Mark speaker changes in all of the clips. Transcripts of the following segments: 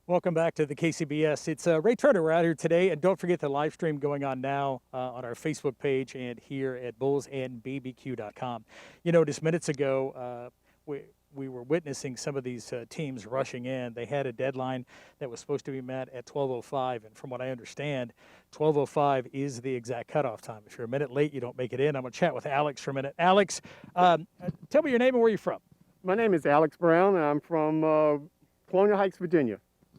Speaker 1: Welcome back to the KCBS. It's Ray Turner. We're out here today, and don't forget the live stream going on now on our Facebook page and here at bullsandbbq.com. You know, just minutes ago, we were witnessing some of these teams rushing in. They had a deadline that was supposed to be met at 12:05, and from what I understand, 12:05 is the exact cutoff time. If you're a minute late, you don't make it in. I'm going to chat with Alex for a minute. Alex, tell me your name and where you're from.
Speaker 2: My name is Alex Brown, and I'm from Colonial Heights, Virginia.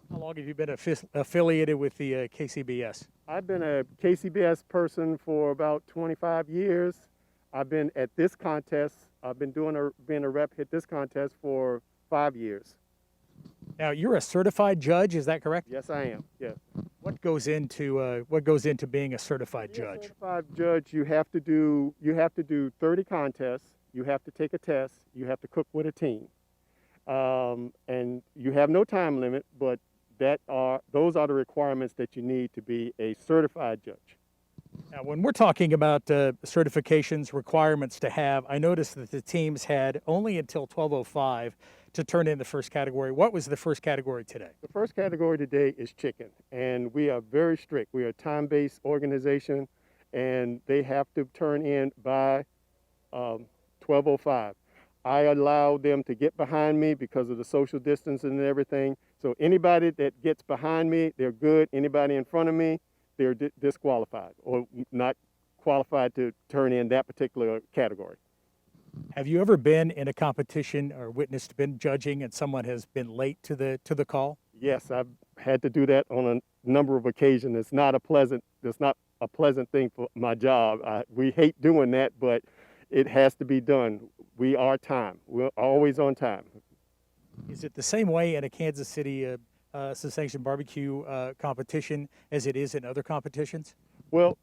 Speaker 1: How long have you been affiliated with the KCBS?
Speaker 2: I've been a KCBS person for about 25 years. I've been at this contest. I've been being a rep at this contest for 5 years.
Speaker 1: Now, you're a certified judge, is that correct?
Speaker 2: Yes, I am. Yes.
Speaker 1: What goes into being a certified judge?
Speaker 2: Certified judge, you have to do 30 contests. You have to take a test. You have to cook with a team, and you have no time limit. But those are the requirements that you need to be a certified judge.
Speaker 1: Now, when we're talking about certifications, requirements to have, I noticed that the teams had only until 12:05 to turn in the first category. What was the first category today?
Speaker 2: The first category today is chicken, and we are very strict. We are a time-based organization, and they have to turn in by 12:05. I allow them to get behind me because of the social distancing and everything. So anybody that gets behind me, they're good. Anybody in front of me, they're disqualified or not qualified to turn in that particular category.
Speaker 1: Have you ever been in a competition or been judging and someone has been late to the call?
Speaker 2: Yes, I've had to do that on a number of occasions. It's not a pleasant thing for my job. We hate doing that, but it has to be done. We are time. We're always on time.
Speaker 1: Is it the same way in a Kansas City sanctioned barbecue competition as it is in other competitions?
Speaker 2: Well,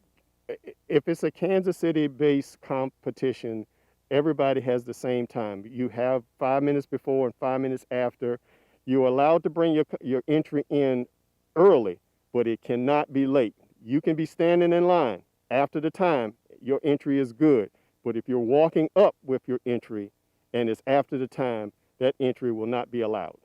Speaker 2: if it's a Kansas City-based competition, everybody has the same time. You have 5 minutes before and 5 minutes after. You're allowed to bring your entry in early, but it cannot be late. You can be standing in line after the time. Your entry is good. But if you're walking up with your entry and it's after the time, that entry will not be allowed.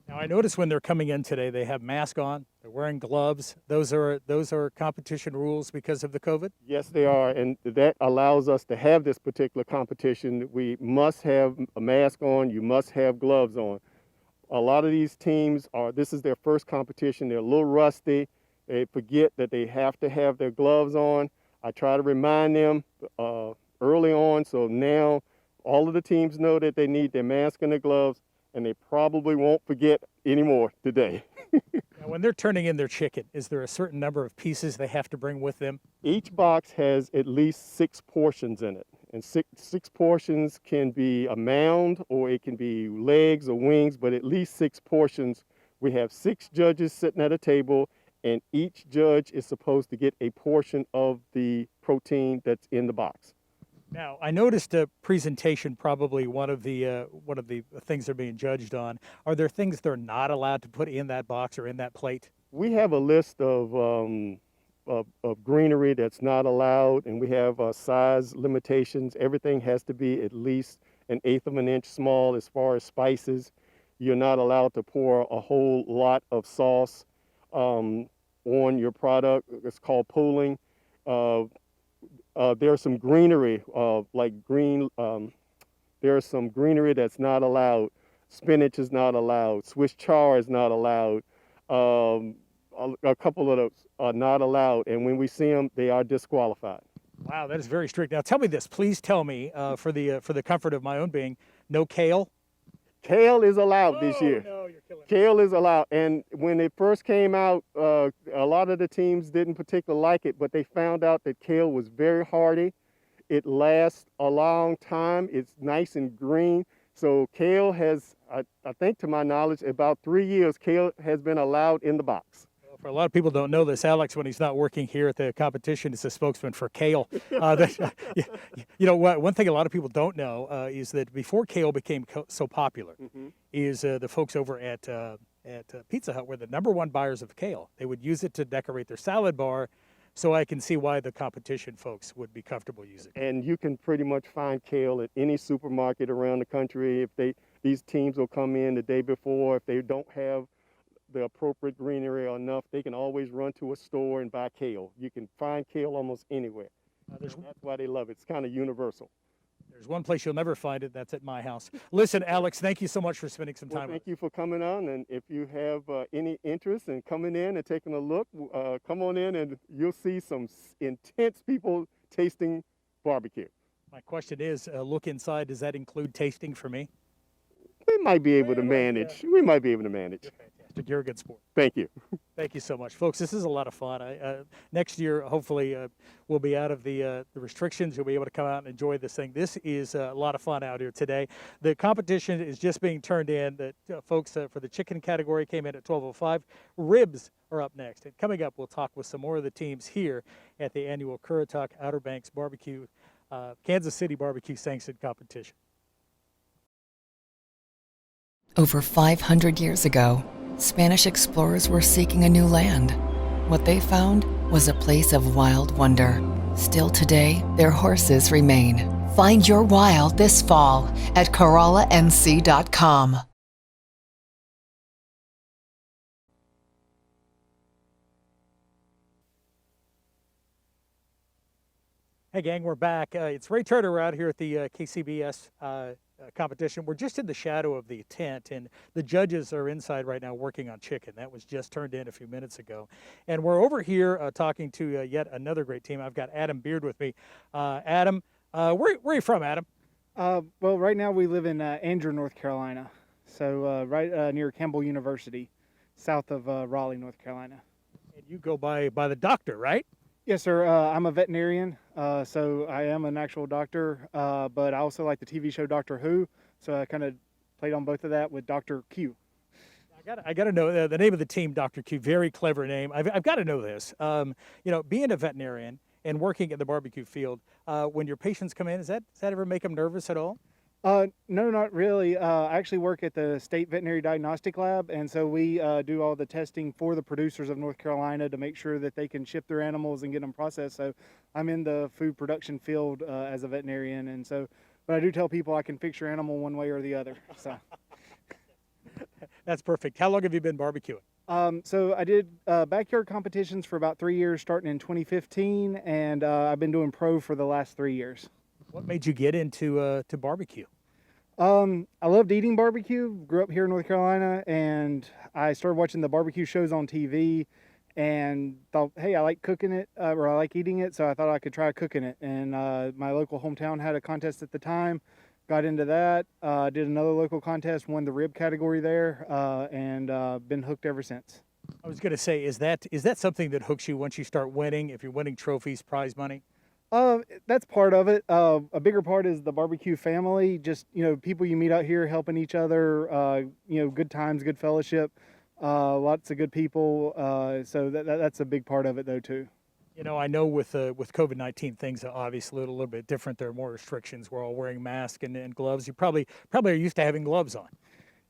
Speaker 1: Now, I notice when they're coming in today, they have masks on, they're wearing gloves. Those are competition rules because of the COVID?
Speaker 2: Yes, they are, and that allows us to have this particular competition. We must have a mask on, you must have gloves on. A lot of these teams this is their first competition, they're a little rusty. They forget that they have to have their gloves on. I try to remind them early on, so now all of the teams know that they need their mask and their gloves, and they probably won't forget anymore today.
Speaker 1: Now, when they're turning in their chicken, is there a certain number of pieces they have to bring with them?
Speaker 2: Each box has at least 6 portions in it, and six portions can be a mound or it can be legs or wings, but at least 6 portions. We have 6 judges sitting at a table, and each judge is supposed to get a portion of the protein that's in the box.
Speaker 1: Now, I noticed a presentation, probably one of the things they're being judged on. Are there things they're not allowed to put in that box or in that plate?
Speaker 2: We have a list of greenery that's not allowed, and we have size limitations. Everything has to be at least 1/8 of an inch small. As far as spices, you're not allowed to pour a whole lot of sauce on your product. It's called pooling. There's some greenery, there's some greenery that's not allowed. Spinach is not allowed. Swiss chard is not allowed. A couple of those are not allowed, and when we see them, they are disqualified.
Speaker 1: Wow, that is very strict. Now, tell me this. Please tell me, for the comfort of my own being, no kale?
Speaker 2: Kale is allowed this year.
Speaker 1: No, you're killing me.
Speaker 2: Kale is allowed, and when it first came out, a lot of the teams didn't particularly like it, but they found out that kale was very hardy. It lasts a long time. It's nice and green. So kale has, I think to my knowledge, about 3 years, kale has been allowed in the box.
Speaker 1: For a lot of people don't know this, Alex, when he's not working here at the competition, is a spokesman for kale. You know what? One thing a lot of people don't know is that before kale became so popular, is the folks over at Pizza Hut were the #1 buyers of kale. They would use it to decorate their salad bar. So I can see why the competition folks would be comfortable using it.
Speaker 2: And you can pretty much find kale at any supermarket around the country. These teams will come in the day before. If they don't have the appropriate green area enough, they can always run to a store and buy kale. You can find kale almost anywhere.
Speaker 1: There's
Speaker 2: And that's why they love it. It's kind of universal.
Speaker 1: There's one place you'll never find it. That's at my house. Listen, Alex, thank you so much for spending some
Speaker 2: Well,
Speaker 1: time with
Speaker 2: thank
Speaker 1: us.
Speaker 2: you for coming on. And if you have any interest in coming in and taking a look, come on in and you'll see some intense people tasting barbecue.
Speaker 1: My question is, look inside. Does that include tasting for me?
Speaker 2: We might be able to manage. We might be able to manage.
Speaker 1: You're fantastic. You're a good sport.
Speaker 2: Thank you.
Speaker 1: Thank you so much, folks. This is a lot of fun. Next year, hopefully, we'll be out of the restrictions. You'll be able to come out and enjoy this thing. This is a lot of fun out here today. The competition is just being turned in. The folks for the chicken category came in at 12:05. Ribs are up next. And coming up, we'll talk with some more of the teams here at the annual Currituck Outer Banks Barbecue, Kansas City Barbecue Sanctioned Competition.
Speaker 3: Over 500 years ago, Spanish explorers were seeking a new land. What they found was a place of wild wonder. Still today, their horses remain. Find your wild this fall at CorollaNC.com.
Speaker 1: Hey, gang, we're back. It's Ray Turner out here at the KCBS competition. We're just in the shadow of the tent, and the judges are inside right now working on chicken. That was just turned in a few minutes ago. And we're over here talking to yet another great team. I've got Adam Beard with me. Adam, where are you from, Adam?
Speaker 4: Well, right now we live in Andrew, North Carolina. So right near Campbell University, south of Raleigh, North Carolina.
Speaker 1: And you go by the doctor, right?
Speaker 4: Yes, sir. I'm a veterinarian, so I am an actual doctor, but I also like the TV show Doctor Who, so I kind of played on both of that with Dr. Q.
Speaker 1: I got to know the name of the team, Dr. Q. Very clever name. I've got to know this. Being a veterinarian and working in the barbecue field, when your patients come in, does that ever make them nervous at all?
Speaker 4: No, not really. I actually work at the State Veterinary Diagnostic Lab, and so we do all the testing for the producers of North Carolina to make sure that they can ship their animals and get them processed. So I'm in the food production field as a veterinarian, and so, but I do tell people I can fix your animal one way or the other. So
Speaker 1: That's perfect. How long have you been barbecuing?
Speaker 4: So I did backyard competitions for about 3 years, starting in 2015, and I've been doing pro for the last 3 years.
Speaker 1: What made you get into to barbecue?
Speaker 4: I loved eating barbecue. Grew up here in North Carolina, and I started watching the barbecue shows on TV, and thought, hey, I like cooking it, or I like eating it, so I thought I could try cooking it. And my local hometown had a contest at the time. Got into that. Did another local contest, won the rib category there, and been hooked ever since.
Speaker 1: I was going to say, is that something that hooks you once you start winning? If you're winning trophies, prize money?
Speaker 4: That's part of it. A bigger part is the barbecue family. Just, people you meet out here helping each other, good times, good fellowship, lots of good people. So that's a big part of it though too.
Speaker 1: I know with COVID-19 things are obviously a little bbit different. There are more restrictions. We're all wearing masks and gloves. You probably are used to having gloves on.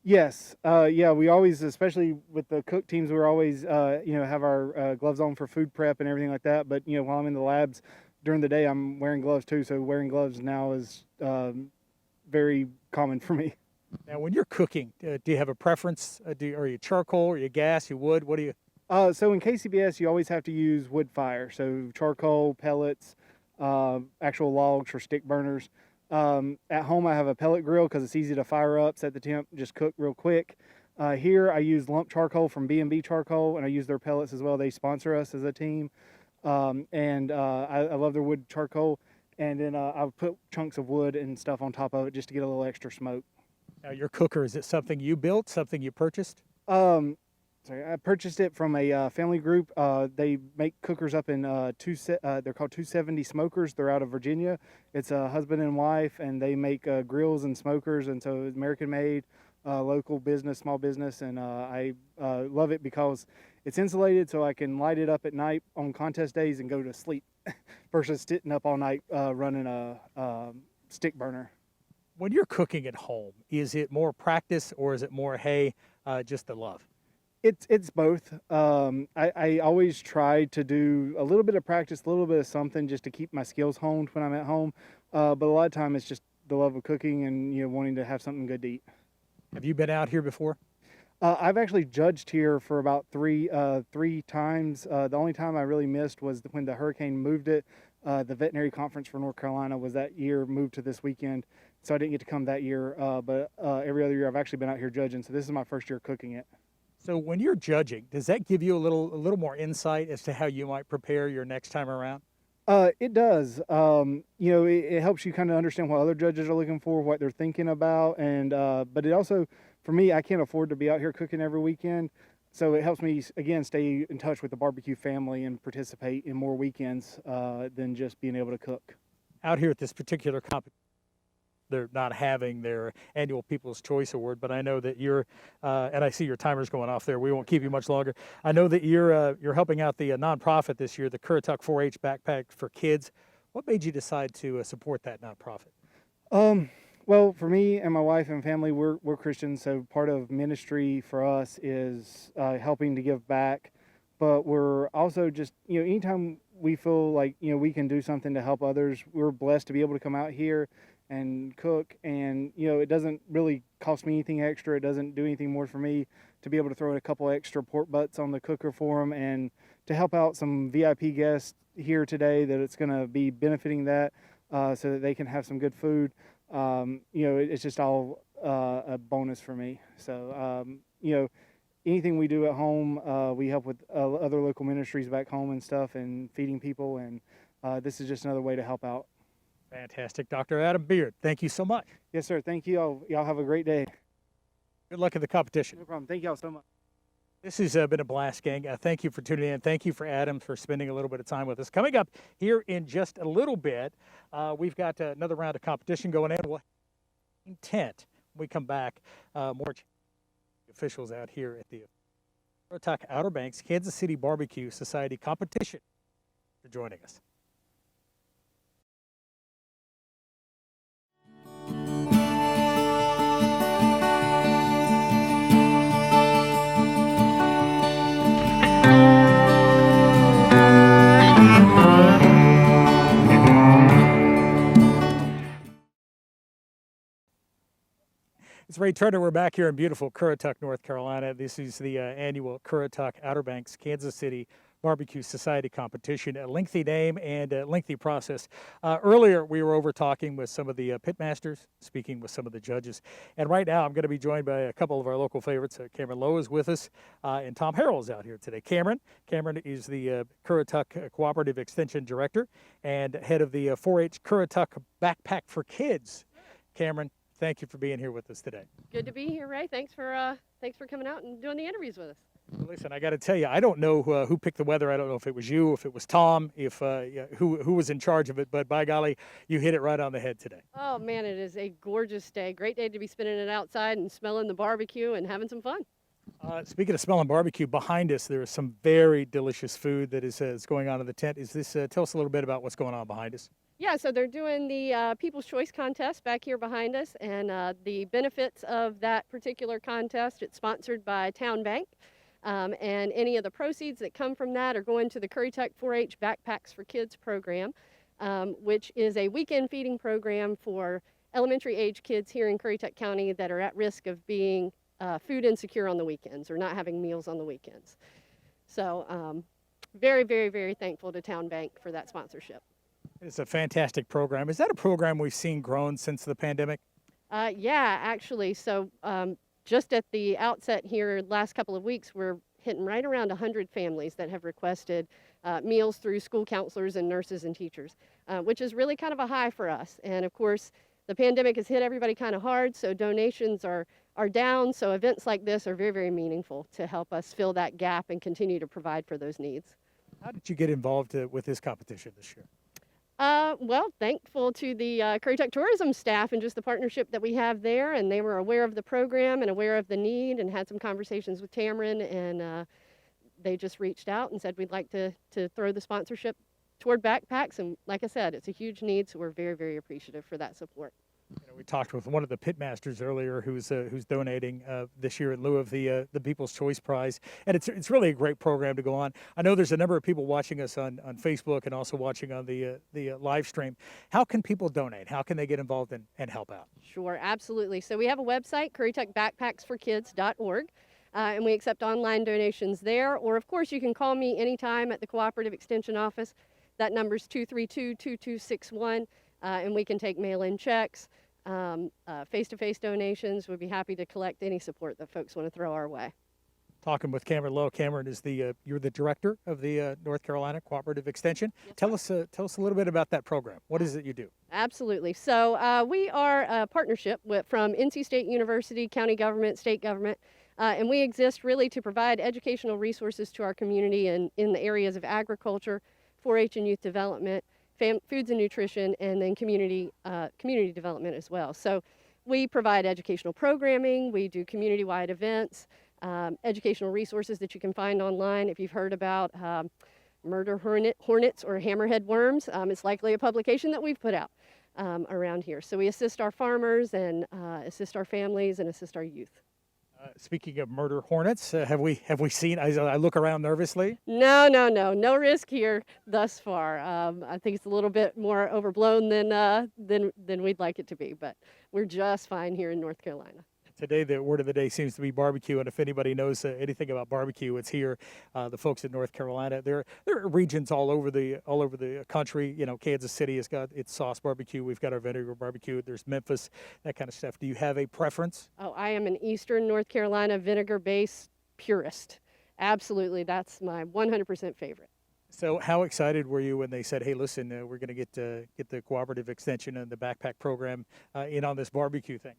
Speaker 4: Yes. Yeah, we always, especially with the cook teams, we're always, have our gloves on for food prep and everything like that. But, while I'm in the labs, during the day, I'm wearing gloves too, so wearing gloves now is very common for me.
Speaker 1: Now, when you're cooking, do you have a preference? Are you charcoal? Are you gas? You wood? What do you?
Speaker 4: So in KCBS, you always have to use wood fire, so charcoal, pellets, actual logs or stick burners. At home, I have a pellet grill because it's easy to fire up, set the temp, just cook real quick. Here, I use lump charcoal from B&B Charcoal, and I use their pellets as well. They sponsor us as a team. I love their wood charcoal, and then I'll put chunks of wood and stuff on top of it just to get a little extra smoke.
Speaker 1: Now, your cooker, is it something you built, something you purchased?
Speaker 4: I purchased it from a family group. They make cookers up in they're called 270 Smokers. They're out of Virginia. It's a husband and wife, and they make grills and smokers, and so it's American made, local business, small business, and I love it because it's insulated, so I can light it up at night on contest days and go to sleep versus sitting up all night running a stick burner.
Speaker 1: When you're cooking at home, is it more practice or is it more, hey, just the love?
Speaker 4: It's both. I always try to do a little bit of practice, a little bit of something just to keep my skills honed when I'm at home. But a lot of time it's just the love of cooking and wanting to have something good to eat.
Speaker 1: Have you been out here before?
Speaker 4: I've actually judged here for about three times. The only time I really missed was when the hurricane moved it. The veterinary conference for North Carolina was that year moved to this weekend, so I didn't get to come that year. But every other year I've actually been out here judging, so this is my first year cooking it.
Speaker 1: So when you're judging, does that give you a little more insight as to how you might prepare your next time around?
Speaker 4: It does. It helps you kind of understand what other judges are looking for, what they're thinking about, and but it also, for me, I can't afford to be out here cooking every weekend, so it helps me again stay in touch with the barbecue family and participate in more weekends than just being able to cook.
Speaker 1: Out here at this particular competition, they're not having their annual People's Choice Award, but I know that you're, and I see your timer's going off there. We won't keep you much longer. I know that you're helping out the nonprofit this year, the Currituck 4-H Backpack for Kids. What made you decide to support that nonprofit?
Speaker 4: Well, for me and my wife and family, we're Christians, so part of ministry for us is helping to give back. But we're also just, anytime we feel like, we can do something to help others, we're blessed to be able to come out here and cook. And, it doesn't really cost me anything extra. It doesn't do anything more for me to be able to throw in a couple extra pork butts on the cooker for them and to help out some VIP guests here today, that it's going to be benefiting that so that they can have some good food. It's just all a bonus for me. So, anything we do at home, we help with other local ministries back home and stuff and feeding people. And this is just another way to help out.
Speaker 1: Fantastic. Dr. Adam Beard, thank you so much.
Speaker 4: Yes, sir. Thank you. Y'all have a great day.
Speaker 1: Good luck at the competition.
Speaker 4: No problem. Thank y'all so much.
Speaker 1: This has been a blast, gang. Thank you for tuning in. Thank you for Adam for spending a little bit of time with us. Coming up here in just a little bit, we've got another round of competition going in. We'll intent when we come back. More officials out here at the Currituck Outer Banks Kansas City Barbecue Society competition for joining us. It's Ray Turner. We're back here in beautiful Currituck, North Carolina. This is the annual Currituck Outer Banks Kansas City Barbecue Society competition. A lengthy name and a lengthy process. Earlier, we were over talking with some of the pitmasters, speaking with some of the judges. And right now, I'm going to be joined by a couple of our local favorites. Cameron Lowe is with us, and Tom Harrell's out here today. Cameron is the Currituck Cooperative Extension Director and head of the 4-H Currituck Backpack for Kids. Cameron, thank you for being here with us today.
Speaker 5: Good to be here, Ray. Thanks for coming out and doing the interviews with us.
Speaker 1: Well, listen, I got to tell you, I don't know who picked the weather. I don't know if it was you, if it was Tom, who was in charge of it. But by golly, you hit it right on the head today.
Speaker 5: Oh man, it is a gorgeous day. Great day to be spending it outside and smelling the barbecue and having some fun.
Speaker 1: Speaking of smelling barbecue, behind us there is some very delicious food that is going on in the tent. Is this? Tell us a little bit about what's going on behind us.
Speaker 5: Yeah, so they're doing the People's Choice Contest back here behind us, and the benefits of that particular contest, it's sponsored by Town Bank, and any of the proceeds that come from that are going to the Currituck 4-H Backpacks for Kids program, which is a weekend feeding program for elementary age kids here in Currituck County that are at risk of being food insecure on the weekends or not having meals on the weekends. So very, very, very thankful to Town Bank for that sponsorship.
Speaker 1: It's a fantastic program. Is that a program we've seen grown since the pandemic?
Speaker 5: Yeah, actually. So just at the outset here, last couple of weeks, we're hitting right around 100 families that have requested meals through school counselors and nurses and teachers, which is really kind of a high for us. And of course, the pandemic has hit everybody kind of hard, so donations are down. So events like this are very, very meaningful to help us fill that gap and continue to provide for those needs.
Speaker 1: How did you get involved with this competition this year?
Speaker 5: Well, thankful to the Currituck tourism staff and just the partnership that we have there, and they were aware of the program and aware of the need and had some conversations with Tamron, and they just reached out and said we'd like to throw the sponsorship toward backpacks, and like I said, it's a huge need, so we're very, very appreciative for that support.
Speaker 1: We talked with one of the pitmasters earlier who's donating this year in lieu of the People's Choice Prize, and it's really a great program to go on. I know there's a number of people watching us on Facebook and also watching on the live stream. How can people donate? How can they get involved and help out?
Speaker 5: Sure, absolutely. So we have a website, currituckbackpacksforkids.org. and we accept online donations there. Or, of course, you can call me anytime at the Cooperative Extension Office. That number's 232-2261, and we can take mail-in checks, face-to-face donations. We'd be happy to collect any support that folks want to throw our way.
Speaker 1: Talking with Cameron Lowe. Cameron is you're the director of the North Carolina Cooperative Extension.
Speaker 5: Yes,
Speaker 1: tell us a little bit about that program. What is it you do?
Speaker 5: Absolutely. So we are a partnership from NC State University, county government, state government, and we exist really to provide educational resources to our community in the areas of agriculture, 4-H and youth development, foods and nutrition, and then community development as well. So we provide educational programming, we do community-wide events, educational resources that you can find online. If you've heard about murder hornets or hammerhead worms, it's likely a publication that we've put out around here. So we assist our farmers and assist our families and assist our youth.
Speaker 1: Speaking of murder hornets, have we seen? I look around nervously.
Speaker 5: No risk here thus far. I think it's a little bit more overblown than we'd like it to be, but we're just fine here in North Carolina.
Speaker 1: Today, the word of the day seems to be barbecue, and if anybody knows anything about barbecue, it's here. The folks in North Carolina. There are regions all over the country. You know, Kansas City has got its sauce barbecue. We've got our vinegar barbecue. There's Memphis, that kind of stuff. Do you have a preference?
Speaker 5: Oh, I am an Eastern North Carolina vinegar-based purist. Absolutely, that's my 100% favorite.
Speaker 1: So, how excited were you when they said, "Hey, listen, we're going to get the Cooperative Extension and the backpack program in on this barbecue thing"?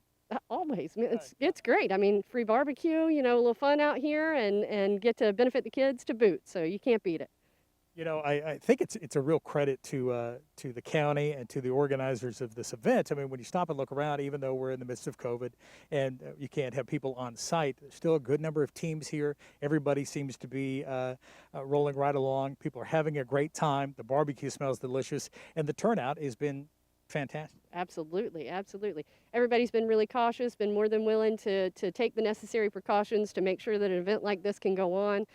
Speaker 5: Always. I mean, it's great. I mean, free barbecue, you know, a little fun out here and get to benefit the kids to boot. So you can't beat it.
Speaker 1: You know, I think it's a real credit to the county and to the organizers of this event. I mean, when you stop and look around, even though we're in the midst of COVID and you can't have people on site, there's still a good number of teams here. Everybody seems to be rolling right along. People are having a great time. The barbecue smells delicious, and the turnout has been fantastic.
Speaker 5: Absolutely. Everybody's been really cautious, been more than willing to take the necessary precautions to make sure that an event like this can go on.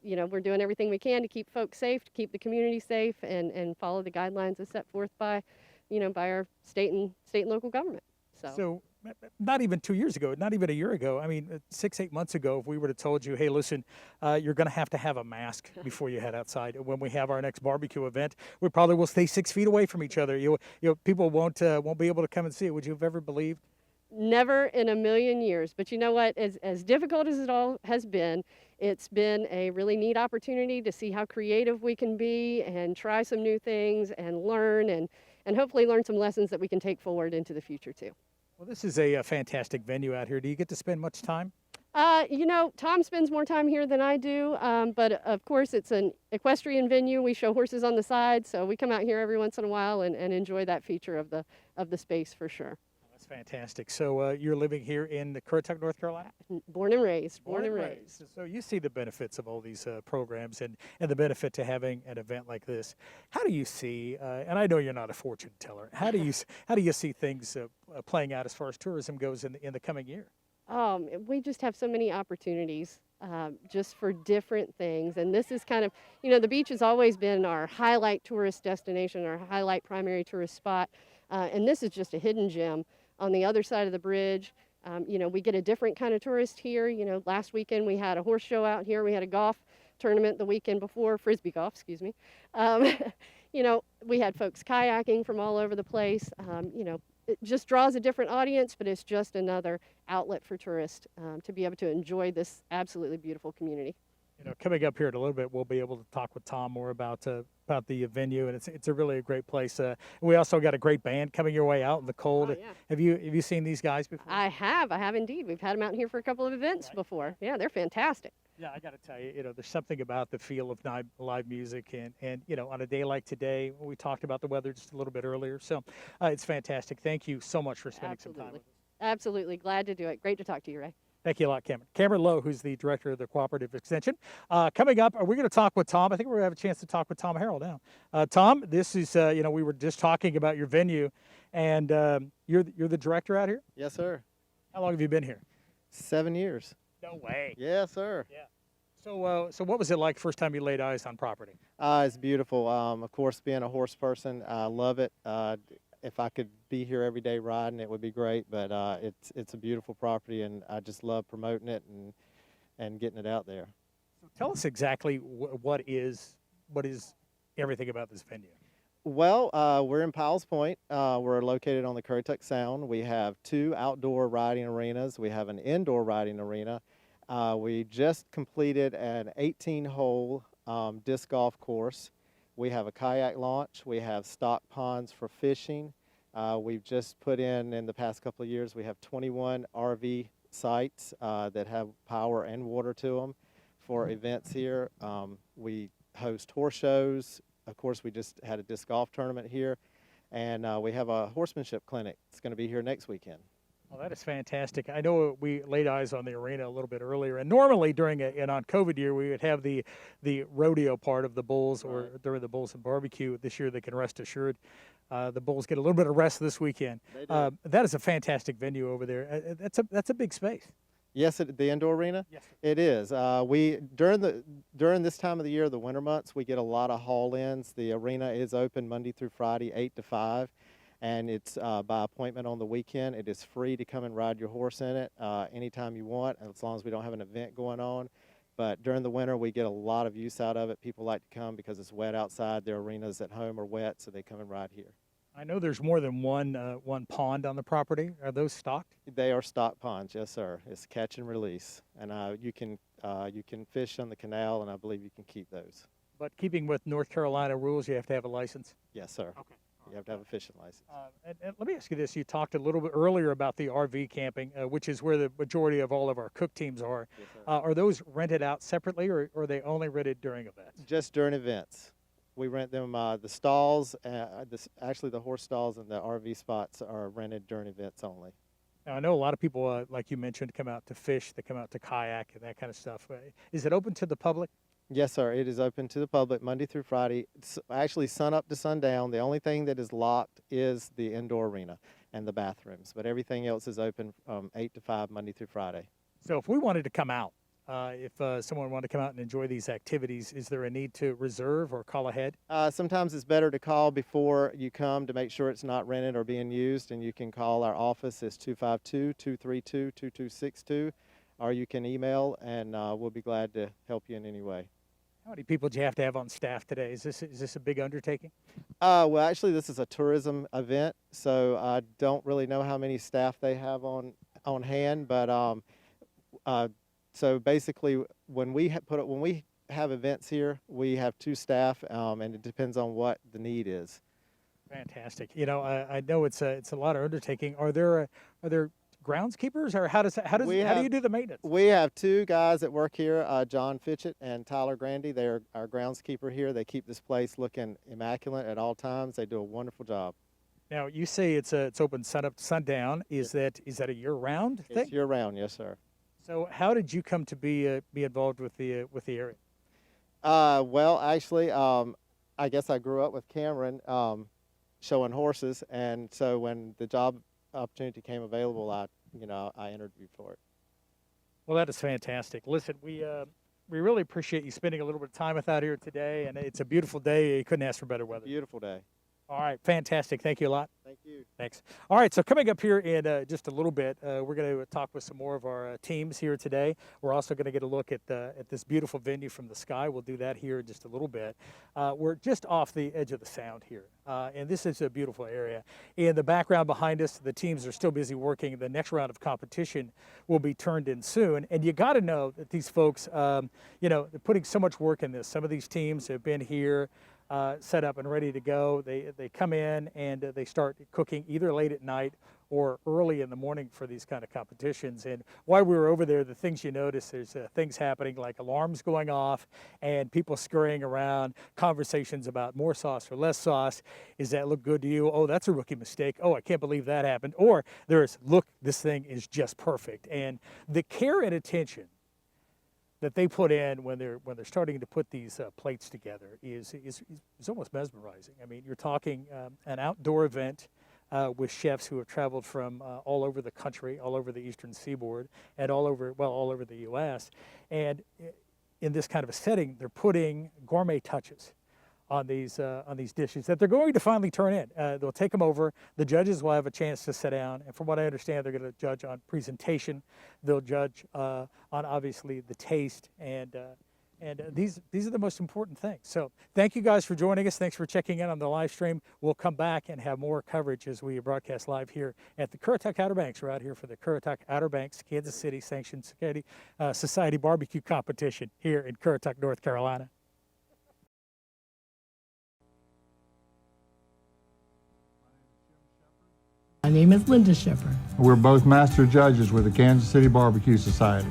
Speaker 5: You know, we're doing everything we can to keep folks safe, to keep the community safe, and follow the guidelines as set forth by our state and local government.
Speaker 1: So not even 2 years ago, not even a year ago, I mean, 6-8 months ago, if we would have told you, hey, listen, you're going to have a mask before you head outside. When we have our next barbecue event, we probably will stay 6 feet away from each other. People won't be able to come and see it. Would you have ever believed?
Speaker 5: Never in a million years. But you know what? As difficult as it all has been, it's been a really neat opportunity to see how creative we can be and try some new things and learn and hopefully learn some lessons that we can take forward into the future too.
Speaker 1: Well, this is a fantastic venue out here. Do you get to spend much time?
Speaker 5: You know, Tom spends more time here than I do, but of course it's an equestrian venue. We show horses on the side, so we come out here every once in a while and enjoy that feature of the space for sure.
Speaker 1: That's fantastic. So you're living here in Currituck, North Carolina?
Speaker 5: Born and raised.
Speaker 1: So you see the benefits of all these programs and the benefit to having an event like this. How do you see, and I know you're not a fortune teller, how do you see things playing out as far as tourism goes in the coming year?
Speaker 5: We just have so many opportunities just for different things. And this is kind of, you know, the beach has always been our highlight tourist destination, our highlight primary tourist spot. And this is just a hidden gem on the other side of the bridge. You know, we get a different kind of tourist here. You know, last weekend we had a horse show out here. We had a golf tournament the weekend before, frisbee golf, excuse me. You know, we had folks kayaking from all over the place. You know, it just draws a different audience, but it's just another outlet for tourists to be able to enjoy this absolutely beautiful community.
Speaker 1: You know, coming up here in a little bit, we'll be able to talk with Tom more about the venue, and it's a really great place. We also got a great band coming your way out in the cold.
Speaker 5: Oh, yeah.
Speaker 1: Have you seen these guys before?
Speaker 5: I have indeed. We've had them out here for a couple of events before. Yeah, they're fantastic.
Speaker 1: Yeah, I got to tell you, you know, there's something about the feel of live music, and you know, on a day like today, we talked about the weather just a little bit earlier, so it's fantastic. Thank you so much for spending some time with us.
Speaker 5: Absolutely, glad to do it. Great to talk to you, Ray.
Speaker 1: Thank you a lot, Cameron. Cameron Lowe, who's the director of the Cooperative Extension. Coming up, we're going to talk with Tom. I think we're going to have a chance to talk with Tom Harrell now. Tom, this is, you know, we were just talking about your venue, and you're the director out here?
Speaker 6: Yes, sir.
Speaker 1: How long have you been here?
Speaker 6: 7 years.
Speaker 1: No way.
Speaker 6: Yes, sir.
Speaker 1: Yeah. So what was it like first time you laid eyes on property?
Speaker 6: It's beautiful. Of course, being a horse person, I love it. If I could be here every day riding, it would be great. But it's a beautiful property, and I just love promoting it and and getting it out there.
Speaker 1: Tell us exactly what is everything about this venue.
Speaker 6: Well, we're in Powell's Point. We're located on the Currituck Sound. We have 2 outdoor riding arenas. We have an indoor riding arena. We just completed an 18-hole disc golf course. We have a kayak launch. We have stock ponds for fishing. We've just put in the past couple of years, we have 21 RV sites that have power and water to them for events here. We host horse shows. Of course, we just had a disc golf tournament here, and we have a horsemanship clinic. It's going to be here next weekend.
Speaker 1: Well, that is fantastic. I know we laid eyes on the arena a little bit earlier, and normally during a non-COVID year, we would have the rodeo part of the bulls, or during the bulls and barbecue. This year, they can rest assured. The bulls get a little bit of rest this weekend.
Speaker 6: They do.
Speaker 1: That is a fantastic venue over there. That's a big space.
Speaker 6: Yes, the indoor arena?
Speaker 1: Yes, sir.
Speaker 6: It is. We during this time of the year, the winter months, we get a lot of haul-ins. The arena is open Monday through Friday, 8 to 5, and it's by appointment on the weekend. It is free to come and ride your horse in it anytime you want, as long as we don't have an event going on. But during the winter, we get a lot of use out of it. People like to come because it's wet outside. Their arenas at home are wet, so they come and ride here.
Speaker 1: I know there's more than one pond on the property. Are those stocked?
Speaker 6: They are stock ponds, yes, sir. It's catch and release, and you can fish on the canal, and I believe you can keep those.
Speaker 1: But keeping with North Carolina rules, you have to have a license.
Speaker 6: Yes, sir.
Speaker 1: Okay.
Speaker 6: You have to have a fishing license.
Speaker 1: And let me ask you this. You talked a little bit earlier about the RV camping, which is where the majority of all of our cook teams are.
Speaker 6: Yes, sir.
Speaker 1: Are those rented out separately, or are they only rented during events?
Speaker 6: Just during events. We rent them, the stalls, actually the horse stalls and the RV spots are rented during events only.
Speaker 1: Now, I know a lot of people, like you mentioned, come out to fish, they come out to kayak and that kind of stuff. Is it open to the public?
Speaker 6: Yes, sir. It is open to the public Monday through Friday. It's actually sun up to sundown. The only thing that is locked is the indoor arena and the bathrooms, but everything else is open from 8 to 5 Monday through Friday.
Speaker 1: So if we wanted to come out, if someone wanted to come out and enjoy these activities, is there a need to reserve or call ahead?
Speaker 6: Sometimes it's better to call before you come to make sure it's not rented or being used, and you can call our office. It's 252-232-2262, or you can email, and we'll be glad to help you in any way.
Speaker 1: How many people do you have to have on staff today? Is this a big undertaking?
Speaker 6: Well, actually, this is a tourism event, so I don't really know how many staff they have on hand, but so basically, when we have events here, we have 2 staff, and it depends on what the need is.
Speaker 1: Fantastic. You know, I know it's a lot of undertaking. Are there groundskeepers, or how do you do the maintenance?
Speaker 6: We have 2 guys that work here, John Fitchett and Tyler Grandy. They're our groundskeeper here. They keep this place looking immaculate at all times. They do a wonderful job.
Speaker 1: Now, you say it's open sun up to sundown. Is that a year-round thing?
Speaker 6: It's year-round, yes, sir.
Speaker 1: So how did you come to be involved with the area?
Speaker 6: Well, actually, I guess I grew up with Cameron showing horses, and so when the job opportunity came available, I interviewed for it.
Speaker 1: Well, that is fantastic. Listen, we really appreciate you spending a little bit of time with out here today, and it's a beautiful day. You couldn't ask for better weather.
Speaker 6: Beautiful day.
Speaker 1: All right, fantastic. Thank you a lot.
Speaker 6: Thank you.
Speaker 1: Thanks. All right, so coming up here in just a little bit, we're going to talk with some more of our teams here today. We're also going to get a look at this beautiful venue from the sky. We'll do that here in just a little bit. We're just off the edge of the sound here, and this is a beautiful area. In the background behind us, the teams are still busy working. The next round of competition will be turned in soon, and you got to know that these folks, they're putting so much work in this. Some of these teams have been here, set up and ready to go. They come in and they start cooking either late at night or early in the morning for these kind of competitions. And while we were over there, the things you notice, there's things happening like alarms going off and people scurrying around, conversations about more sauce or less sauce. Does that look good to you? Oh, that's a rookie mistake. Oh, I can't believe that happened. Or there's, look, this thing is just perfect. And the care and attention that they put in when they're starting to put these plates together is almost mesmerizing. I mean, you're talking an outdoor event with chefs who have traveled from all over the country, all over the Eastern Seaboard, and all over the U.S. And in this kind of a setting, they're putting gourmet touches on these dishes that they're going to finally turn in. They'll take them over. The judges will have a chance to sit down, and from what I understand, they're going to judge on presentation. They'll judge on obviously the taste, and these are the most important things. So thank you guys for joining us. Thanks for checking in on the live stream. We'll come back and have more coverage as we broadcast live here at the Currituck Outer Banks. We're out here for the Currituck Outer Banks Kansas City Sanctioned Society Barbecue Competition here in Currituck, North Carolina.
Speaker 7: My name is Linda Shepherd.
Speaker 8: We're both master judges with the Kansas City Barbecue Society.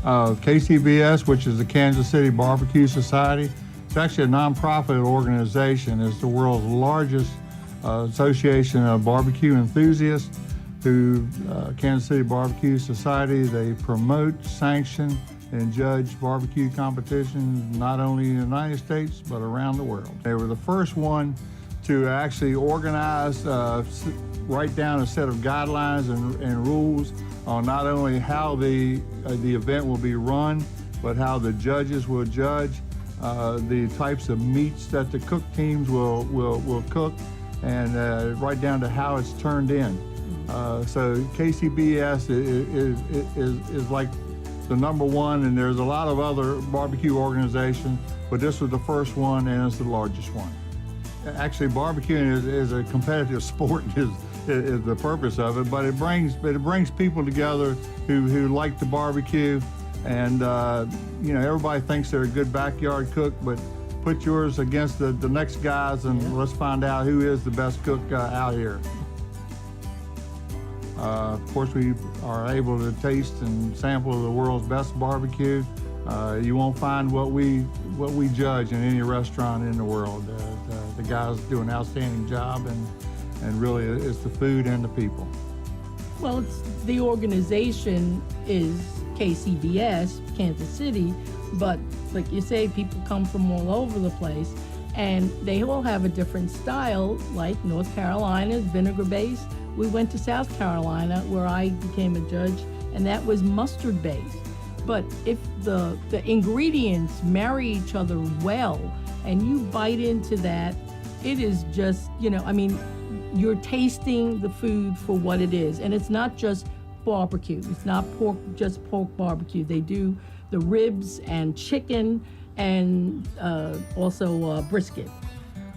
Speaker 8: KCBS, which is the Kansas City Barbecue Society, it's actually a nonprofit organization. It's the world's largest association of barbecue enthusiasts. Through Kansas City Barbecue Society, they promote, sanction, and judge barbecue competitions not only in the United States, but around the world. They were the first one to actually organize, write down a set of guidelines and rules on not only how the event will be run, but how the judges will judge, the types of meats that the cook teams will cook, and right down to how it's turned in. So KCBS is like the #1, and there's a lot of other barbecue organizations, but this was the first one and it's the largest one. Actually, barbecuing is a competitive sport is the purpose of it, but it brings people together who like to barbecue, and everybody thinks they're a good backyard cook, but put yours against the next guys and let's find out who is the best cook out here. Of course, we are able to taste and sample the world's best barbecue. You won't find what we judge in any restaurant in the world. The guys do an outstanding job, and really it's the food and the people.
Speaker 7: Well, the organization is KCBS, Kansas City, but like you say, people come from all over the place, and they all have a different style. Like North Carolina's vinegar-based. We went to South Carolina, where I became a judge, and that was mustard-based. But if the ingredients marry each other well, and you bite into that, it is just, you're tasting the food for what it is. And it's not just barbecue. It's not just pork barbecue. They do the ribs and chicken and also brisket.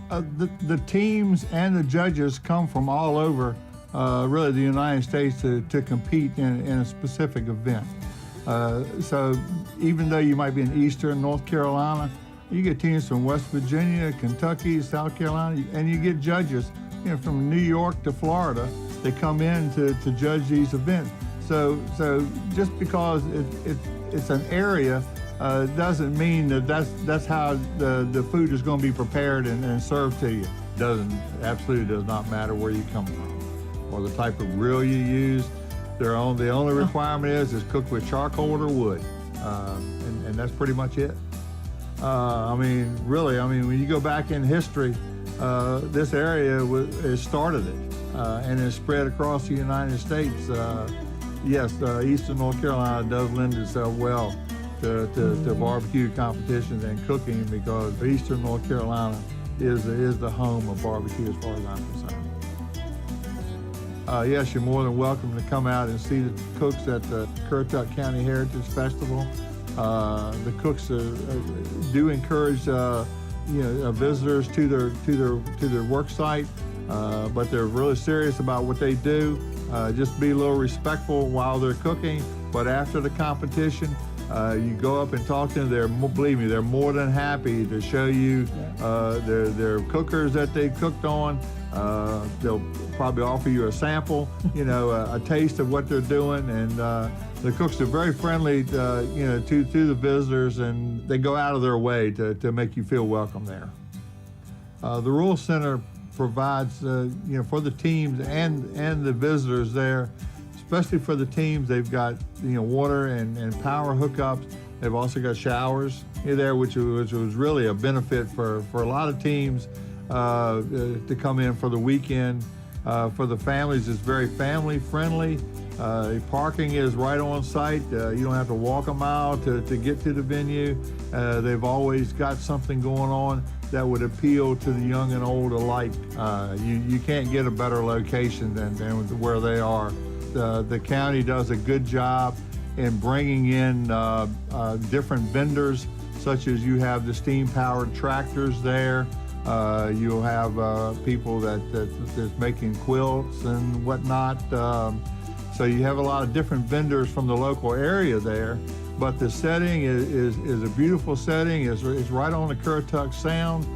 Speaker 8: The teams and the judges come from all over really the United States to compete in a specific event. So even though you might be in Eastern North Carolina, you get teams from West Virginia, Kentucky, South Carolina, and you get judges from New York to Florida. They come in to judge these events. So just because it's an area doesn't mean that's how the food is going to be prepared and served to you. Absolutely does not matter where you come from or the type of grill you use. The only requirement is cooked with charcoal or wood, and that's pretty much it. When you go back in history, this area started it, and it's spread across the United States. Yes, Eastern North Carolina does lend itself well to barbecue competitions and cooking, because Eastern North Carolina is the home of barbecue as far as I'm concerned. Yes, you're more than welcome to come out and see the cooks at the Currituck County Heritage Festival. The cooks do encourage visitors to their work site, but they're really serious about what they do. Just be a little respectful while they're cooking, but after the competition, you go up and talk to them. Believe me, they're more than happy to show you their cookers that they cooked on. They'll probably offer you a sample, a taste of what they're doing, and the cooks are very friendly, to the visitors, and they go out of their way to make you feel welcome there. The Rural Center provides, for the teams and the visitors there, especially for the teams. They've got water and power hookups. They've also got showers there, which was really a benefit for a lot of teams to come in for the weekend. For the families, it's very family friendly. Parking is right on site. You don't have to walk a mile to get to the venue. They've always got something going on that would appeal to the young and old alike. You can't get a better location than where they are. The county does a good job in bringing in different vendors, such as you have the steam-powered tractors there. You'll have people that's making quilts and whatnot. So you have a lot of different vendors from the local area there. But the setting is a beautiful setting. It's right on the Currituck Sound.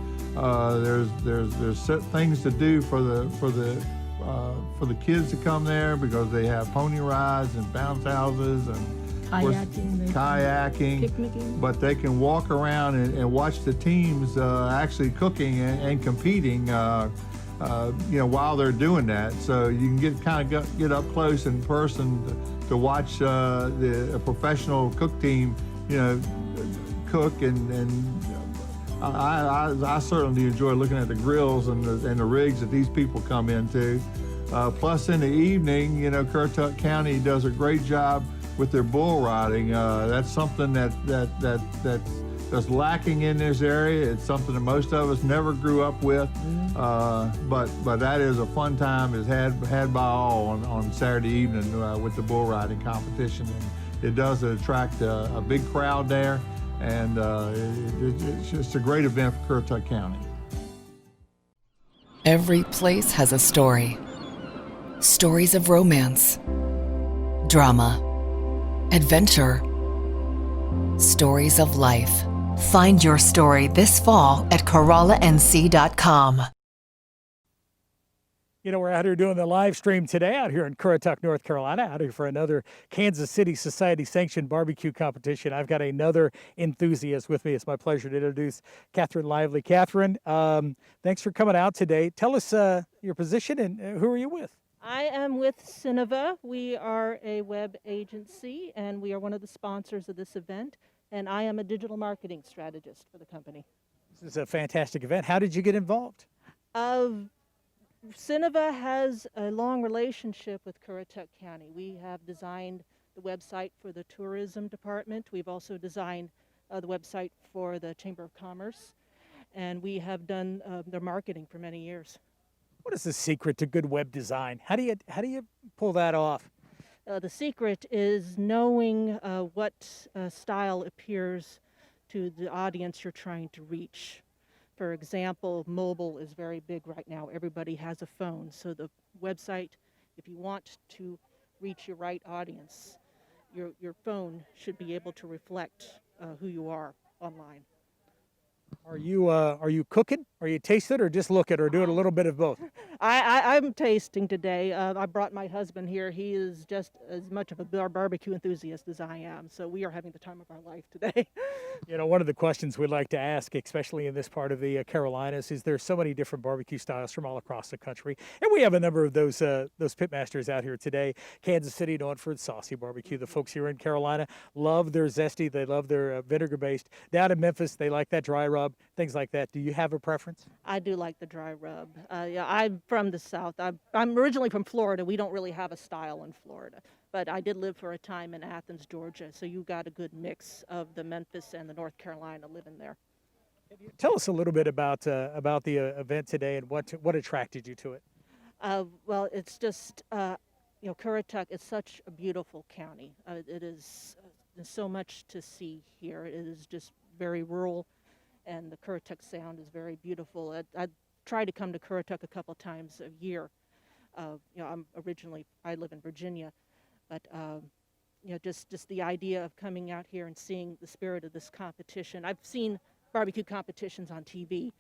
Speaker 8: There's things to do for the kids to come there, because they have pony rides and bounce houses and kayaking,
Speaker 7: picnicking.
Speaker 8: but they can walk around and watch the teams actually cooking and competing, while they're doing that. So you can get up close in person to watch a professional cook team, cook, and I certainly enjoy looking at the grills and the rigs that these people come into. Plus, in the evening, Currituck County does a great job with their bull riding. That's something that's lacking in this area. It's something that most of us never grew up with, but that is a fun time. Is had by all on Saturday evening with the bull riding competition. And it does attract a big crowd there, and it's just a great event for Currituck County.
Speaker 3: Every place has a story. Stories of romance, drama, adventure, stories of life. Find your story this fall at CorollaNC.com.
Speaker 1: We're out here doing the live stream today out here in Currituck, North Carolina, out here for another Kansas City Society-sanctioned barbecue competition. I've got another enthusiast with me. It's my pleasure to introduce Catherine Lively. Catherine, thanks for coming out today. Tell us your position and who are you with?
Speaker 9: I am with Cineva. We are a web agency, and we are one of the sponsors of this event, and I am a digital marketing strategist for the company.
Speaker 1: This is a fantastic event. How did you get involved?
Speaker 9: Cineva has a long relationship with Currituck County. We have designed the website for the tourism department. We've also designed the website for the Chamber of Commerce, and we have done their marketing for many years.
Speaker 1: What is the secret to good web design? How do you pull that off?
Speaker 9: The secret is knowing what style appears to the audience you're trying to reach. For example, mobile is very big right now. Everybody has a phone. So the website, if you want to reach your right audience, your phone should be able to reflect who you are online.
Speaker 1: Are you cooking? Are you tasting, or just looking, or doing a little bit of both?
Speaker 9: I'm tasting today. I brought my husband here. He is just as much of a barbecue enthusiast as I am. So we are having the time of our life today.
Speaker 1: One of the questions we'd like to ask, especially in this part of the Carolinas, is there's so many different barbecue styles from all across the country. And we have a number of those pitmasters out here today. Kansas City, known for its saucy barbecue. The folks here in Carolina love their zesty. They love their vinegar-based. Down in Memphis, they like that dry rub, things like that. Do you have a preference?
Speaker 9: I do like the dry rub. I'm from the South. I'm originally from Florida. We don't really have a style in Florida. But I did live for a time in Athens, Georgia, so you got a good mix of the Memphis and the North Carolina living there.
Speaker 1: Tell us a little bit about the event today and what attracted you to it.
Speaker 9: Well, it's just, Currituck is such a beautiful county. It is there's so much to see here. It is just very rural, and the Currituck Sound is very beautiful. I try to come to Currituck a couple times a year. I live in Virginia. But, just the idea of coming out here and seeing the spirit of this competition. I've seen barbecue competitions on TV,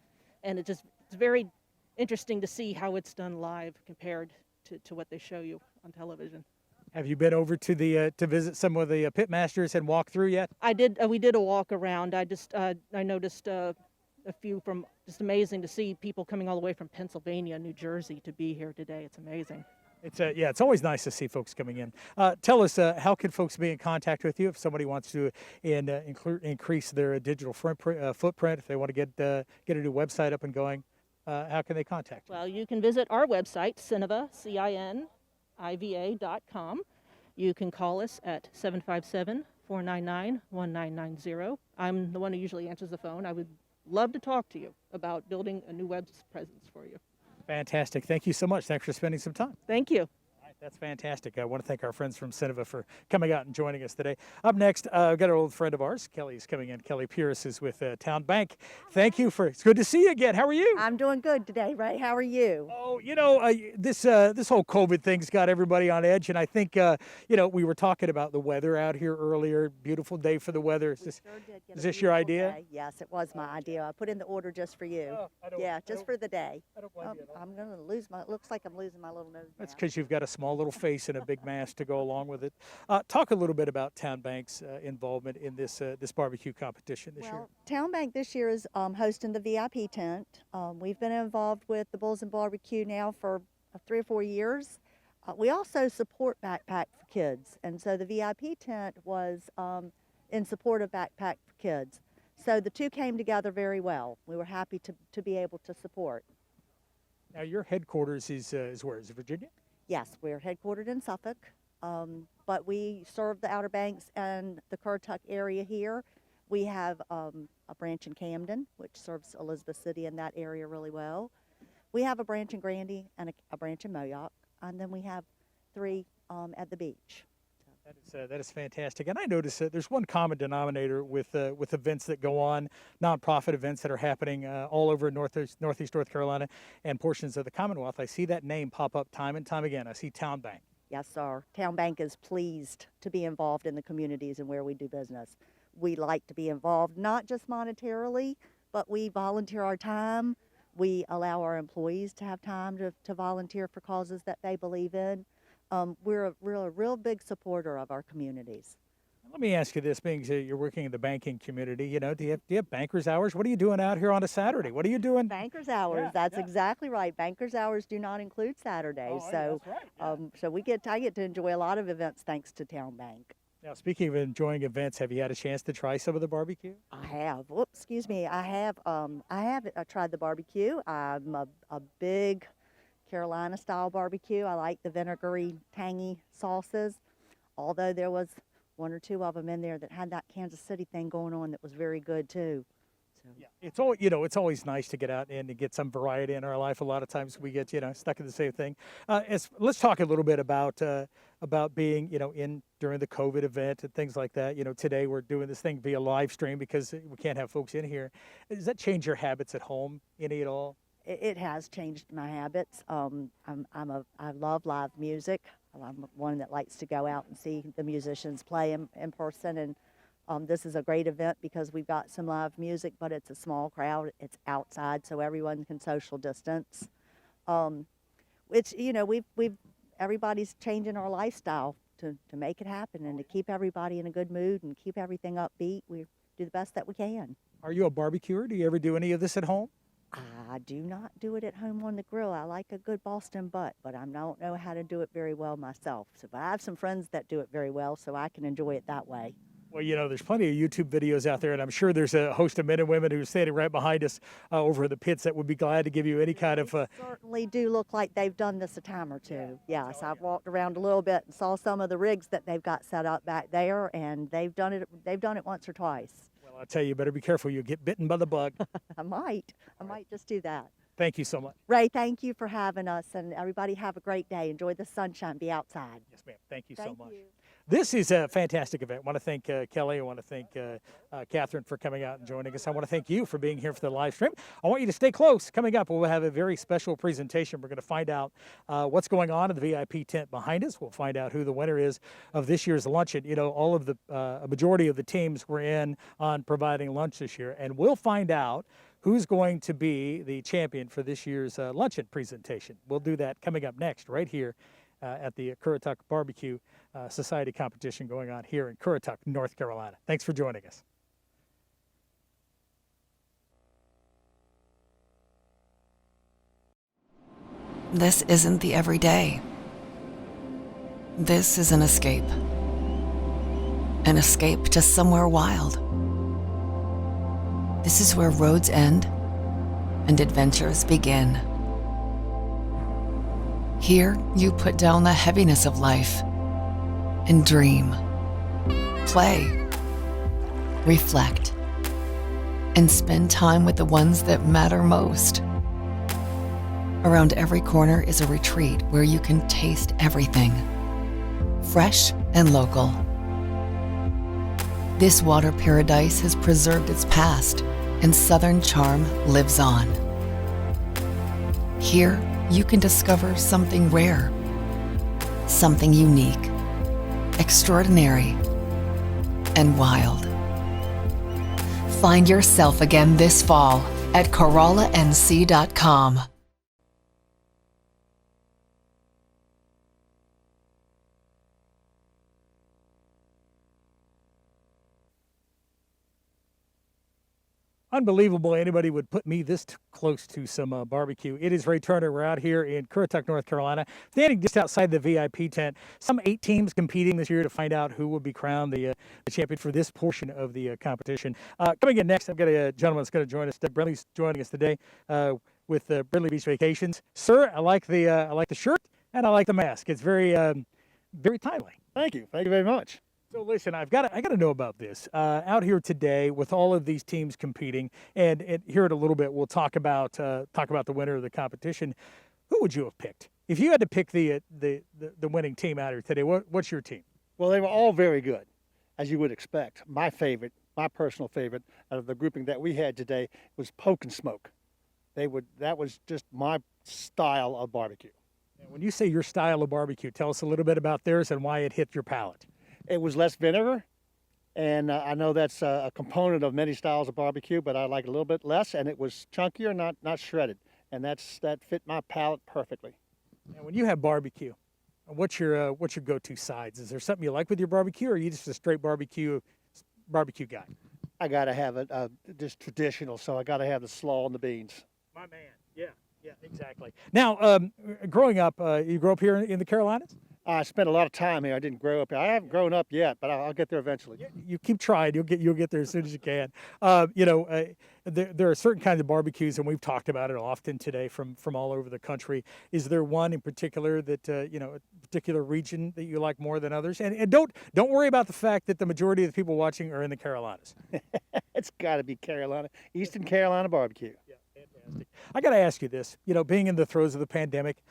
Speaker 9: and it's very interesting to see how it's done live compared to what they show you on television.
Speaker 1: Have you been over to visit some of the pitmasters and walk through yet?
Speaker 9: I did. We did a walk around. I noticed a few from. Just amazing to see people coming all the way from Pennsylvania, New Jersey to be here today. It's amazing.
Speaker 1: It's always nice to see folks coming in. Tell us, how can folks be in contact with you if somebody wants to increase their digital footprint, if they want to get a new website up and going? How can they contact you?
Speaker 9: Well, you can visit our website, Cineva, CINIVA.com. You can call us at 757-499-1990. I'm the one who usually answers the phone. I would love to talk to you about building a new web presence for you.
Speaker 1: Fantastic. Thank you so much. Thanks for spending some time.
Speaker 9: Thank you.
Speaker 1: That's fantastic. I want to thank our friends from Cineva for coming out and joining us today. Up next, I've got an old friend of ours. Kelly's coming in. Kelly Pierce is with Town Bank. Thank you it's good to see you again. How are you?
Speaker 10: I'm doing good today, Ray. How are you?
Speaker 1: Oh, this whole COVID thing's got everybody on edge, and I think we were talking about the weather out here earlier. Beautiful day for the weather. Is this your idea?
Speaker 10: Day. Yes, it was my idea. I put in the order just for you. Just for the day.
Speaker 1: I don't blame you.
Speaker 10: I'm going to lose it looks like I'm losing my little nose.
Speaker 1: That's because you've got a small little face and a big mask to go along with it. Talk a little bit about Town Bank's involvement in this barbecue competition this year.
Speaker 10: Town Bank this year is hosting the VIP tent. We've been involved with the Bulls and Barbecue now for 3 or 4 years. We also support Backpack for Kids, and so the VIP tent was in support of Backpack for Kids. So the two came together very well. We were happy to be able to support.
Speaker 1: Now your headquarters is where? Is it Virginia?
Speaker 10: Yes, we're headquartered in Suffolk, but we serve the Outer Banks and the Currituck area here. We have a branch in Camden, which serves Elizabeth City and that area really well. We have a branch in Grandy and a branch in Moyock, and then we have 3 at the beach.
Speaker 1: That is fantastic. And I notice that there's one common denominator with events that go on, nonprofit events that are happening all over Northeast North Carolina and portions of the Commonwealth. I see that name pop up time and time again. I see Town Bank.
Speaker 10: Yes, sir. Town Bank is pleased to be involved in the communities and where we do business. We like to be involved, not just monetarily, but we volunteer our time. We allow our employees to have time to volunteer for causes that they believe in. We're a real big supporter of our communities.
Speaker 1: Let me ask you this, being you're working in the banking community, do you have banker's hours? What are you doing out here on a Saturday? What are you doing?
Speaker 10: Banker's hours, that's exactly right. Banker's hours do not include Saturdays.
Speaker 1: That's right.
Speaker 10: So I get to enjoy a lot of events thanks to Town Bank.
Speaker 1: Now, speaking of enjoying events, have you had a chance to try some of the barbecue?
Speaker 10: I have. Whoops, excuse me. I have tried the barbecue. I'm a big Carolina style barbecue. I like the vinegary, tangy sauces, although there was 1 or 2 of them in there that had that Kansas City thing going on that was very good too. So.
Speaker 1: Yeah, it's always nice to get out and to get some variety in our life. A lot of times we get stuck in the same thing. Let's talk a little bit about being in during the COVID event and things like that. Today we're doing this thing via live stream because we can't have folks in here. Does that change your habits at home any at all?
Speaker 10: It has changed my habits. I love live music. I'm one that likes to go out and see the musicians play in person, and this is a great event because we've got some live music, but it's a small crowd. It's outside, so everyone can social distance. Everybody's changing our lifestyle to make it happen and to keep everybody in a good mood and keep everything upbeat. We do the best that we can.
Speaker 1: Are you a barbecuer? Do you ever do any of this at home?
Speaker 10: I do not do it at home on the grill. I like a good Boston butt, but I don't know how to do it very well myself. So I have some friends that do it very well, so I can enjoy it that way.
Speaker 1: Well, there's plenty of YouTube videos out there, and I'm sure there's a host of men and women who are standing right behind us over in the pits that would be glad to give you any kind of...
Speaker 10: certainly do look like they've done this a time or two. Yes, I've walked around a little bit and saw some of the rigs that they've got set up back there, and they've done it once or twice.
Speaker 1: Well, I'll tell you, better be careful. You'll get bitten by the bug.
Speaker 10: I might just do that.
Speaker 1: Thank you so much.
Speaker 10: Ray, thank you for having us, and everybody have a great day. Enjoy the sunshine. Be outside.
Speaker 1: Yes, ma'am. Thank you so much. This is a fantastic event. I want to thank Kelly. I want to thank Catherine for coming out and joining us. I want to thank you for being here for the live stream. I want you to stay close. Coming up, we'll have a very special presentation. We're going to find out what's going on in the VIP tent behind us. We'll find out who the winner is of this year's luncheon. All of a majority of the teams were in on providing lunch this year, and we'll find out who's going to be the champion for this year's luncheon presentation. We'll do that coming up next right here at the Currituck Barbecue Society competition going on here in Currituck, North Carolina. Thanks for joining us.
Speaker 3: This isn't the everyday. This is an escape. An escape to somewhere wild. This is where roads end and adventures begin. Here, you put down the heaviness of life and dream. Play, reflect, and spend time with the ones that matter most. Around every corner is a retreat where you can taste everything, fresh and local. This water paradise has preserved its past, and Southern charm lives on. Here, you can discover something rare, something unique, extraordinary, and wild. Find yourself again this fall at CorollaNC.com.
Speaker 1: Unbelievable anybody would put me this close to some barbecue. It is Ray Turner. We're out here in Currituck, North Carolina, standing just outside the VIP tent. Some 8 teams competing this year to find out who will be crowned the champion for this portion of the competition. Coming in next, I've got a gentleman that's going to join us. Doug Brindley's joining us today with Brindley Beach Vacations. Sir, I like the shirt and I like the mask. It's very very timely.
Speaker 11: Thank you very much.
Speaker 1: So listen, I got to know about this. Out here today with all of these teams competing, and here in a little bit we'll talk about the winner of the competition. Who would you have picked if you had to pick the winning team out here today? What's your team?
Speaker 11: Well, they were all very good, as you would expect. My personal favorite out of the grouping that we had today was Poke and Smoke. That was just my style of barbecue.
Speaker 1: And when you say your style of barbecue, tell us a little bit about theirs and why it hit your palate.
Speaker 11: It was less vinegar, and I know that's a component of many styles of barbecue, but I like a little bit less, and it was chunkier, not shredded, and that fit my palate perfectly.
Speaker 1: And when you have barbecue, what's your go-to sides? Is there something you like with your barbecue, or are you just a straight barbecue guy?
Speaker 11: I gotta have it just traditional, so I gotta have the slaw and the beans.
Speaker 1: My man, yeah, exactly. Now, growing up, you grew up here in the Carolinas?
Speaker 11: I spent a lot of time here. I didn't grow up here. I haven't grown up yet, but I'll get there eventually.
Speaker 1: You keep trying. You'll get there as soon as you can. There are certain kinds of barbecues, and we've talked about it often today from all over the country. Is there one in particular that a particular region that you like more than others? And don't worry about the fact that the majority of the people watching are in the Carolinas.
Speaker 11: It's got to be Carolina, Eastern Carolina barbecue.
Speaker 1: Yeah, fantastic. I got to ask you this. Being in the throes of the pandemic,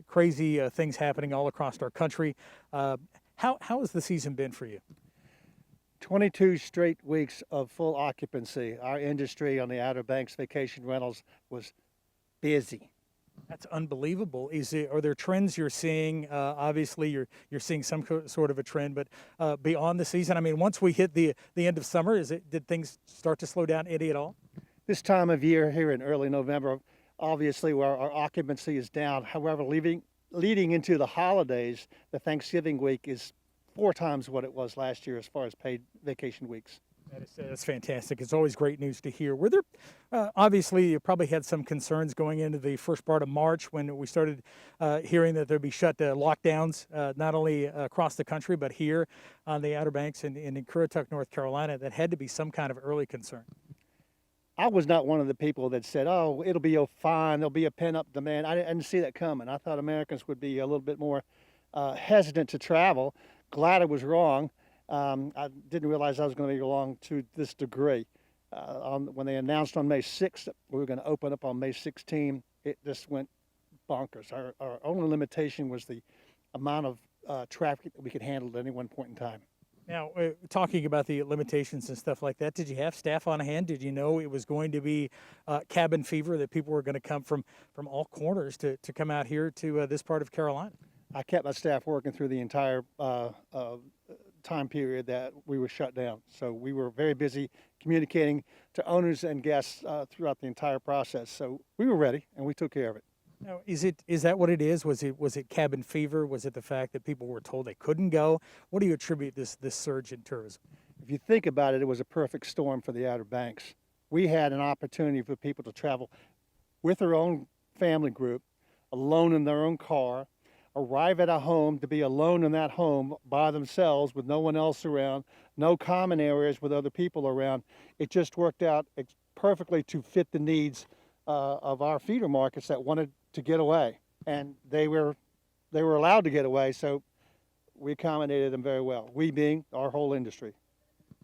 Speaker 1: crazy things happening all across our country. How has the season been for you?
Speaker 11: 22 straight weeks of full occupancy. Our industry on the Outer Banks vacation rentals was busy.
Speaker 1: That's unbelievable. Are there trends you're seeing? Obviously, you're seeing some sort of a trend, but beyond the season, I mean, once we hit the end of summer, did things start to slow down any at all?
Speaker 11: This time of year here in early November, obviously where our occupancy is down. However, leading into the holidays, the Thanksgiving week is 4 times what it was last year as far as paid vacation weeks.
Speaker 1: That's fantastic. It's always great news to hear. Were there, obviously, you probably had some concerns going into the first part of March when we started hearing that there'd be lockdowns, not only across the country, but here on the Outer Banks and in Currituck, North Carolina. That had to be some kind of early concern.
Speaker 11: I was not one of the people that said, oh, it'll be fine, there'll be a pent-up demand. I didn't see that coming. I thought Americans would be a little bit more hesitant to travel. Glad I was wrong. I didn't realize I was going to be wrong to this degree. When they announced on May 6th that we were going to open up on May 16th, it just went bonkers. Our only limitation was the amount of traffic that we could handle at any one point in time.
Speaker 1: Now, talking about the limitations and stuff like that, did you have staff on hand? Did you know it was going to be cabin fever, that people were going to come from all corners to come out here to this part of Carolina?
Speaker 11: I kept my staff working through the entire time period that we were shut down. So we were very busy communicating to owners and guests throughout the entire process. So we were ready, and we took care of it.
Speaker 1: Now, is that what it is? Was it cabin fever? Was it the fact that people were told they couldn't go? What do you attribute this surge in tourism?
Speaker 11: If you think about it, it was a perfect storm for the Outer Banks. We had an opportunity for people to travel with their own family group, alone in their own car, arrive at a home to be alone in that home by themselves with no one else around, no common areas with other people around. It just worked out perfectly to fit the needs of our feeder markets that wanted to get away, and they were allowed to get away. So we accommodated them very well. We being our whole industry.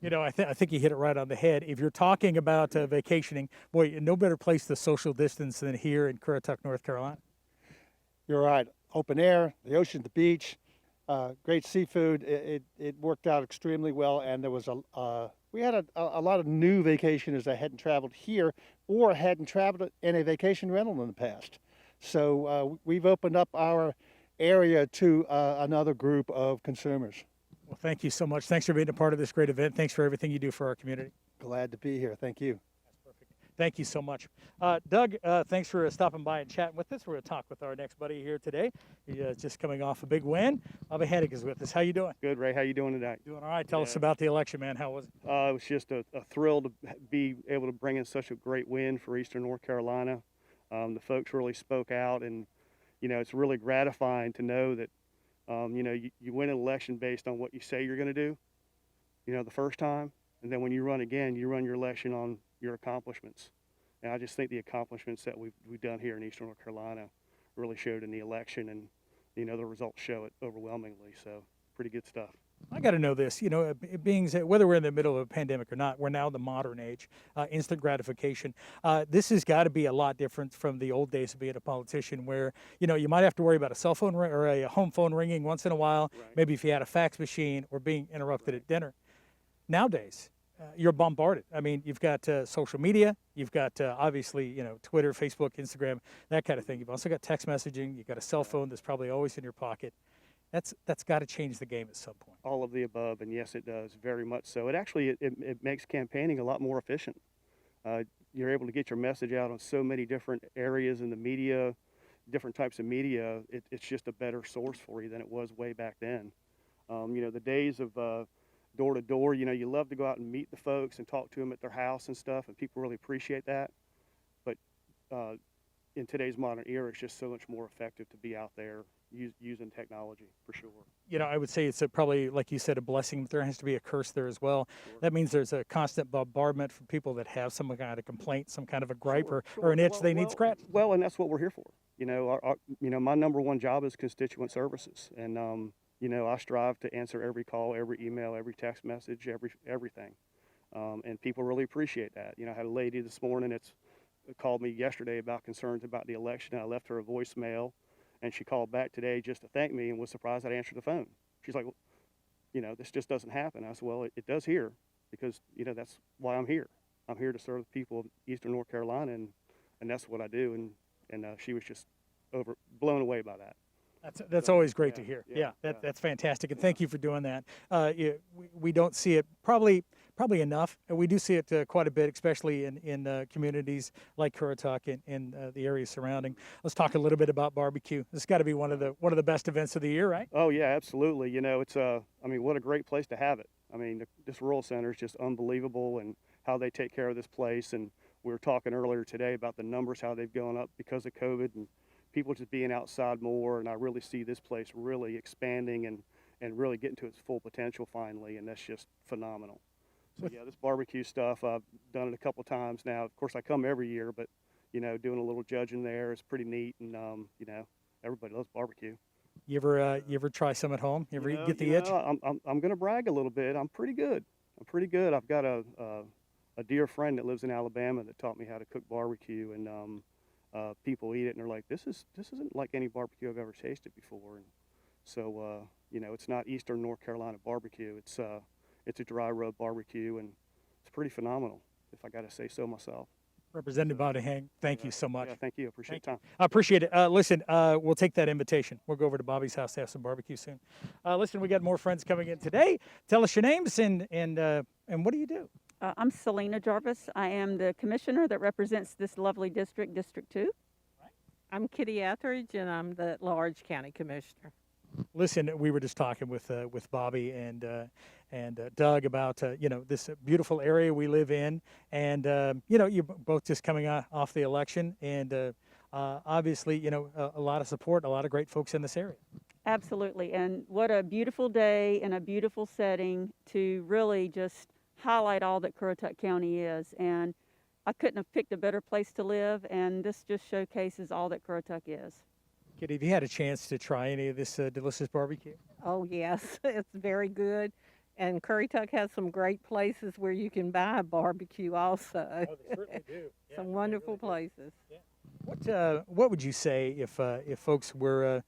Speaker 1: You know, I think you hit it right on the head. If you're talking about vacationing, boy, no better place to social distance than here in Currituck, North Carolina.
Speaker 11: You're right. Open air, the ocean, the beach, great seafood. It worked out extremely well, and there was we had a lot of new vacationers that hadn't traveled here or hadn't traveled in a vacation rental in the past. So we've opened up our area to another group of consumers.
Speaker 1: Well, thank you so much. Thanks for being a part of this great event. Thanks for everything you do for our community.
Speaker 11: Glad to be here. Thank you.
Speaker 1: That's perfect. Thank you so much. Doug, thanks for stopping by and chatting with us. We're going to talk with our next buddy here today. He's just coming off a big win. Bobby Hennig is with us. How you doing?
Speaker 12: Good, Ray. How you doing today?
Speaker 1: Doing all right. Tell us about the election, man. How was it?
Speaker 12: It was just a thrill to be able to bring in such a great win for Eastern North Carolina. The folks really spoke out, and you know, it's really gratifying to know that you know, you win an election based on what you say you're going to do, you know, the first time, and then when you run again, you run your election on your accomplishments. And I just think the accomplishments that we've done here in Eastern North Carolina really showed in the election, and you know, the results show it overwhelmingly. So pretty good stuff.
Speaker 1: I got to know this, you know, being whether we're in the middle of a pandemic or not, we're now in the modern age, instant gratification. This has got to be a lot different from the old days of being a politician where, you know, you might have to worry about a cell phone or a home phone ringing once in a while,
Speaker 12: Right.
Speaker 1: maybe if you had a fax machine or being interrupted at dinner. Nowadays, you're bombarded. I mean, you've got social media, you've got obviously, you know, Twitter, Facebook, Instagram, that kind of thing. You've also got text messaging, you've got a cell phone that's probably always in your pocket. That's got to change the game at some point.
Speaker 12: All of the above, and yes, it does, very much so. It actually it makes campaigning a lot more efficient. You're able to get your message out on so many different areas in the media, different types of media. It's just a better source for you than it was way back then. You know, the days of door to door, you know, you love to go out and meet the folks and talk to them at their house and stuff, and people really appreciate that. But in today's modern era, it's just so much more effective to be out there using technology, for sure.
Speaker 1: You know, I would say it's probably, like you said, a blessing, but there has to be a curse there as well.
Speaker 12: Sure.
Speaker 1: That means there's a constant bombardment from people that have some kind of complaint, some kind of a gripe,
Speaker 12: Sure,
Speaker 1: or an itch
Speaker 12: Well,
Speaker 1: they need scratched.
Speaker 12: Well, and that's what we're here for. You know, you know, my number one job is constituent services, and you know, I strive to answer every call, every email, every text message, everything, and people really appreciate that. You know, I had a lady this morning called me yesterday about concerns about the election, and I left her a voicemail. And she called back today just to thank me and was surprised I'd answered the phone. She's like, well, you know, this just doesn't happen. I said, well, it does here because, you know, that's why I'm here. I'm here to serve the people of Eastern North Carolina, and that's what I do. And she was just blown away by that.
Speaker 1: That's always great to hear. Yeah, that's fantastic, and thank you for doing that. We don't see it probably enough, and we do see it quite a bit, especially in communities like Currituck and in the area surrounding. Let's talk a little bit about Barbeque. This has got to be one of the best events of the year, right?
Speaker 12: Oh yeah, absolutely. You know, it's I mean, what a great place to have it. I mean, this rural center is just unbelievable, and how they take care of this place. And we were talking earlier today about the numbers, how they've gone up because of COVID and people just being outside more, and I really see this place really expanding and really getting to its full potential finally, and that's just phenomenal. So yeah, this barbecue stuff, I've done it a couple times now. Of course, I come every year, but you know, doing a little judging there is pretty neat, and you know, everybody loves barbecue.
Speaker 1: You ever try some at home? You ever get the itch?
Speaker 12: I'm going to brag a little bit. I'm pretty good. I've got a dear friend that lives in Alabama that taught me how to cook barbecue, and people eat it and they're like, this isn't like any barbecue I've ever tasted before. And so you know, it's not Eastern North Carolina barbecue. It's a dry rub barbecue, and it's pretty phenomenal, if I got to say so myself.
Speaker 1: Representative Bobby Hennig, thank you so much.
Speaker 12: Yeah, thank you. Appreciate the time.
Speaker 1: I appreciate it. Listen, we'll take that invitation. We'll go over to Bobby's house to have some barbecue soon. Listen, we got more friends coming in today. Tell us your names and what do you do?
Speaker 13: I'm Selena Jarvis. I am the commissioner that represents this lovely district, District 2.
Speaker 14: I'm Kitty Etheridge, and I'm the at-large county commissioner.
Speaker 1: Listen, we were just talking with Bobby and Doug about you know, this beautiful area we live in, and you know, you're both just coming off the election, and obviously, you know, a lot of support, a lot of great folks in this area.
Speaker 13: Absolutely, and what a beautiful day in a beautiful setting to really just highlight all that Currituck County is. And I couldn't have picked a better place to live, and this just showcases all that Currituck is.
Speaker 1: Kitty, have you had a chance to try any of this delicious barbecue?
Speaker 14: Oh, yes, it's very good. And Currituck has some great places where you can buy barbecue also.
Speaker 1: Oh, they certainly do. Yeah,
Speaker 14: Some
Speaker 1: they
Speaker 14: wonderful
Speaker 1: really do.
Speaker 14: places.
Speaker 1: What would you say if folks were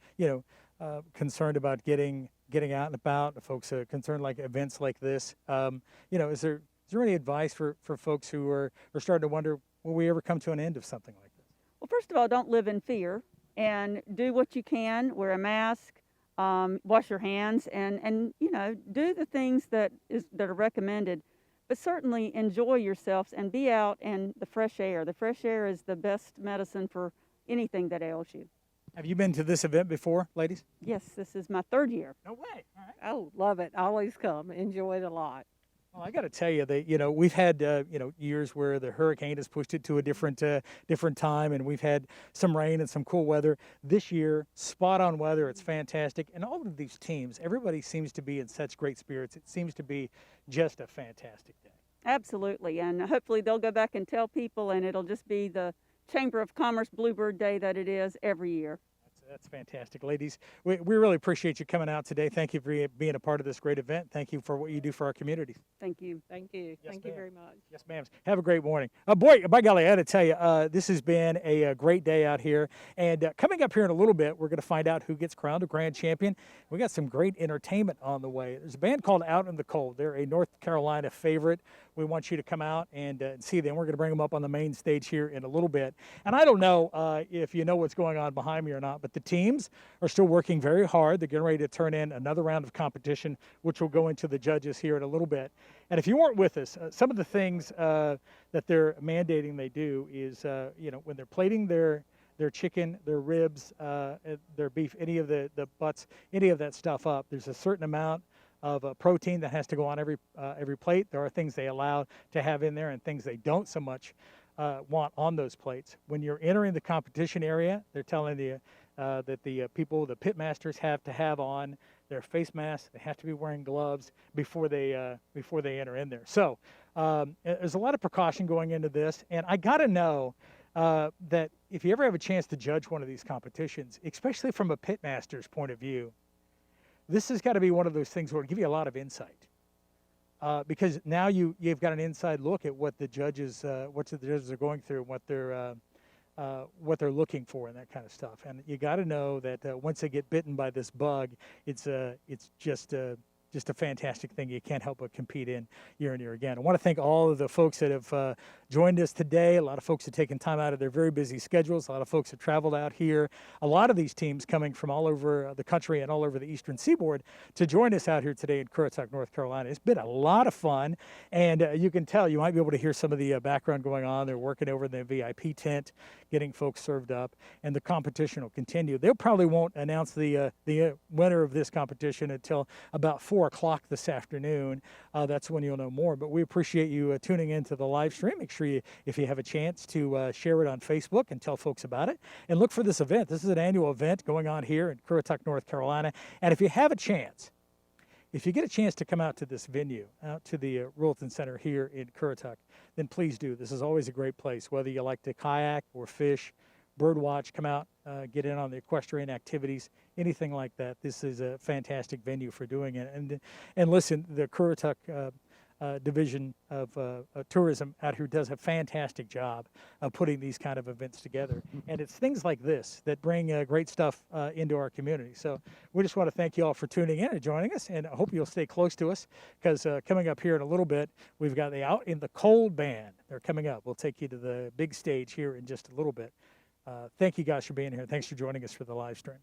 Speaker 1: concerned about getting out and about, if folks are concerned like events like this? Is there any advice for folks who are starting to wonder, will we ever come to an end of something like this?
Speaker 13: Well, first of all, don't live in fear and do what you can. Wear a mask, wash your hands, and do the things that are recommended. But certainly enjoy yourselves and be out in the fresh air. The fresh air is the best medicine for anything that ails you.
Speaker 1: Have you been to this event before, ladies?
Speaker 13: Yes, this is my 3rd year.
Speaker 1: No way. All right.
Speaker 14: Oh, love it. Always come. Enjoy it a lot.
Speaker 1: Well, I got to tell you that we've had years where the hurricane has pushed it to a different time, and we've had some rain and some cool weather. This year, spot on weather. It's fantastic, and all of these teams, everybody seems to be in such great spirits. It seems to be just a fantastic day.
Speaker 13: Absolutely, and hopefully they'll go back and tell people, and it'll just be the Chamber of Commerce Bluebird Day that it is every year.
Speaker 1: That's fantastic. Ladies, we really appreciate you coming out today. Thank you for being a part of this great event. Thank you for what you do for our communities.
Speaker 13: Thank you.
Speaker 14: Thank you.
Speaker 1: Yes,
Speaker 14: Thank you
Speaker 1: ma'am.
Speaker 14: very much.
Speaker 1: Yes, ma'am. Have a great morning. Boy, by golly, I got to tell you, this has been a great day out here. And coming up here in a little bit, we're going to find out who gets crowned a grand champion. We got some great entertainment on the way. There's a band called Out in the Cold. They're a North Carolina favorite. We want you to come out and see them. We're going to bring them up on the main stage here in a little bit. And I don't know if you know what's going on behind me or not, but the teams are still working very hard. They're getting ready to turn in another round of competition, which will go into the judges here in a little bit. And if you weren't with us, some of the things that they're mandating they do is, when they're plating their chicken, their ribs, their beef, any of the butts, any of that stuff up, there's a certain amount of protein that has to go on every plate. There are things they allow to have in there and things they don't so much want on those plates. When you're entering the competition area, they're telling you that the pit masters have to have on their face masks. They have to be wearing gloves before they enter in there. So there's a lot of precaution going into this, and I got to know that if you ever have a chance to judge one of these competitions, especially from a pit master's point of view, this has got to be one of those things where it'll give you a lot of insight. Because now you've got an inside look at what the judges are going through, and what they're looking for, and that kind of stuff. And you got to know that once they get bitten by this bug, it's just a fantastic thing you can't help but compete in year and year again. I want to thank all of the folks that have joined us today. A lot of folks have taken time out of their very busy schedules. A lot of folks have traveled out here. A lot of these teams coming from all over the country and all over the Eastern Seaboard to join us out here today in Currituck, North Carolina. It's been a lot of fun, and you can tell, you might be able to hear some of the background going on. They're working over in the VIP tent, getting folks served up, and the competition will continue. They probably won't announce the winner of this competition until about 4 o'clock this afternoon. That's when you'll know more. But we appreciate you tuning into the live stream. Make sure if you have a chance to share it on Facebook and tell folks about it. And look for this event. This is an annual event going on here in Currituck, North Carolina. And if you have a chance, if you get a chance to come out to this venue, out to the Rulton Center here in Currituck, then please do. This is always a great place, whether you like to kayak or fish, bird watch, come out, get in on the equestrian activities, anything like that. This is a fantastic venue for doing it. And listen, the Currituck Division of Tourism out here does a fantastic job of putting these kind of events together. And it's things like this that bring great stuff into our community. So we just want to thank you all for tuning in and joining us, and I hope you'll stay close to us, because coming up here in a little bit, we've got the Out in the Cold band. They're coming up. We'll take you to the big stage here in just a little bit. Thank you guys for being here. Thanks for joining us for the live stream.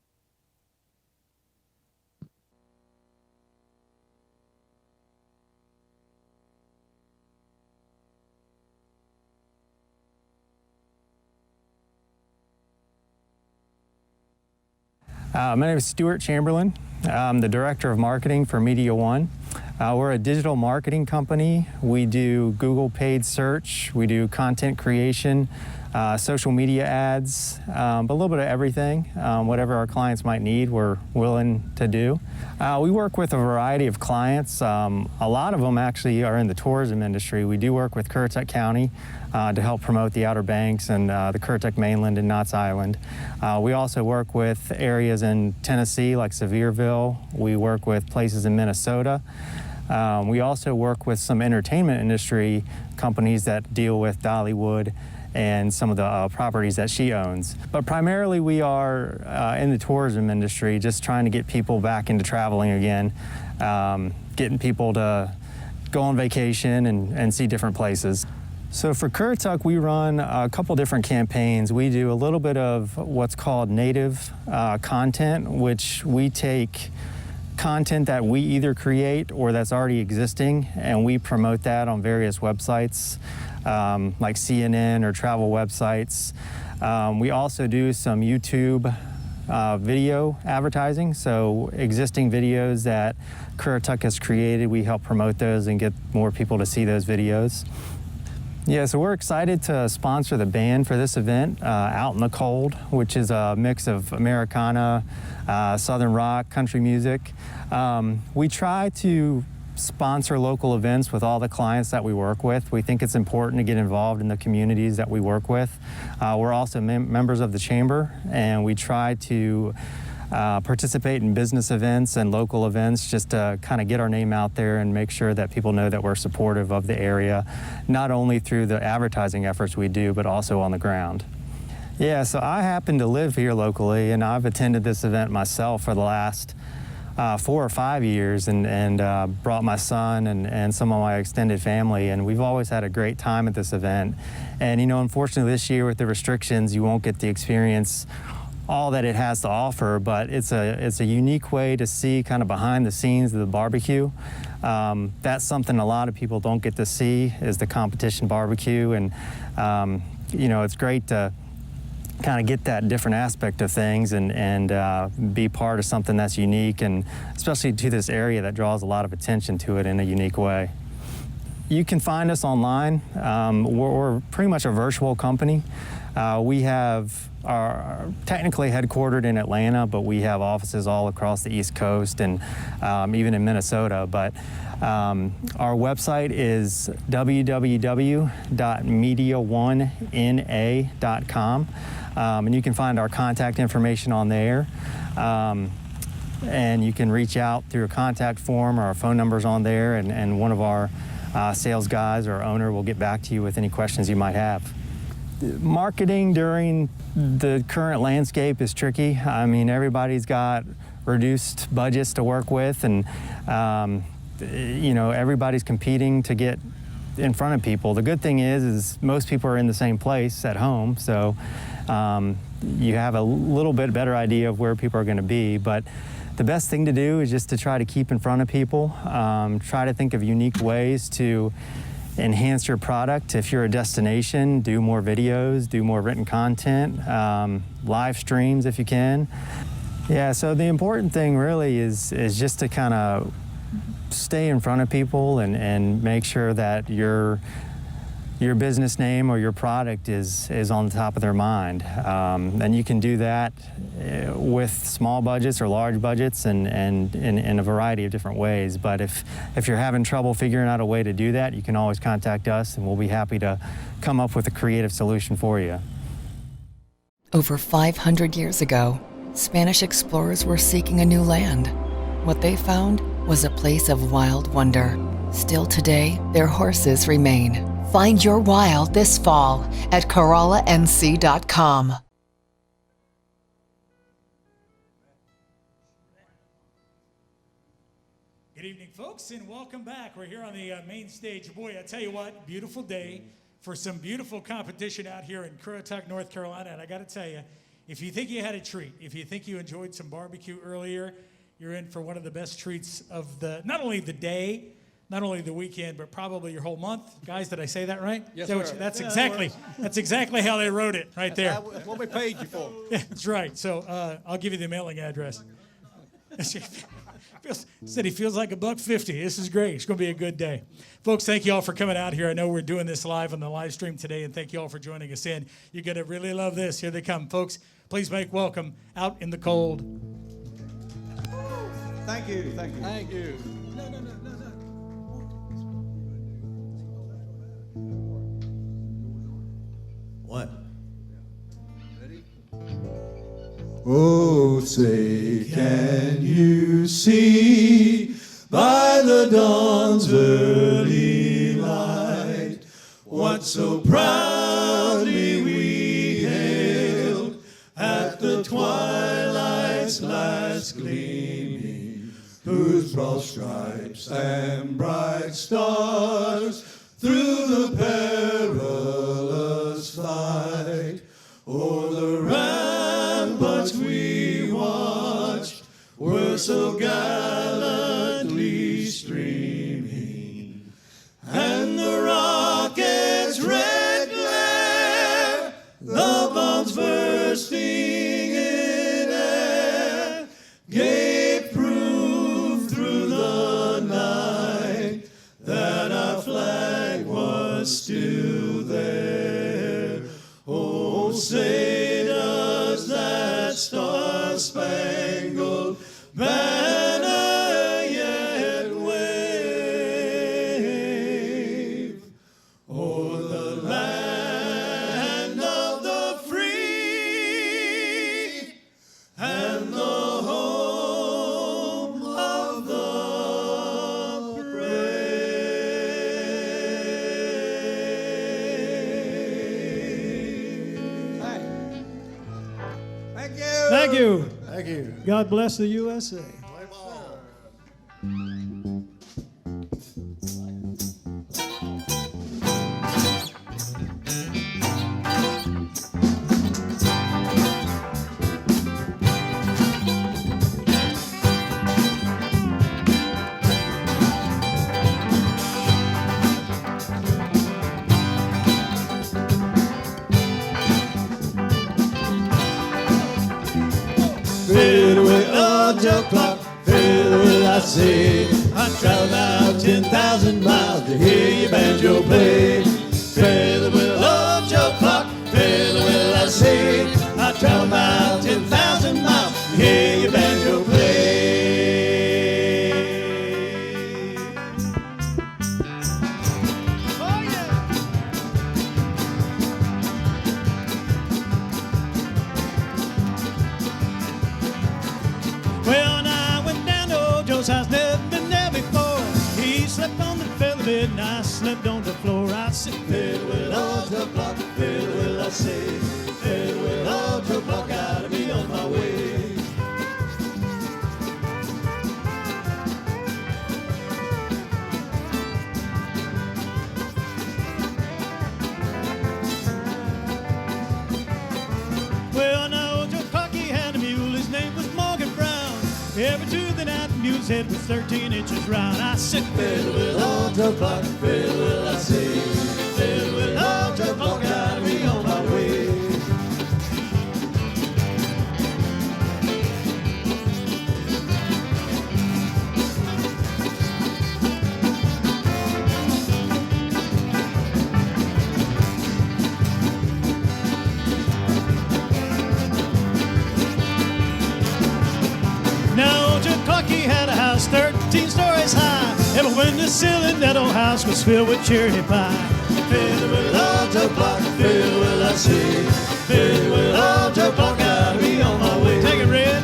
Speaker 15: My name is Stuart Chamberlain. I'm the Director of Marketing for Media One. We're a digital marketing company. We do Google paid search, we do content creation, social media ads, but a little bit of everything. Whatever our clients might need, we're willing to do. We work with a variety of clients. A lot of them actually are in the tourism industry. We do work with Currituck County to help promote the Outer Banks and the Currituck mainland and Knott's Island. We also work with areas in Tennessee like Sevierville. We work with places in Minnesota. We also work with some entertainment industry companies that deal with Dollywood and some of the properties that she owns. But primarily we are in the tourism industry, just trying to get people back into traveling again, getting people to go on vacation and see different places. So for Currituck, we run a couple different campaigns. We do a little bit of what's called native content, which we take content that we either create or that's already existing, and we promote that on various websites like CNN or travel websites. We also do some YouTube video advertising, so existing videos that Currituck has created, we help promote those and get more people to see those videos. Yeah, so we're excited to sponsor the band for this event, Out in the Cold, which is a mix of Americana, Southern rock, country music. We try to sponsor local events with all the clients that we work with. We think it's important to get involved in the communities that we work with. We're also members of the chamber, and we try to participate in business events and local events just to kind of get our name out there and make sure that people know that we're supportive of the area, not only through the advertising efforts we do, but also on the ground. Yeah, so I happen to live here locally, and I've attended this event myself for the last 4 or 5 years and brought my son and some of my extended family, and we've always had a great time at this event. And you know, unfortunately this year with the restrictions, you won't get the experience all that it has to offer, but it's a unique way to see kind of behind the scenes of the barbecue. That's something a lot of people don't get to see, is the competition barbecue, and you know, it's great to kind of get that different aspect of things and be part of something that's unique, and especially to this area that draws a lot of attention to it in a unique way. You can find us online. We're pretty much a virtual company. We are technically headquartered in Atlanta, but we have offices all across the East Coast and even in Minnesota. But our website is www.media1na.com, and you can find our contact information on there. And you can reach out through a contact form, or our phone number's on there, and one of our sales guys or owner will get back to you with any questions you might have. Marketing during the current landscape is tricky. I mean, everybody's got reduced budgets to work with, and you know, everybody's competing to get in front of people. The good thing is most people are in the same place at home, so you have a little bit better idea of where people are going to be. But the best thing to do is just to try to keep in front of people. Try to think of unique ways to enhance your product. If you're a destination, do more videos, do more written content, live streams if you can. Yeah, so the important thing really is just to kind of stay in front of people and make sure that your business name or your product is on the top of their mind. And you can do that with small budgets or large budgets and in a variety of different ways. But if you're having trouble figuring out a way to do that, you can always contact us, and we'll be happy to come up with a creative solution for you.
Speaker 3: Over 500 years ago, Spanish explorers were seeking a new land. What they found was a place of wild wonder. Still today, their horses remain. Find your wild this fall at CorollaNC.com.
Speaker 1: Good evening, folks, and welcome back. We're here on the main stage. Boy, I tell you what, beautiful day for some beautiful competition out here in Currituck, North Carolina. And I got to tell you, if you think you had a treat, if you think you enjoyed some barbecue earlier, you're in for one of the best treats of not only the day, not only the weekend, but probably your whole month. Guys, did I say that right?
Speaker 16: Yes,
Speaker 1: sir. That's exactly how they wrote it right there.
Speaker 16: That's what we paid you for.
Speaker 1: Yeah, that's right. So I'll give you the mailing address. Said he feels like $1.50. This is great. It's going to be a good day. Folks, thank you all for coming out here. I know we're doing this live on the live stream today, and thank you all for joining us in. You're going to really love this. Here they come. Folks, please make welcome Out in the Cold.
Speaker 16: Thank you. Thank you.
Speaker 17: Thank you.
Speaker 16: What? Oh, say, can you see by the dawn's early light what so proudly we hailed at the twilight's last gleaming, whose broad stripes and bright stars through the perilous fight o'er the ramparts we watched were so gallantly streaming, and the rocket's red glare, the bombs bursting in air, gave proof through the night that our flag was still there. Oh, say does that star-spangled banner yet wave o'er the land of the free and the home of the brave?
Speaker 17: Thank you.
Speaker 16: Thank you.
Speaker 17: God bless the USA.
Speaker 16: Fiddle with old Joe Clock, fiddle will I say. I traveled out 10,000 miles to hear your banjo play. Fiddle with old Joe Clock, fiddle will I say. I traveled out 10,000 miles to hear your banjo play. Oh yeah.
Speaker 17: Well, now I went down to old Joe's house, never been there before. He slept on the feather bed and I slept on the floor. I said,
Speaker 16: Fiddle with old Joe Clock, fiddle will I say. Fiddle with old Joe Clock, gotta be on my way.
Speaker 17: well, now old Joe Clock, he had a mule, his name was Morgan Brown. Every tooth in that mule's head was 13 inches round. I said,
Speaker 16: Fiddle with old Joe Clock, fiddle will I say. Fiddle with old Joe Clock, gotta be on my way.
Speaker 17: now old Joe Clock, he had a house 13 stories high. Every window sill in that old house was filled with cherry pie.
Speaker 16: Fiddle with old Joe Clock, fiddle will I say. Fiddle with old Joe Clock, gotta be on my way.
Speaker 17: Take it, Red.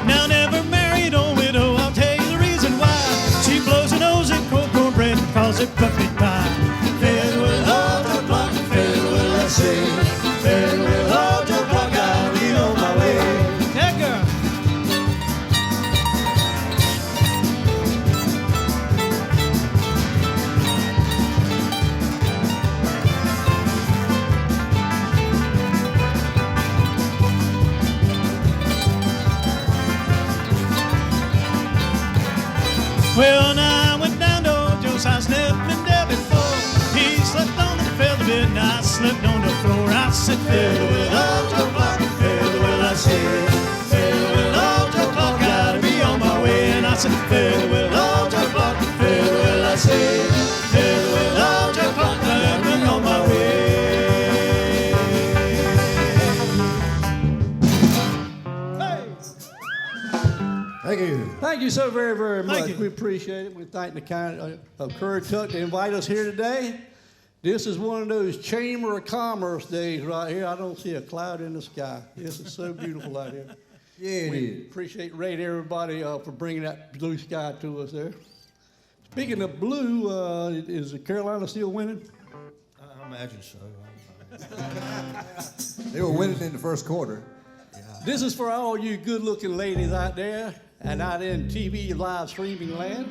Speaker 17: Now never married old widow, I'll tell you the reason why. She blows her nose in cold cornbread and calls it puppy pie.
Speaker 16: Fiddle with old Joe Clock, fiddle will I say. Fiddle with old Joe Clock, gotta be on my way.
Speaker 17: Yeah, girl. slipped on the floor. I said, fill the wheel up, Joe Clark, fill the wheel, I said. Fill the wheel up, Joe Clark, gotta be on my way. And I said, fill the wheel up, Joe Clark, fill the wheel, I said. Fill the wheel up, Joe Clark, gotta be on my way.
Speaker 16: Thank you.
Speaker 18: Thank you so very, very much.
Speaker 17: Thank you.
Speaker 18: We appreciate it. We thank the county of Currituck to invite us here today. This is one of those Chamber of Commerce days right here. I don't see a cloud in the sky. This is so beautiful out here.
Speaker 16: Yeah, it
Speaker 18: we
Speaker 16: is.
Speaker 18: appreciate Ray and everybody for bringing that blue sky to us there. Speaking of blue, is Carolina still winning?
Speaker 16: I imagine so. They were winning in the first quarter.
Speaker 18: This is for all you good-looking ladies out there and out in TV live streaming land.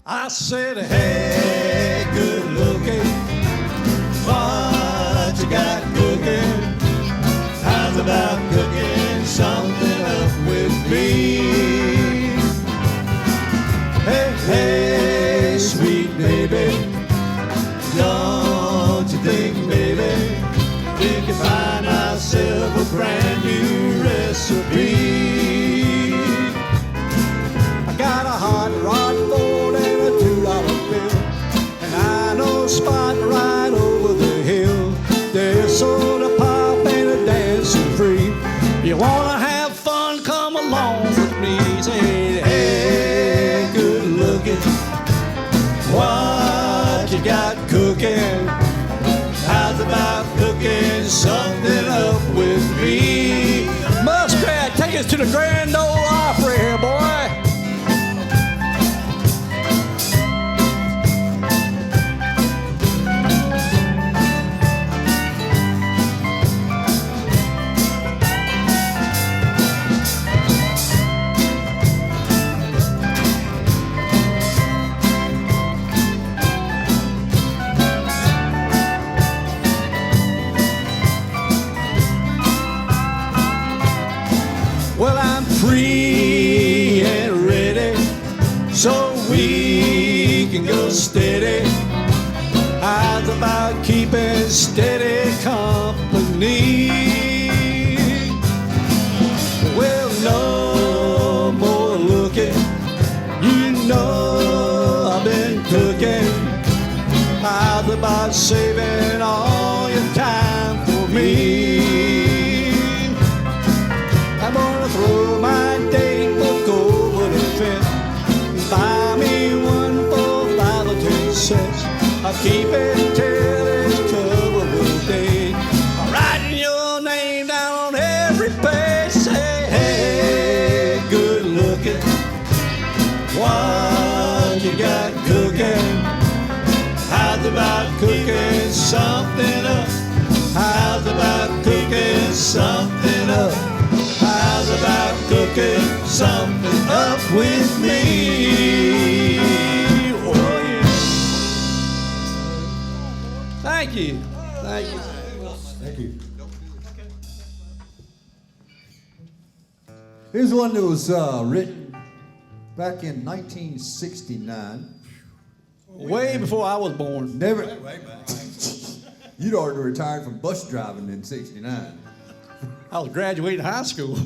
Speaker 18: I said, hey, good looking, what you got cooking? How's about cooking something up with me? Hey, hey, sweet baby, don't you think, baby, we can find ourselves a brand new recipe? I got a hot rod bowl and a $2 bill, and I know a spot right over the hill. There's soda pop and a dancing free. You wanna have fun? Come along with me. Say, hey, good looking, what you got cooking? How's about cooking something up with me? Muskrat, take us to the Grand Ole Opry here, boy. Well, I'm free and ready, so we can go steady. How's about keeping steady company? Well, no more looking, you know I've been cooking. How's about saving all your time for me? I'm gonna throw my date book over the fence and buy me one for 5 or 10 cents. I'll keep it till it's covered date. I'm writing your name down on every page. Say, hey, good looking, what you got cooking? How's about cooking something up? How's about cooking something up? How's about cooking something up with me? Oh, yeah. Thank you. Thank you.
Speaker 16: Thank you. Here's one that was written back in 1969.
Speaker 18: Way before I was born.
Speaker 16: Never. You'd already retired from bus driving in '69.
Speaker 18: I was graduating high school.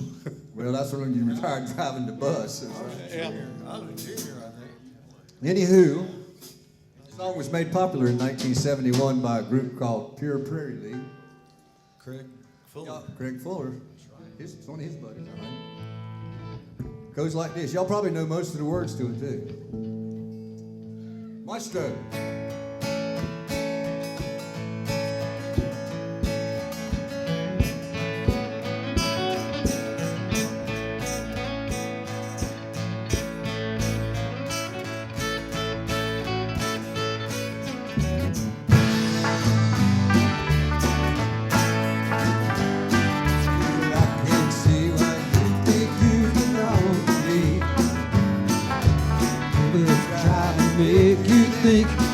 Speaker 16: Well, that's when you retired driving the bus.
Speaker 18: Yeah.
Speaker 16: I was a junior, I think. Anywho, the song was made popular in 1971 by a group called Pure Prairie League.
Speaker 19: Craig Fuller.
Speaker 16: Craig Fuller. It's one of his buddies, I think. Goes like this. Y'all probably know most of the words to it, too. Maestro.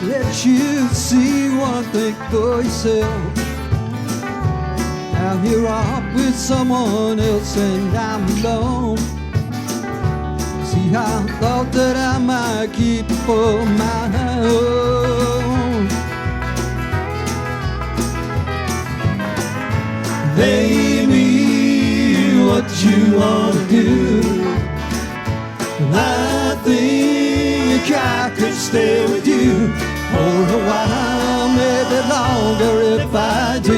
Speaker 20: Let you see one thing for yourself. Now here I'm with someone else and I'm alone. See, I thought that I might keep for my own. Hey me, what you wanna do? I think I could stay with you for a while, maybe longer if I do.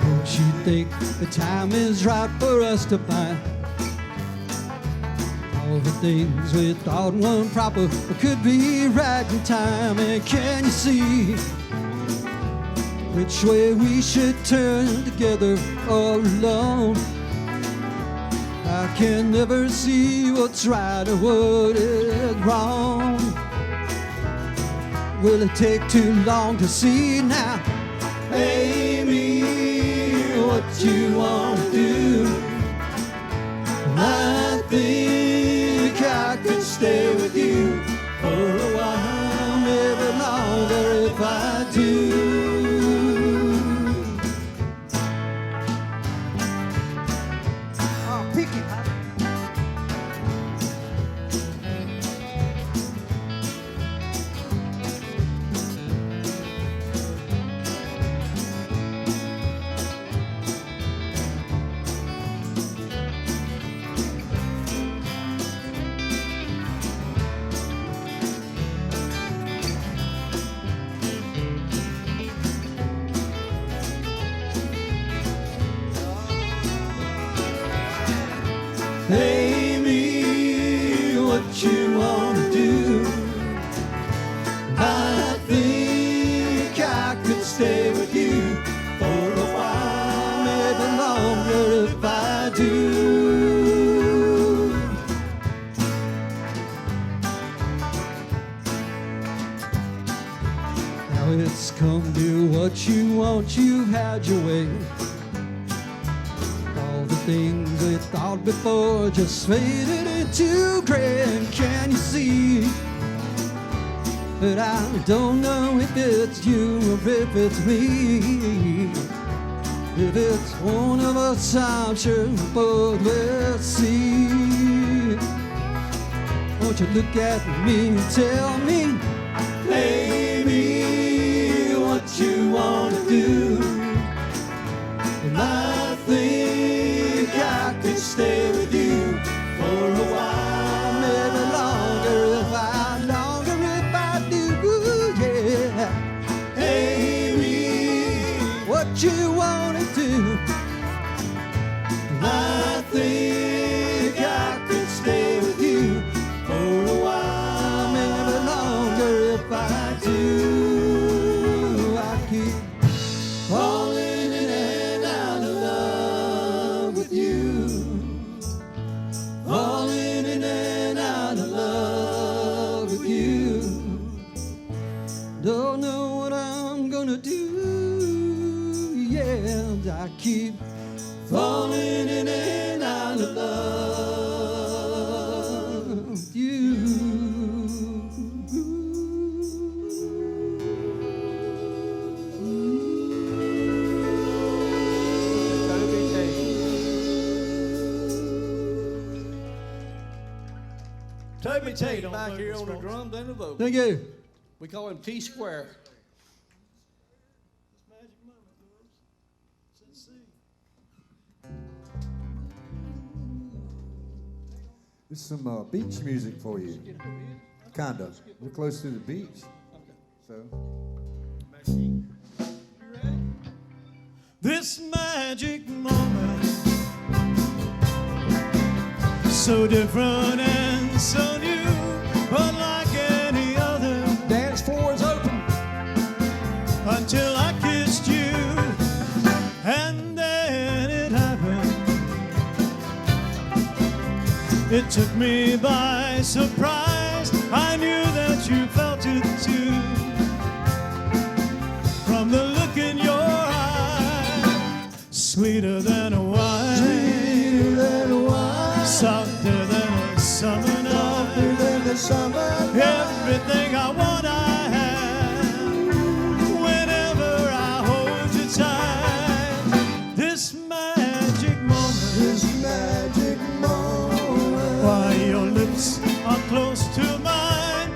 Speaker 20: Don't you think the time is right for us to find all the things we thought weren't proper could be right in time? And can you see which way we should turn together all alone? I can never see what's right or what is wrong. Will it take too long to see now? Hey me, what you wanna do? I think I could stay with you for a while, maybe longer if I do. Hey me, what you wanna do? I think I could stay with you for a while, maybe longer if I do. Now it's come to what you want, you had your way. The things we thought before just faded into gray. And can you see that I don't know if it's you or if it's me? If it's one of us, I'm sure both will see. Won't you look at me and tell me, hey me, what you wanna do? And I think I could stay with you for a while, maybe longer if I do, yeah. Hey me, what you wanna do? I think I could stay with you for a while, maybe longer if I do. I keep falling in and out of love with you, falling in and out of love with you. Don't know what I'm gonna do, yeah. I keep falling in and out of love with you.
Speaker 16: Toby Tate back here on the drums and the vocals.
Speaker 20: Thank you.
Speaker 16: We call him T Square.
Speaker 21: This is some beach music for you. Kinda. We're close to the beach. So.
Speaker 17: This magic moment, so different and so new, unlike any other.
Speaker 16: Dance floor is open.
Speaker 17: Until I kissed you, and then it happened. It took me by surprise. I knew that you felt it too. From the look in your eye, sweeter than a wine,
Speaker 16: Sweeter than a wine.
Speaker 17: softer than a summer night,
Speaker 16: Softer than the summer night.
Speaker 17: everything I want I have. Whenever I hold you tight, this magic moment,
Speaker 16: This magic moment.
Speaker 17: while your lips are close to mine,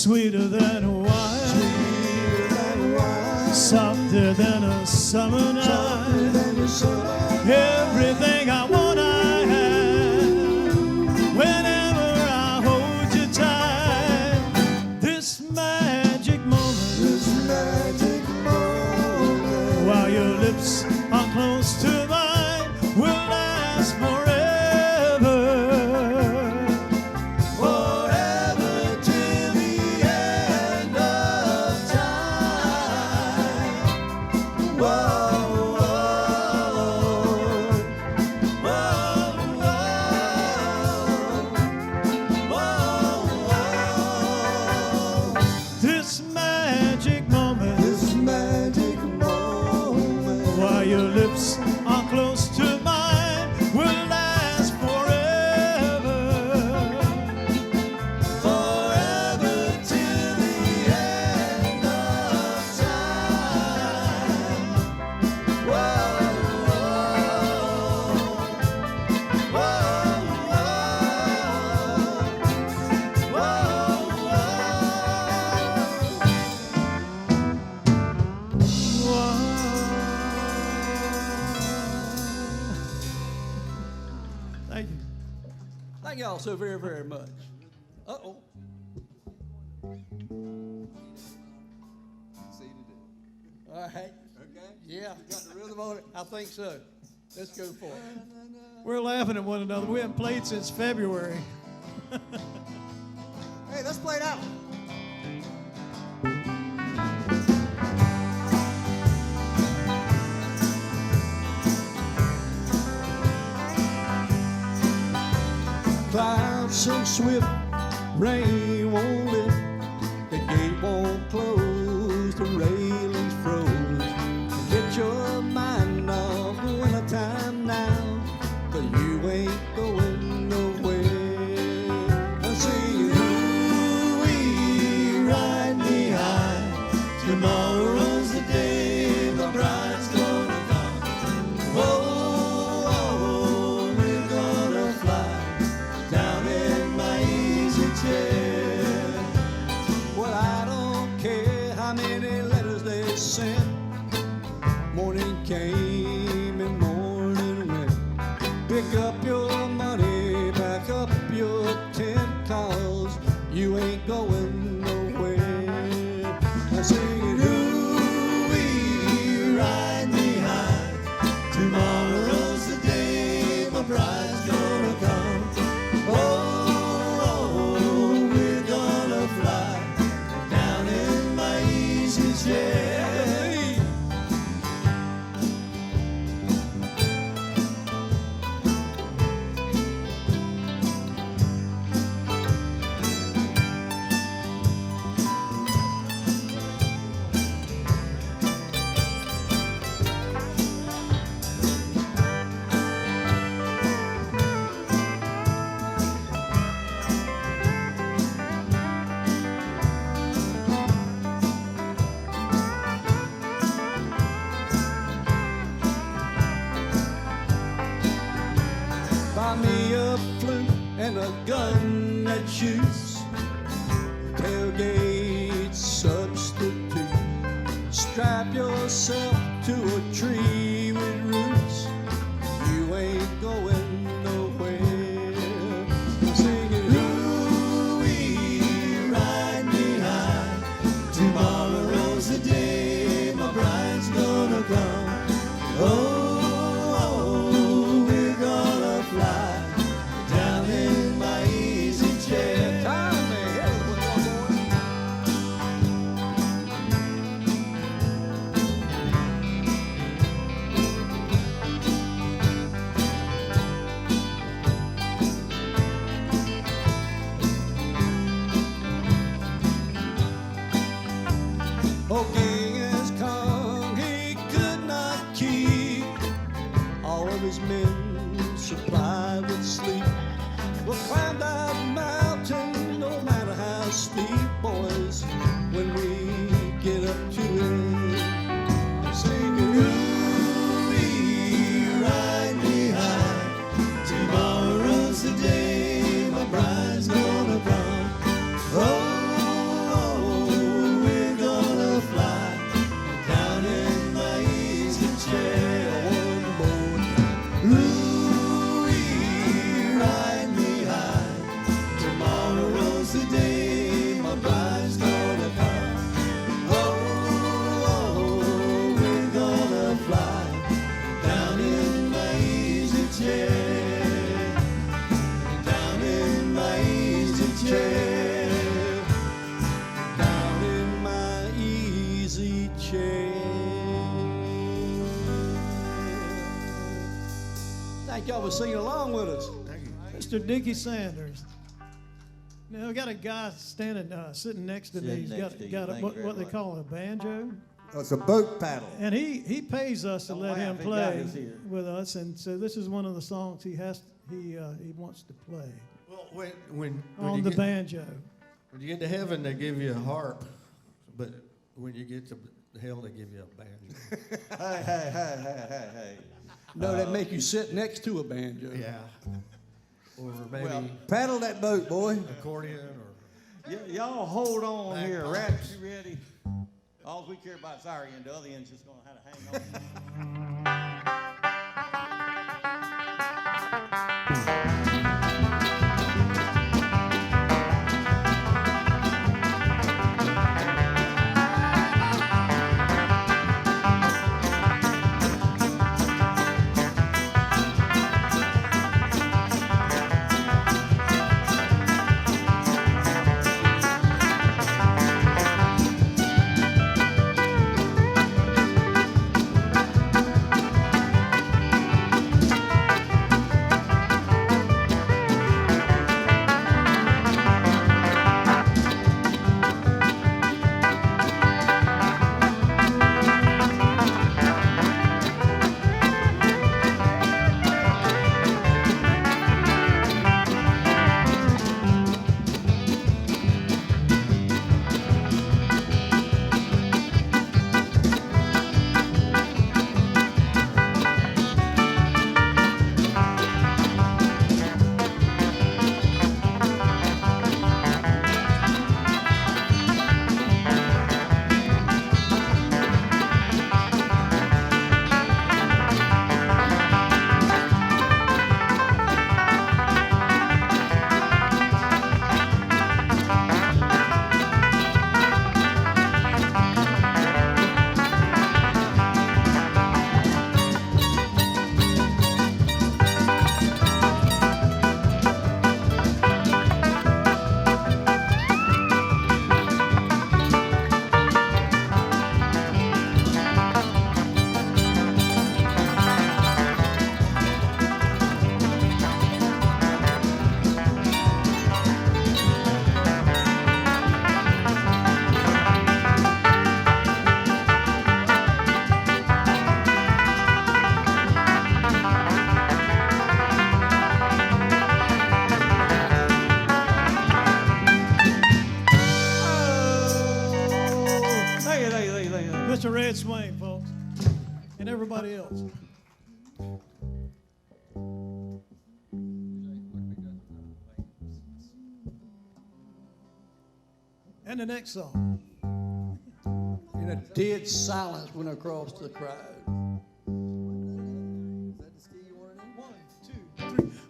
Speaker 17: sweeter than wine, softer than a summer night. Everything I want I have whenever I hold you tight. This magic moment, while your lips are close to mine, will last forever, forever till the end of time. Whoa, this magic moment, while your lips are close to mine, will last forever, forever till the end of time. Whoa, thank you.
Speaker 20: Thank y'all so very, very much. Uh-oh. All right. Okay. Yeah, got the rhythm on it. I think so. Let's go for it.
Speaker 17: We're laughing at one another. We haven't played since February.
Speaker 20: Hey, let's play it out. Clouds so swift, rain won't lift, the gate won't close, the railings froze. Get your mind off the wintertime now, but you ain't going nowhere. I'm singing, ooh-wee, ride me high, tomorrow's the day my bride's gonna come. Oh, we're gonna fly down in my easy chair. Well, I don't care how many letters they sent. Morning came and morning went. Pick up your money, pack up your tent, 'cause you ain't going nowhere. I'm singing, ooh-wee, ride me high, tomorrow's the day my bride's gonna come. Oh, we're gonna fly down in my easy chair. Buy me a flute and a gun that shoots, tailgate substitute. Strap yourself to a tree with roots, you ain't going nowhere. I'm singing, ooh-wee, ride me high, tomorrow's the day my bride's gonna come. Oh, we're gonna fly down in my easy chair. Time me, hit it with one more. Oh, king has come, he could not keep all of his men supplied with sleep. We'll climb that mountain, no matter how steep, boys, when we get up to it. I'm singing, ooh-wee, ride me high, tomorrow's the day my bride's gonna come. Oh, Thank y'all for singing along with us.
Speaker 2: Mr. Dickie Sanders. Now, we got a guy sitting next to me. He's got what they call a banjo.
Speaker 21: Oh, it's a boat paddle.
Speaker 2: And he pays us to let him play with us, and so this is one of the songs he wants to play.
Speaker 22: Well, when
Speaker 2: on the banjo.
Speaker 22: When you get to heaven, they give you a harp, but when you get to hell, they give you a banjo.
Speaker 20: Hey. No, they make you sit next to a banjo.
Speaker 22: Yeah. Or maybe
Speaker 21: paddle that boat, boy.
Speaker 22: Accordion or.
Speaker 20: Y'all hold on here. Raps, you ready? All we care about is our end. The other end's just going to have to hang on.
Speaker 2: Mr. Red Swain, folks, and everybody else. And the next song.
Speaker 20: And a dead silence went across the crowd.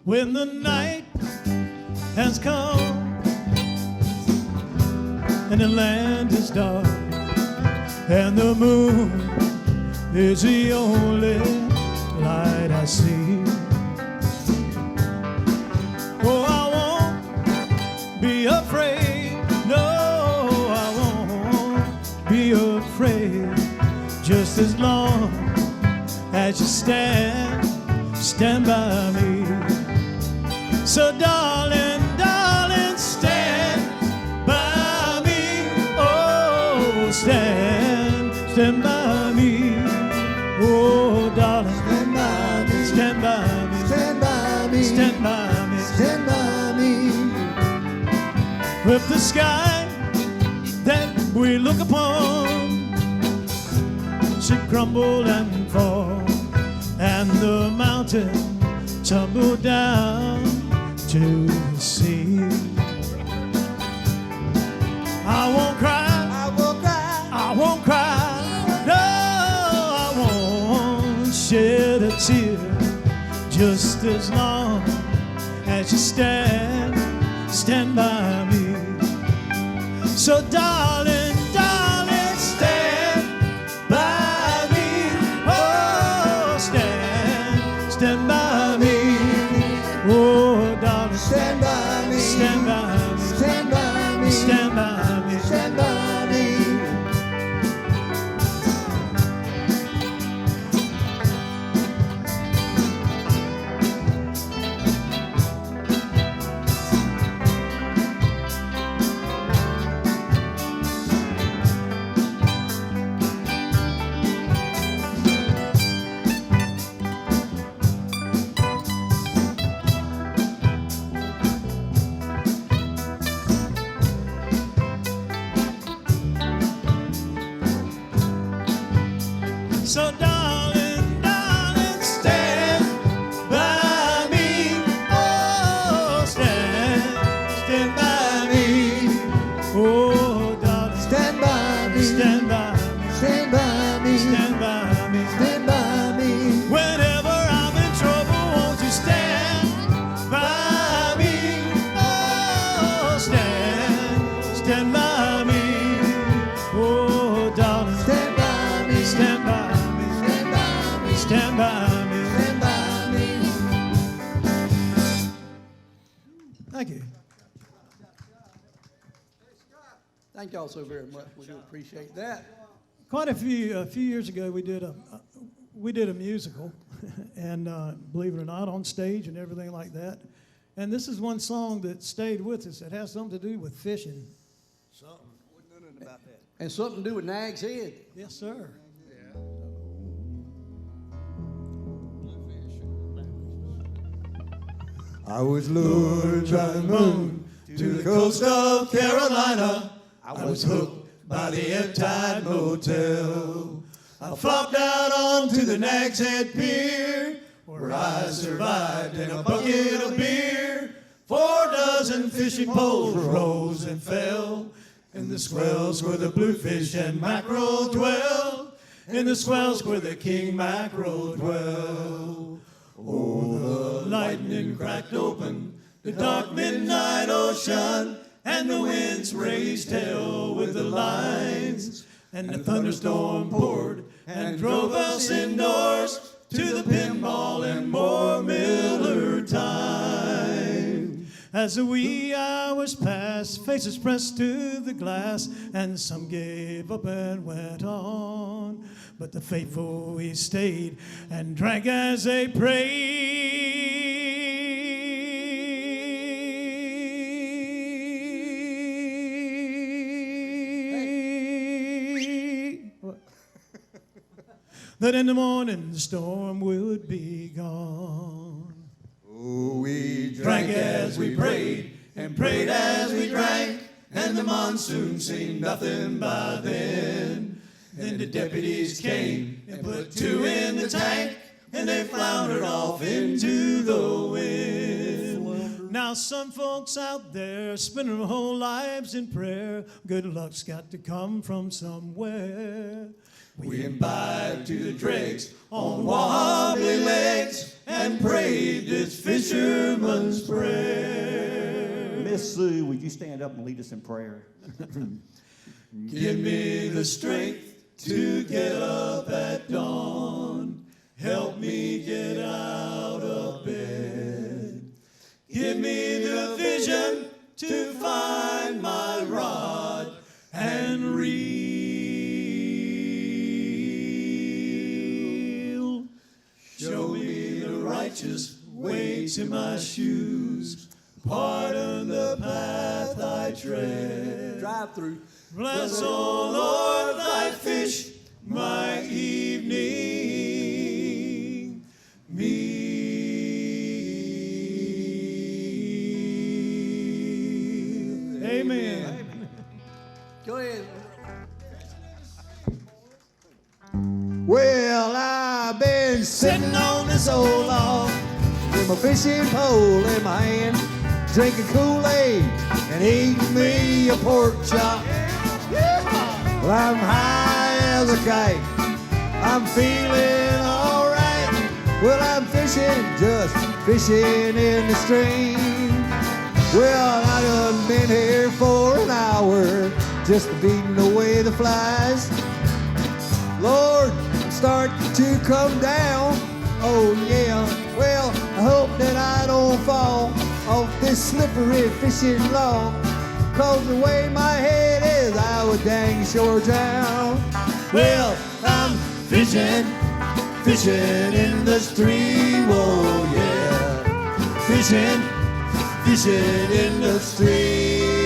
Speaker 2: When the night has come and the land is dark and the moon is the only light I see. Oh, I won't be afraid. No, I won't be afraid. Just as long as you stand by me. So darling, darling, stand by me. Oh, stand by me. Oh, darling, stand by me. Stand by me. Stand by me. Stand by me. Stand by me. With the sky that we look upon should crumble and fall, and the mountain tumble down to the sea. I won't cry, I won't cry, I won't cry. No, I won't shed a tear. Just as long as you stand by me. So darling, darling, stand by me. Oh, stand by me. Oh, darling, stand by me. Stand by me. Stand by me. Stand by me. Stand by me. stand by me.
Speaker 16: Stand by me.
Speaker 2: Thank you.
Speaker 4: Thank y'all so very much. We do appreciate that.
Speaker 2: Quite a few years ago, we did a musical, and believe it or not, on stage and everything like that. And this is one song that stayed with us. It has something to do with fishing.
Speaker 4: Something. Wouldn't know about that. And something to do with Nag's Head.
Speaker 2: Yes, sir.
Speaker 16: I was lured by the moon to the coast of Carolina. I was hooked by the ebb tide motel. I flopped out onto the Nag's Head Pier, where I survived in a bucket of beer. 4 dozen fishing poles rose and fell in the swells where the bluefish and mackerel dwell. In the swells where the king mackerel dwell. Oh, the lightning cracked open the dark midnight ocean, and the winds raised hell with the lines, and the thunderstorm poured and drove us indoors to the pinball and more Miller time.
Speaker 2: As the wee hours passed, faces pressed to the glass, and some gave up and went on. But the faithful we stayed and drank as they prayed. That in the morning the storm would be gone.
Speaker 16: Oh, we drank as we prayed and prayed as we drank, and the monsoon seemed nothing by then. Then the deputies came and put 2 in the tank, and they floundered off into the wind.
Speaker 2: Now some folks out there spending their whole lives in prayer. Good luck's got to come from somewhere.
Speaker 16: We imbibed to the dregs on wobbly legs and prayed this fisherman's prayer.
Speaker 5: Miss Sue, would you stand up and lead us in prayer?
Speaker 16: Give me the strength to get up at dawn. Help me get out of bed. Give me the vision to find my rod and reel. Show me the righteous way to my shoes. Pardon the path I tread.
Speaker 4: Drive through.
Speaker 16: Bless, O Lord, thy fish, my evening meal.
Speaker 2: Amen.
Speaker 4: Go ahead.
Speaker 16: Well, I've been sitting on this old log with my fishing pole in my hand, drinking Kool-Aid and eating me a pork chop. Well, I'm high as a kite. I'm feeling all right. Well, I'm fishing, just fishing in the stream. Well, I done been here for an hour, just beating away the flies. Lord, I'm starting to come down. Oh yeah, well, I hope that I don't fall off this slippery fishing log. 'Cause the way my head is, I would dang sure drown. Well, I'm fishing, fishing in the stream, oh yeah. Fishing, fishing in the stream.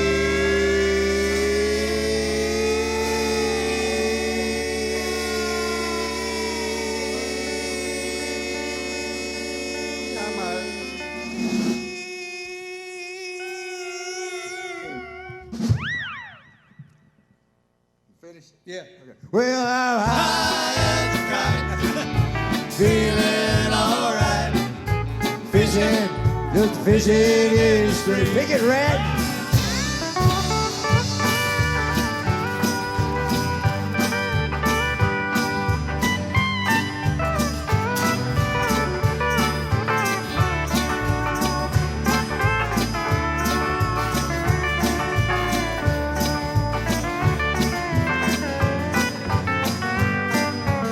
Speaker 4: Yeah.
Speaker 16: Okay. Well, I'm high as a kite, feeling all right. Fishing, just fishing in the stream. Pick it, Rat.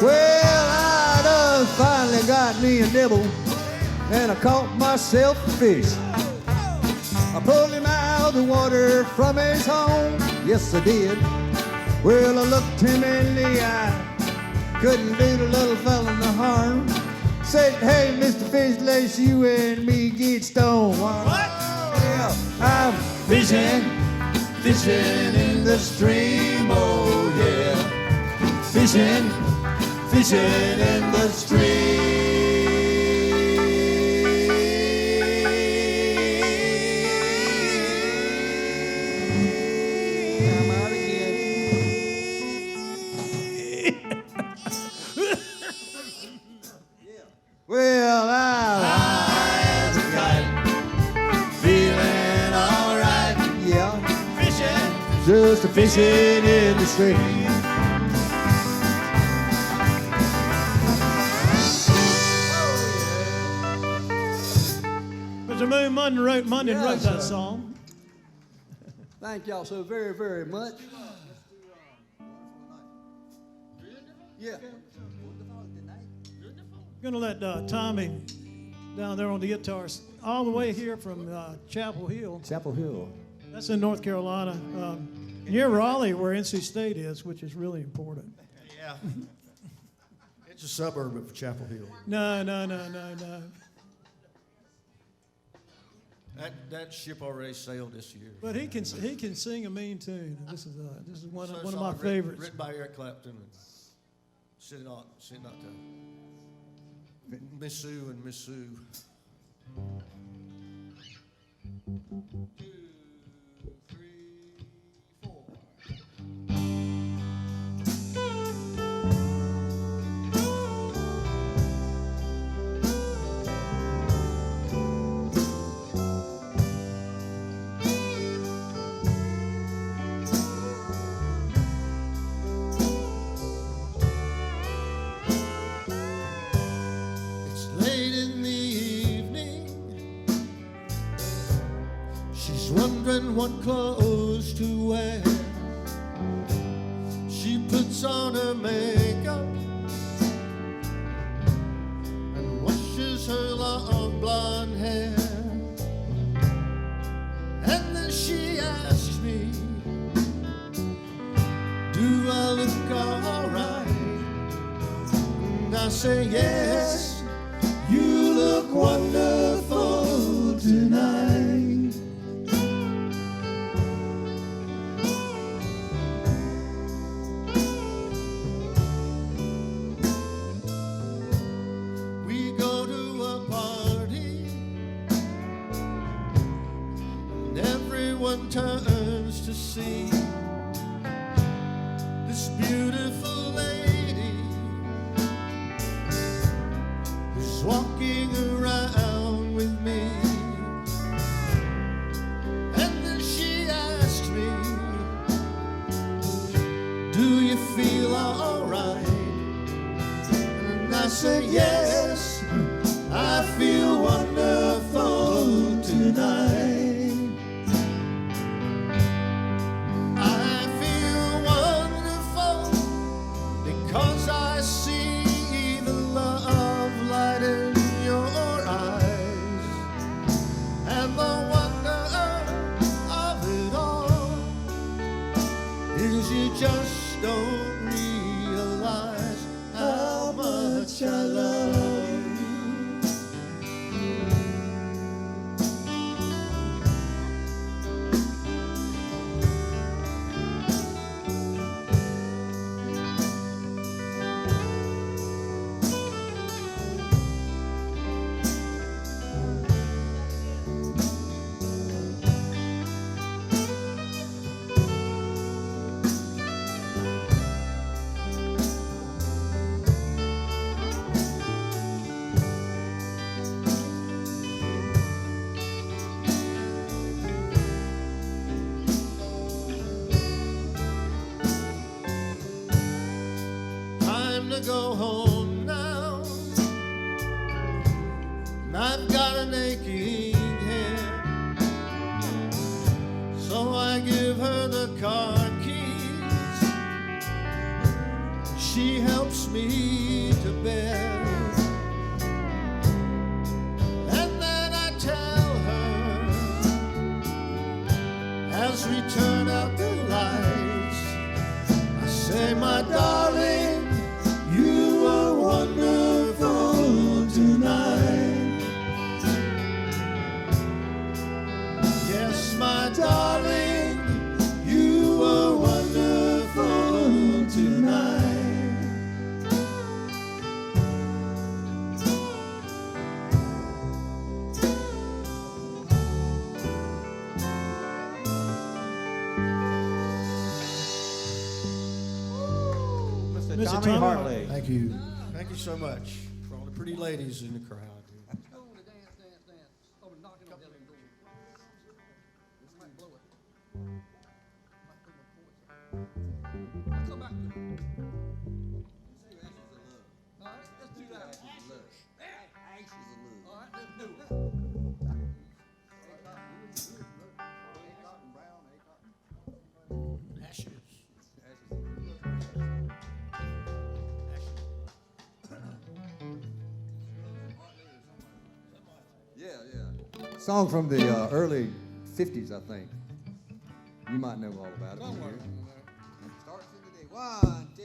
Speaker 16: Well, I done
Speaker 21: got me a nibble, and I caught myself a fish. I pulled him out of the water from his home. Yes, I did. Well, I looked him in the eye. Couldn't do the little fella no harm. Said, hey, Mr. Fish, let's you and me get stoned. What? Yeah, I'm fishing, fishing in the stream, oh yeah. Fishing, fishing in the stream. Well, I'm high as a kite, feeling alright, yeah. Fishing, just a fishing in the stream.
Speaker 2: Mr. Moon Monday
Speaker 21: Yes,
Speaker 2: wrote that
Speaker 21: sir.
Speaker 2: song.
Speaker 4: Thank y'all so very, very much. Yeah.
Speaker 2: Gonna let Tommy down there on the guitars all the way here from Chapel Hill.
Speaker 21: Chapel Hill.
Speaker 2: That's in North Carolina, near Raleigh, where NC State is, which is really important.
Speaker 22: Yeah. It's a suburb of Chapel Hill.
Speaker 2: No.
Speaker 22: That ship already sailed this year.
Speaker 2: But he can sing a mean tune. This is one
Speaker 22: So
Speaker 2: of
Speaker 22: it's
Speaker 2: my
Speaker 22: all
Speaker 2: favorites.
Speaker 22: Written by Eric Clapton and sitting out to Miss Sue and Miss Sue. Late in the evening, she's wondering what clothes to wear. She puts on her makeup and washes her long blonde hair. And then she asks me, do I look alright? And I say yes. You look wonderful tonight. We go to a party and everyone turns to see this beautiful lady who's walking around with me. And then she asks me, do you feel alright? And I say yes, I feel wonderful tonight. I feel wonderful because I see the love light in your eyes, and the wonder of it all is you just don't realize how much I love you. Time to go home now, and I've got an aching head, so I give her the car keys. She helps me to bed, Tommy
Speaker 2: Tommy?
Speaker 22: Hartley.
Speaker 19: Thank you. Thank you so much for all the pretty ladies in the crowd.
Speaker 21: Song from the early 50s, I think. You might know all about it. From here. Starts in the day. 1, 2,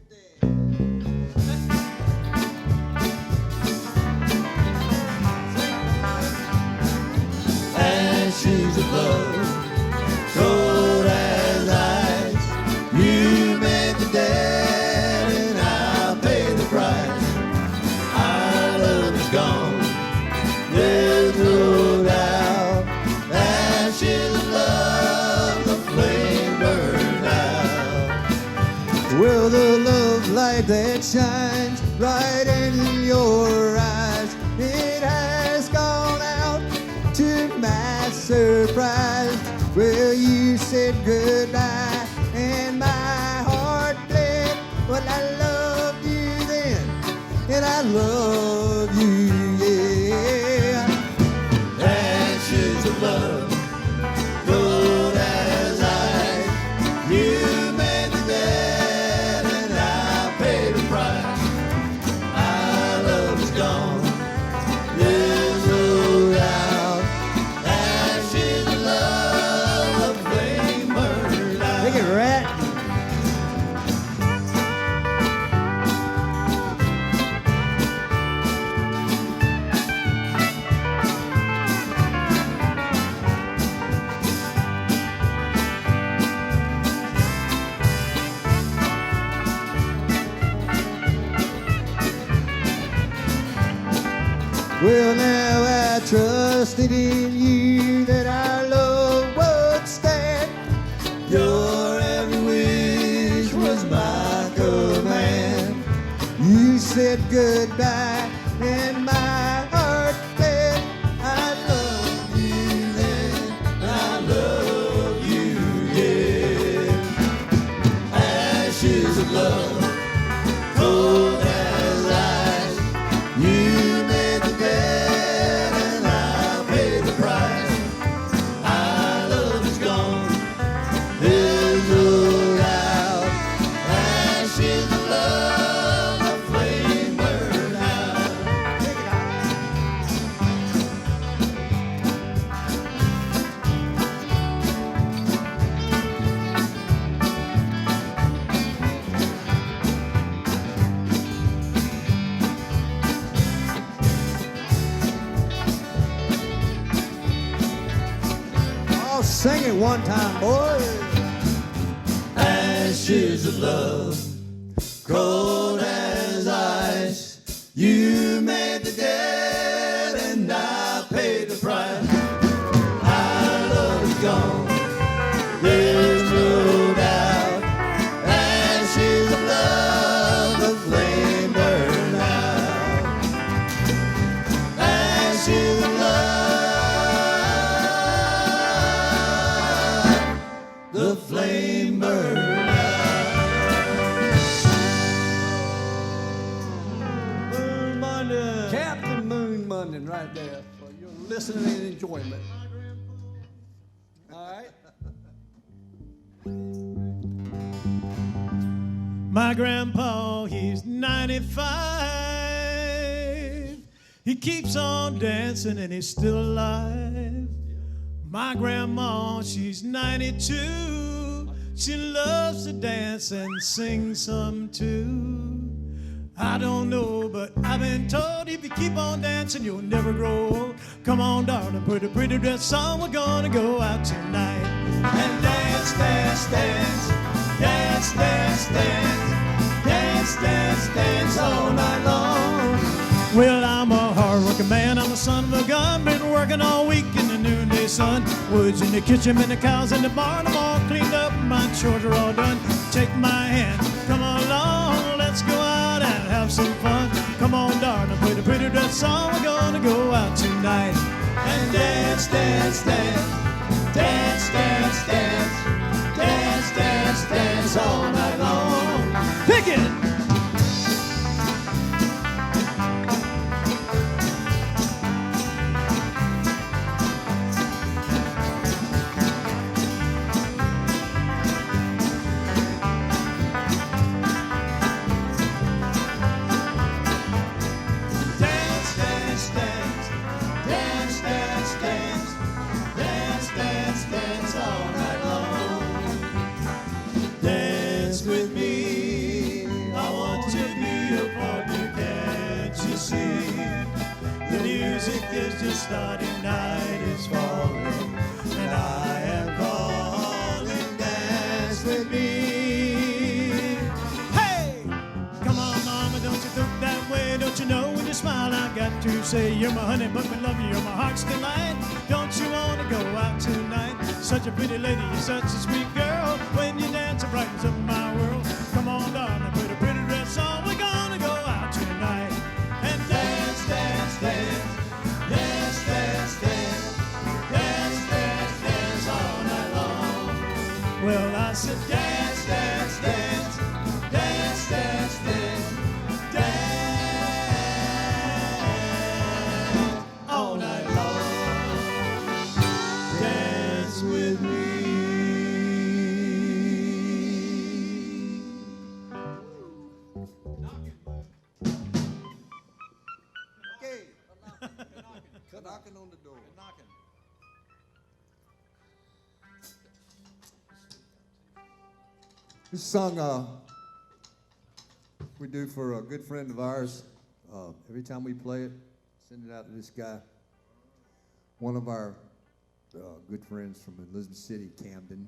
Speaker 21: 3.
Speaker 16: Ashes of love, cold as ice. You made the dead, and I'll pay the price. Our love is gone. There's no doubt. Ashes of love, the flame burned out.
Speaker 21: Well, the love light that shines right in your eyes, it has gone out to my surprise. Well, you said goodbye and my heart bled. Well, I loved you then and I love you, yeah.
Speaker 16: Ashes of love, cold as ice. You made the dead, and I paid the price. Our love is gone. There's no doubt. Ashes of love, the flame burned out.
Speaker 21: Take it, Rat. Well, now I trusted in you that our love would stand.
Speaker 16: Your every wish was my command.
Speaker 21: You said goodbye and my heart bled. I love you then,
Speaker 16: I love you, yeah. Ashes of love, cold as ice. You made the dead, and I paid the price. Our love is gone. There's no doubt. Ashes of love, the flame burned out.
Speaker 21: Take it out. Oh, sing it one time, boys.
Speaker 16: Ashes of love, cold as ice. You made the dead, and I paid the price. Our love is gone. There's no doubt. Ashes of love, the flame burned out. Ashes of love, the flame burned out.
Speaker 21: Moon Monday. Captain Moon Monday right there for your listening and enjoyment. All right.
Speaker 2: My grandpa, he's 95. He keeps on dancing and he's still alive. My grandma, she's 92. She loves to dance and sing some too. I don't know, but I've been told if you keep on dancing, you'll never grow old. Come on, darling, put a pretty dress on. We're gonna go out tonight and dance, dance, dance, dance, dance, dance, dance, dance, dance all night long. Well, I'm a hard-working man. I'm a son of a gun. Been working all week in the noonday sun. Woods in the kitchen and the cows in the barn. I'm all cleaned up. My chores are all done. Take my hand, come along, let's let's go out and have some fun. Come on, darling, put a pretty dress song. We're gonna go out tonight and dance, dance, dance, dance, dance, dance, dance, dance, dance all night long. Pick it. Starting, night is falling, and I am calling, dance with me. Hey, come on, mama, don't you look that way? Don't you know when you smile, I got to say you're my honey, but my love, you're my heart's delight. Don't you wanna go out tonight? Such a pretty lady, you're such a sweet girl. When you dance, it brightens up my world. Come on, darling, put a pretty dress on. We're gonna go out tonight and dance, dance, dance. Dance, dance, dance, dance, dance, dance all night long. Well, I said dance, dance, dance, dance, dance, dance, dance all night long. Dance with me.
Speaker 21: Okay. Knocking on the door. Knocking. This song we do for a good friend of ours. Every time we play it, send it out to this guy. One of our good friends from Elizabeth City, Camden.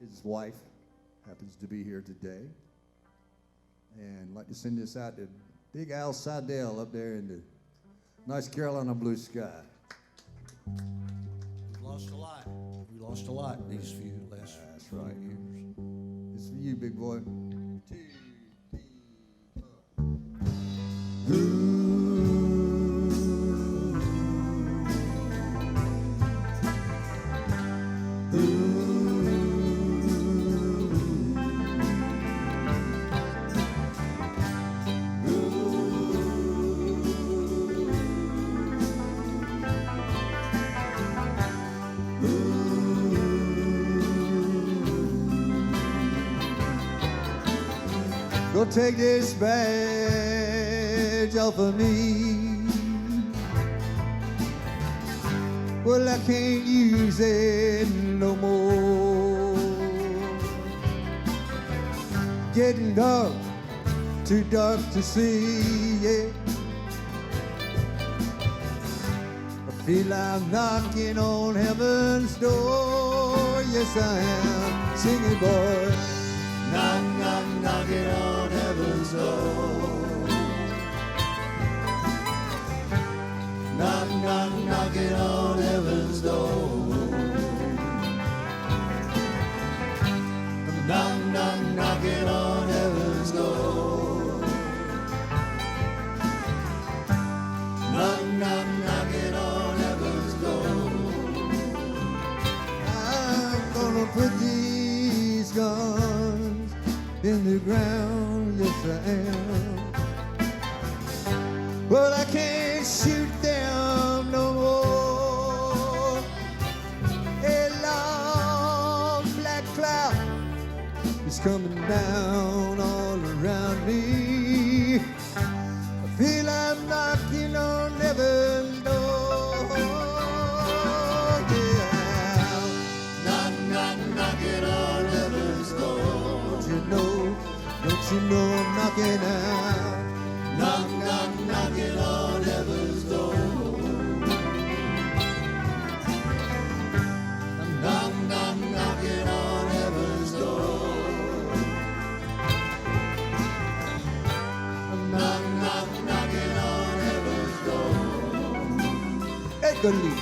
Speaker 21: His wife happens to be here today. And I'd like to send this out to Big Al Seidel up there in the nice Carolina blue sky.
Speaker 19: We've lost a lot. We lost a lot these few last
Speaker 21: That's right. Years. It's for you, big boy. Go take this badge off of me. Well, I can't use it no more. Getting dark, too dark to see, yeah. I feel I'm knocking on heaven's door. Yes, I am. Sing it, boy. Knock, knock, knocking on heaven's door. Knock, knock, knocking on heaven's door. Knock, knock, knocking on heaven's door. Knock, knock, knocking on heaven's door. I'm gonna put these guns in the ground, yes I am. But I can't shoot them no more. A long black cloud is coming down all around me. I feel I'm knocking on heaven's door. Yeah. Knock, knock, knocking on heaven's door. Don't you know I'm knocking out? Knock, knock, knocking on heaven's door. Knock, knock, knocking on heaven's door. Knock, knock, knocking on heaven's door. Hey, good lead.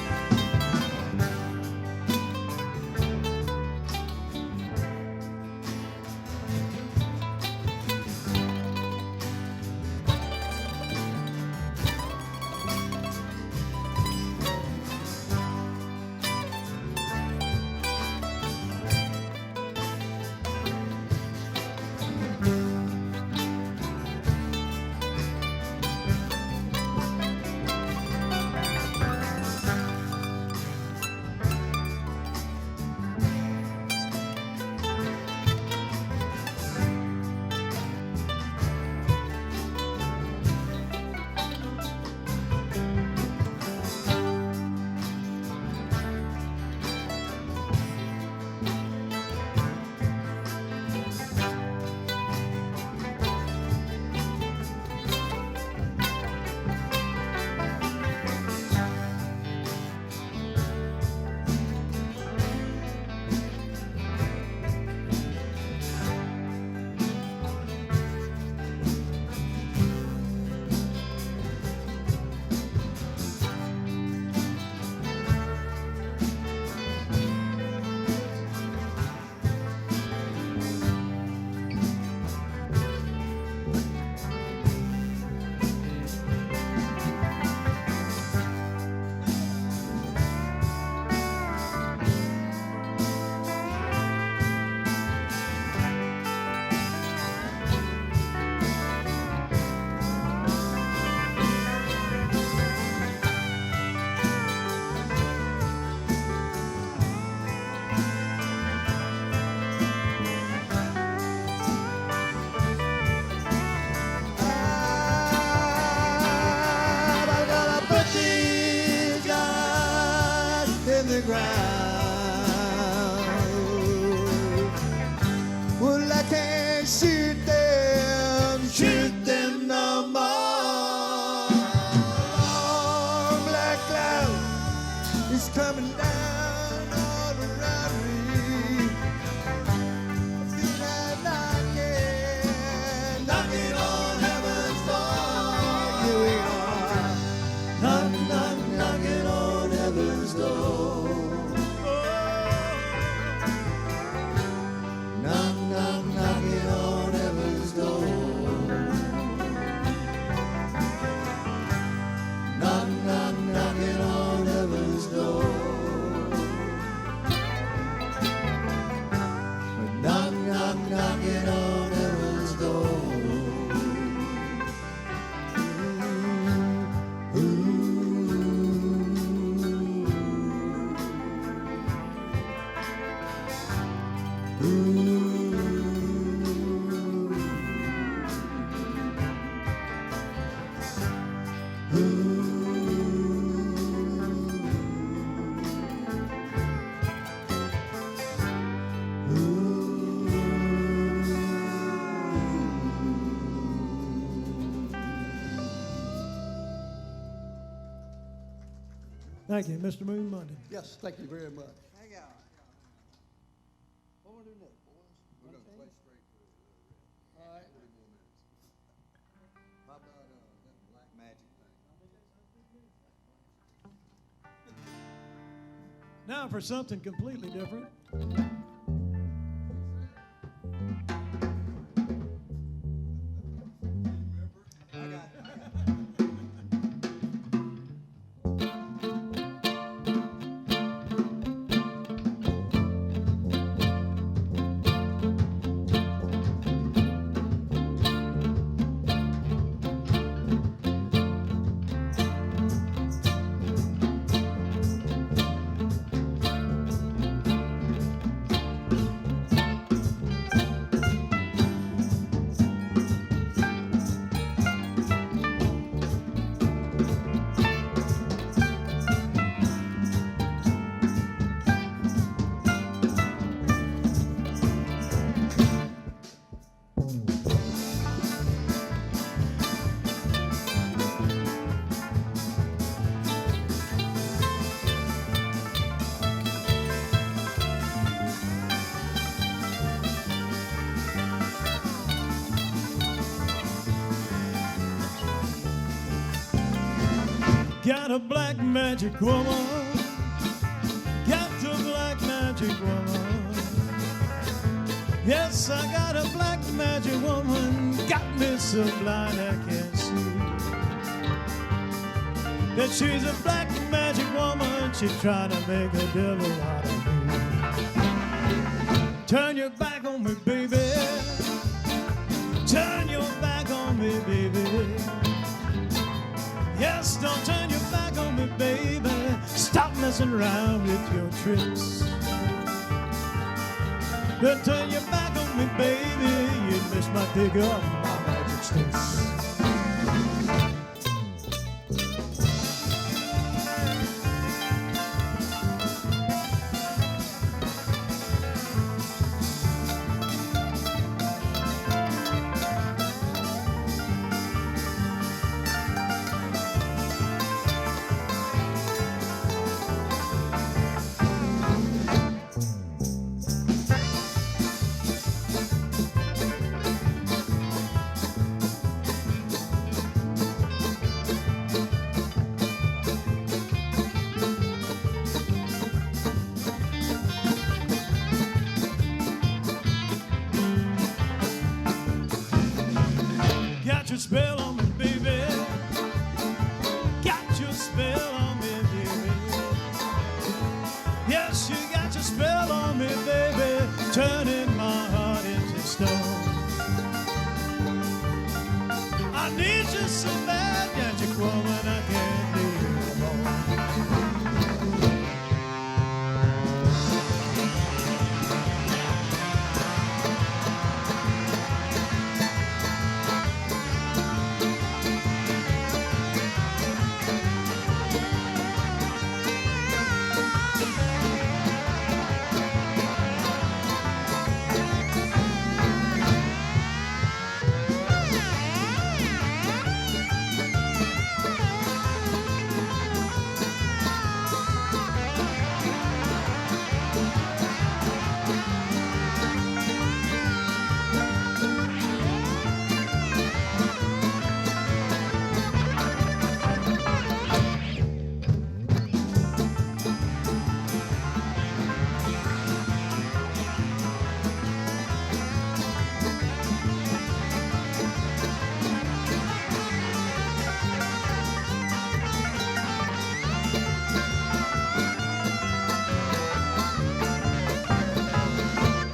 Speaker 19: Thank you, Mr. Moon Monday.
Speaker 4: Yes, thank you very much.
Speaker 21: Hang out.
Speaker 4: What want to do next, boys?
Speaker 21: We're going to play straight through.
Speaker 4: All right.
Speaker 21: 40 more minutes. How about that black magic thing?
Speaker 19: Now for something completely different. Got a black magic woman. Got a black magic woman. Yes, I got a black magic woman. Got me so blind I can't see. That she's a black magic woman. She's trying to make a devil out of me. Turn your back on me, baby. Turn your back on me, baby. Yes, don't turn your back on me, baby. Stop messing around with your tricks. Don't turn your back on me, baby. You'd miss my pick up my magic sticks. Got your spell on me, baby. Got your spell on me, baby. Yes, you got your spell on me, baby. Turning my heart into stone. I need you so bad, magic woman, I can't leave you alone.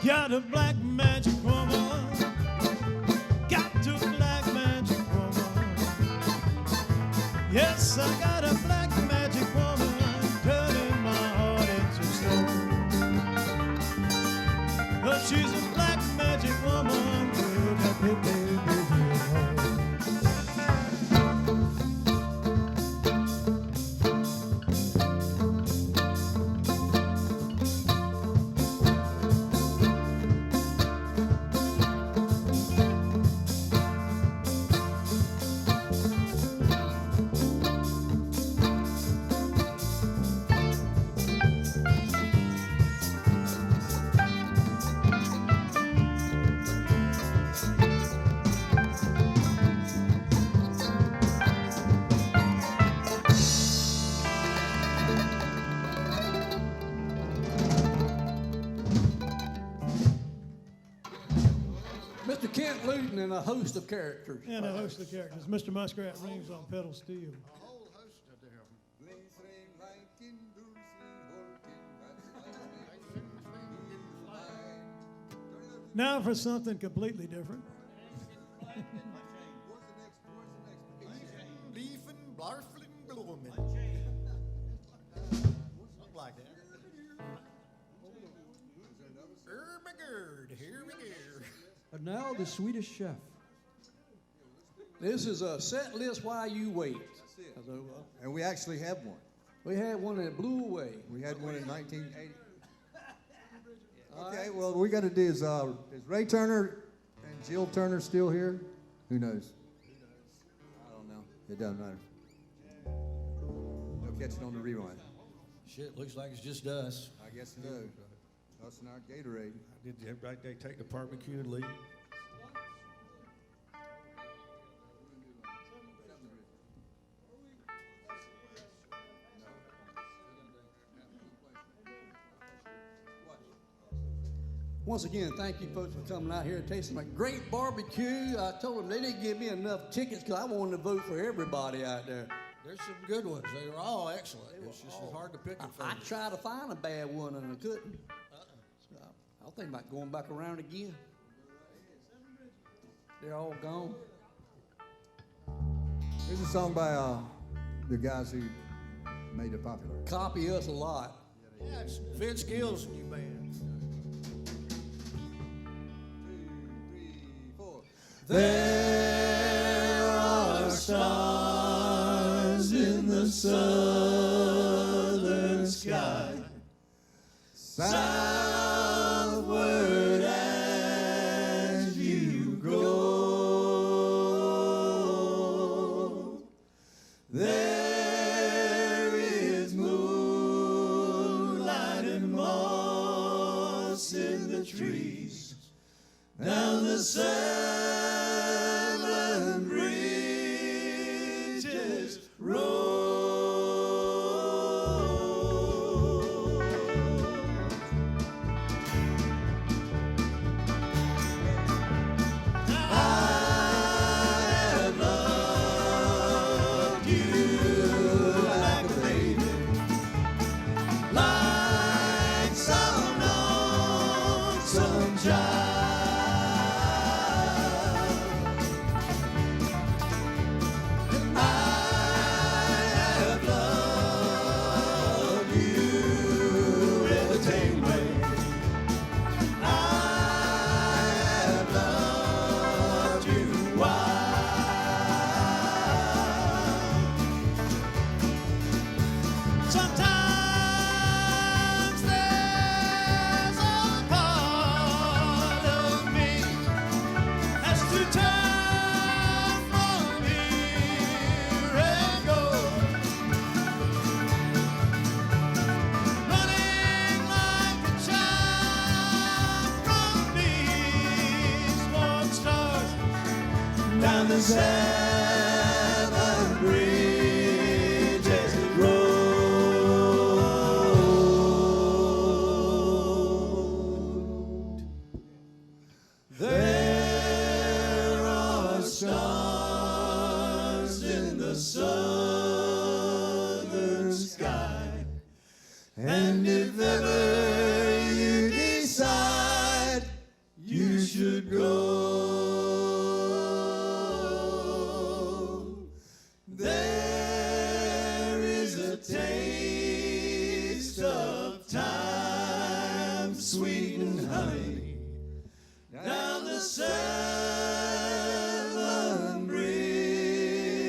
Speaker 19: Got a black magic woman. Got a black magic woman. Yes, I got a black magic woman. Turning my heart into stone. But she's a black magic woman. Good, happy baby,
Speaker 4: and a host of characters.
Speaker 2: And a host of characters. Mr. Muskrat rings on pedal steel.
Speaker 22: A whole host of them.
Speaker 2: Now for something completely different.
Speaker 22: Leaf and blarfling blooming. Something like that. Here we go.
Speaker 20: And now the Swedish Chef.
Speaker 4: This is a set list while you wait.
Speaker 21: And we actually have one.
Speaker 4: We had one that blew away.
Speaker 21: We had one in 1980. Okay, well, what we got to do is Ray Turner and Jill Turner still here? Who knows? I don't know. It doesn't matter. They'll catch it on the rewind.
Speaker 22: Shit, looks like it's just us.
Speaker 21: I guess so. Us and our Gatorade.
Speaker 22: Did everybody take the barbecue and leave?
Speaker 4: Once again, thank you folks for coming out here and tasting my great barbecue. I told them they didn't give me enough tickets because I wanted to vote for everybody out there.
Speaker 22: There's some good ones. They were all excellent. It's just hard to pick them from.
Speaker 4: I tried to find a bad one and I couldn't. So I'll think about going back around again. They're all gone.
Speaker 21: Here's a song by the guys who made it popular.
Speaker 4: Copy us a lot.
Speaker 22: Yeah, it's Vince Gill's new band.
Speaker 21: 2, 3, 4.
Speaker 16: There are stars in the southern sky, southward as you go. There is moonlight and moss in the trees down the seven bridges road. I have loved you like a baby, like some lonesome child. Sometimes there's a part of me has to turn from here and go, running like a child from these morning stars down the seven bridges road. There are stars in the southern sky, and if ever you decide you should go, there is a taste of time, sweet and honey, down the seven bridges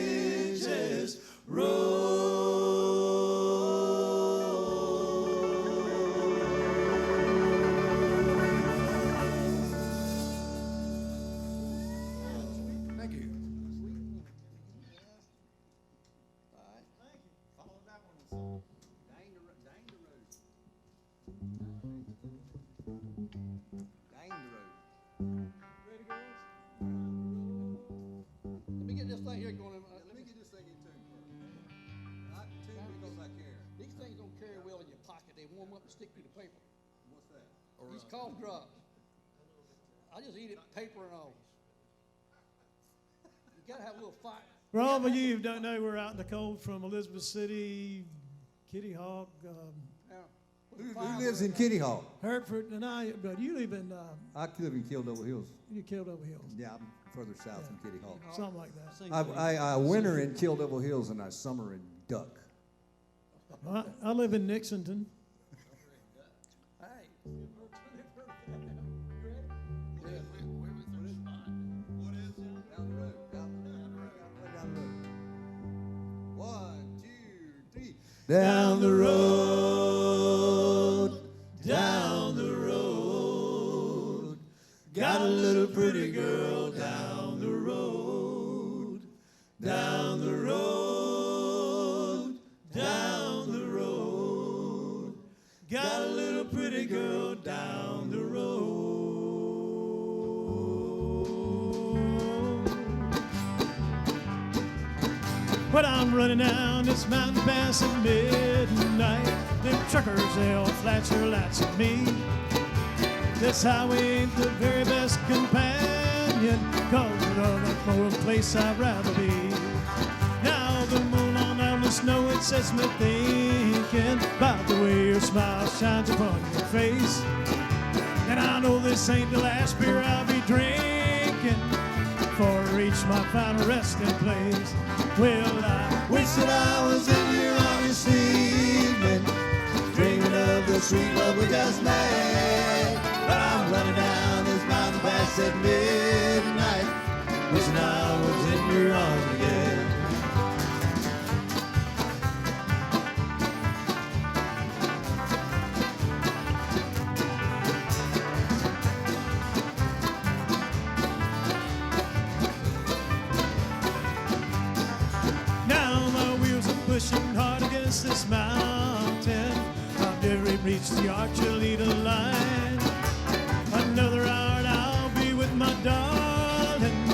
Speaker 16: road. Thank you.
Speaker 4: Let me get this thing here going.
Speaker 21: Let me get this thing in tune first. Go back here.
Speaker 4: These things don't carry well in your pocket. They warm up and stick to the paper.
Speaker 21: What's that?
Speaker 4: These cough drops. I just eat it paper and all. gotta have a little fight.
Speaker 2: For all of you who don't know, we're out in the cold from Elizabeth City, Kitty Hawk,
Speaker 21: Who lives in Kitty Hawk?
Speaker 2: Hertford, and but you live in,
Speaker 21: I live in Kildover Hills.
Speaker 2: you killed over hills,
Speaker 21: Yeah, I'm further south than Kitty Hawk.
Speaker 2: something like that.
Speaker 21: I winter in Kildover Hills and I summer in Duck.
Speaker 2: I live in Nixonton.
Speaker 16: Down the road, got a little pretty girl down the road, down the road, down the road, got a little pretty girl down the road.
Speaker 2: When I'm running down this mountain pass at midnight, them truckers, they'll flash their lights at me. This highway ain't the very best companion, 'cause it ain't no place I'd rather be. Now the moon on out in the snow, it sets me thinking about the way your smile shines upon your face. And I know this ain't the last beer I'll be drinking before I reach my final resting place. Well, I
Speaker 16: Wish that I was in here on this evening, dreaming of the sweet love we just made. But I'm running down this mountain pass at midnight, wishing I was in your arms again.
Speaker 2: pushing hard against this mountain. I've nearly reached the Archuleta line. Another hour and I'll be with my darling,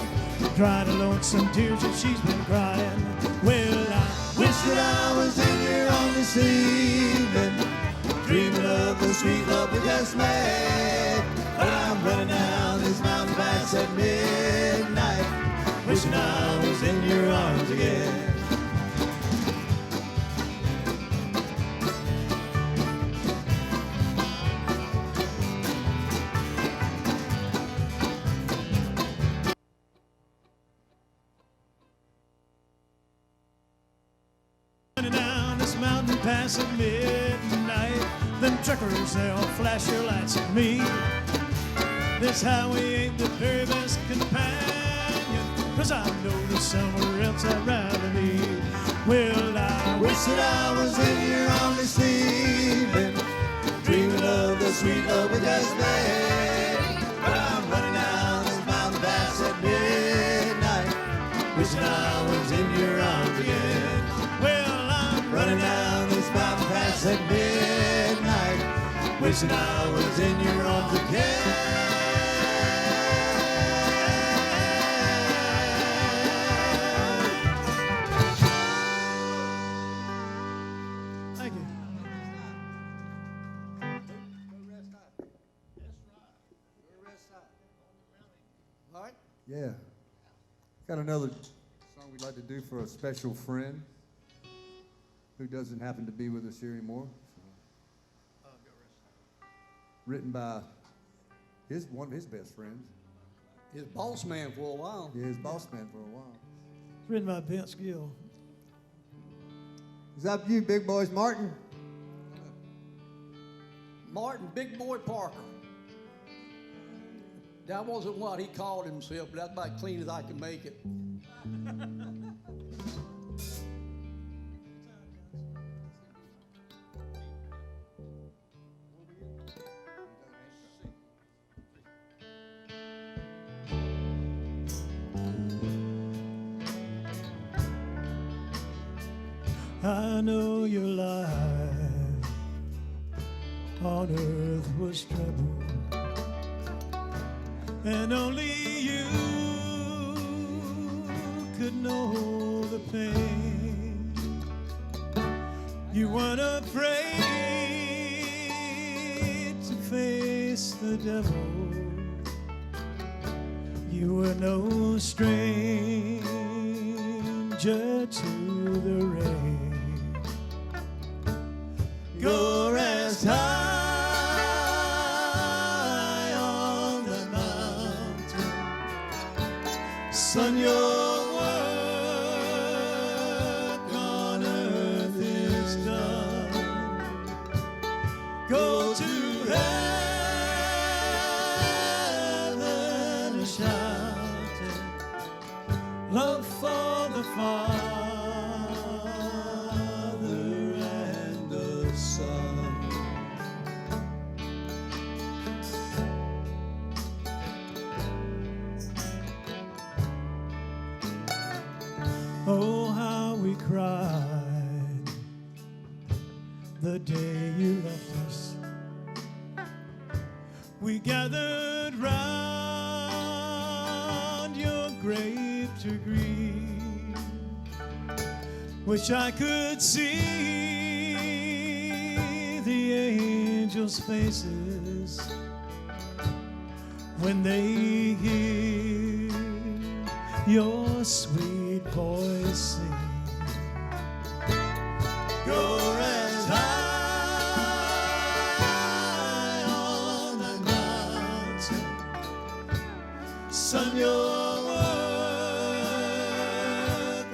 Speaker 2: dry the lonesome tears that she's been crying. Well, I
Speaker 16: wish that I was in here on this evening, dreaming of the sweet love we just made. But I'm running down this mountain pass at midnight, wishing I was in your arms again.
Speaker 2: Pass at midnight, them truckers, they'll flash your lights at me. This highway ain't the very best companion, 'cause I know there's somewhere else I'd rather be. Well, I
Speaker 16: wish that I was in here on this evening, dreaming of the sweet love we just made. But I'm running down this mountain pass at midnight, wishing I was in your arms again.
Speaker 2: Well, I'm
Speaker 16: running down this mountain pass at midnight, wishing I was in your arms again.
Speaker 2: Thank you.
Speaker 4: All right.
Speaker 21: Yeah. Got another song we'd like to do for a special friend who doesn't happen to be with us here anymore. Written by one of his best friends.
Speaker 4: His boss man for a while.
Speaker 21: Yeah, his boss man for a while.
Speaker 2: It's written by Vince Gill.
Speaker 21: Is that you, Big Boys Martin?
Speaker 4: Martin Big Boy Parker. That wasn't what he called himself, but that's about clean as I can make it.
Speaker 2: I know your life on earth was trouble, and only you could know the pain. You weren't afraid to face the devil. You were no stranger
Speaker 19: to the rain. Go rest high on the mountain. Son, your work on earth is done. Go to heaven shouting, love for the Father and the Son. Oh, how we cried the day you left us. We gathered round your grave to grieve. Wish I could see the angels' faces when they hear your sweet voice sing. Go rest high on the mountain. Son, your work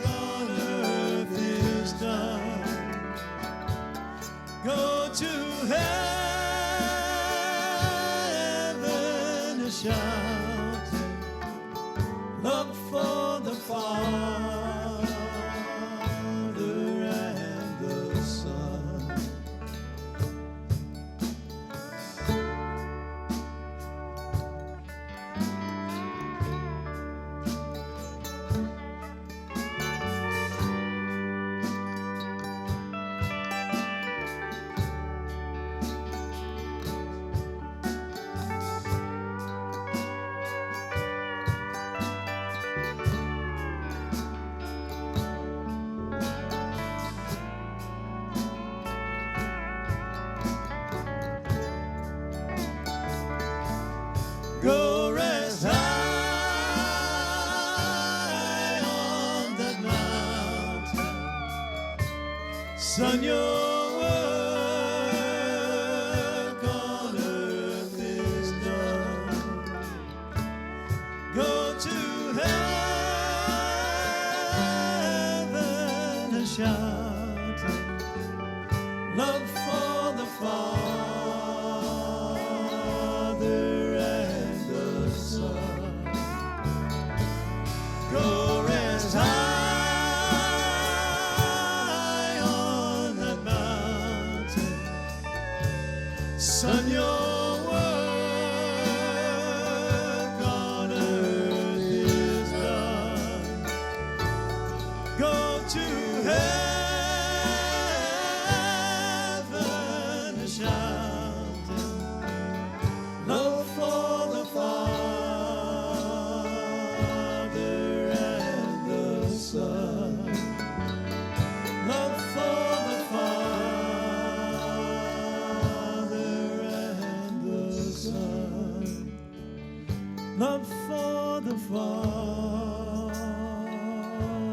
Speaker 19: on earth is done. Go to heaven shouting, love for the Father and the Son. Go rest high on that mountain. Son, your work on earth is done. Go to heaven shouting, love for the Father and the Son. Go rest high on that mountain. Son, your work on earth is done. Go to heaven shouting, love for the Father and the Son. Love for the Father and the Son. Love for the Father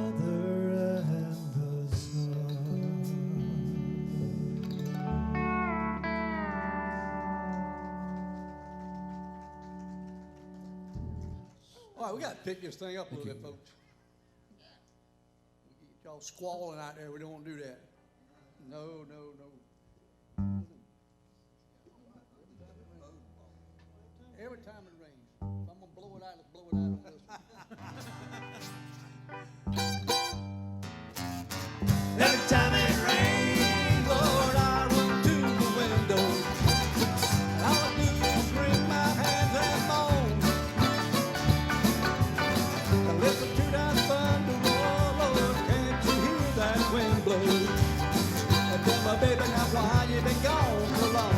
Speaker 19: and the Son.
Speaker 4: All right, we got to pick this thing up a little bit, folks. Y'all squalling out there. We don't want to do that. No, no, no. Every time it rains, if I'm going to blow it out, let's blow it out on this one.
Speaker 19: Every time it rains, Lord, I run to the window. All I do is wring my hands and moan. I listen to that thunder roar, Lord, can't you hear that wind blow? I tell my baby now why you been gone so long.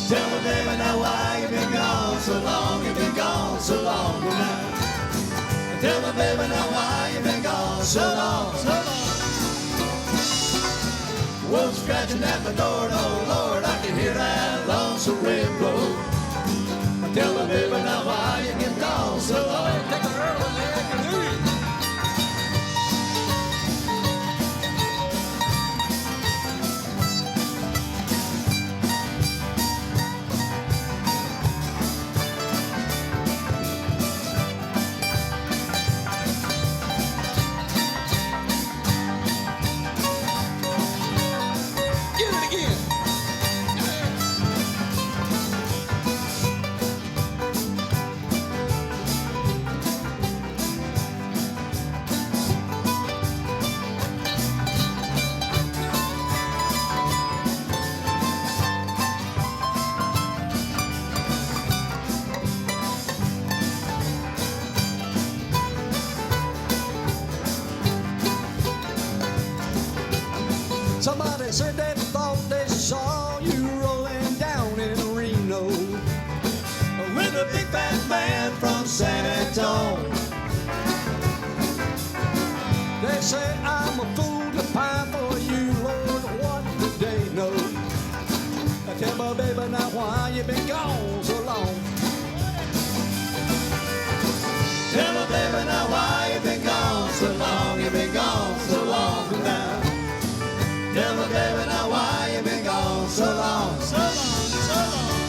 Speaker 19: Tell me, baby, now why you been gone so long? You been gone so long tonight. Tell me, baby, now why you been gone so long, so long. Wolf scratching at my door, oh Lord, I can hear that lonesome wind blow. Tell me, baby, now why you been gone so long? Take a early leg and
Speaker 18: say I'm a fool to pine for you, Lord, what do they know? Tell me, baby, now why you been gone so long? Tell me, baby, now why you been gone so long? You been gone so long now. Tell me, baby, now why you been gone so long? So long, so long.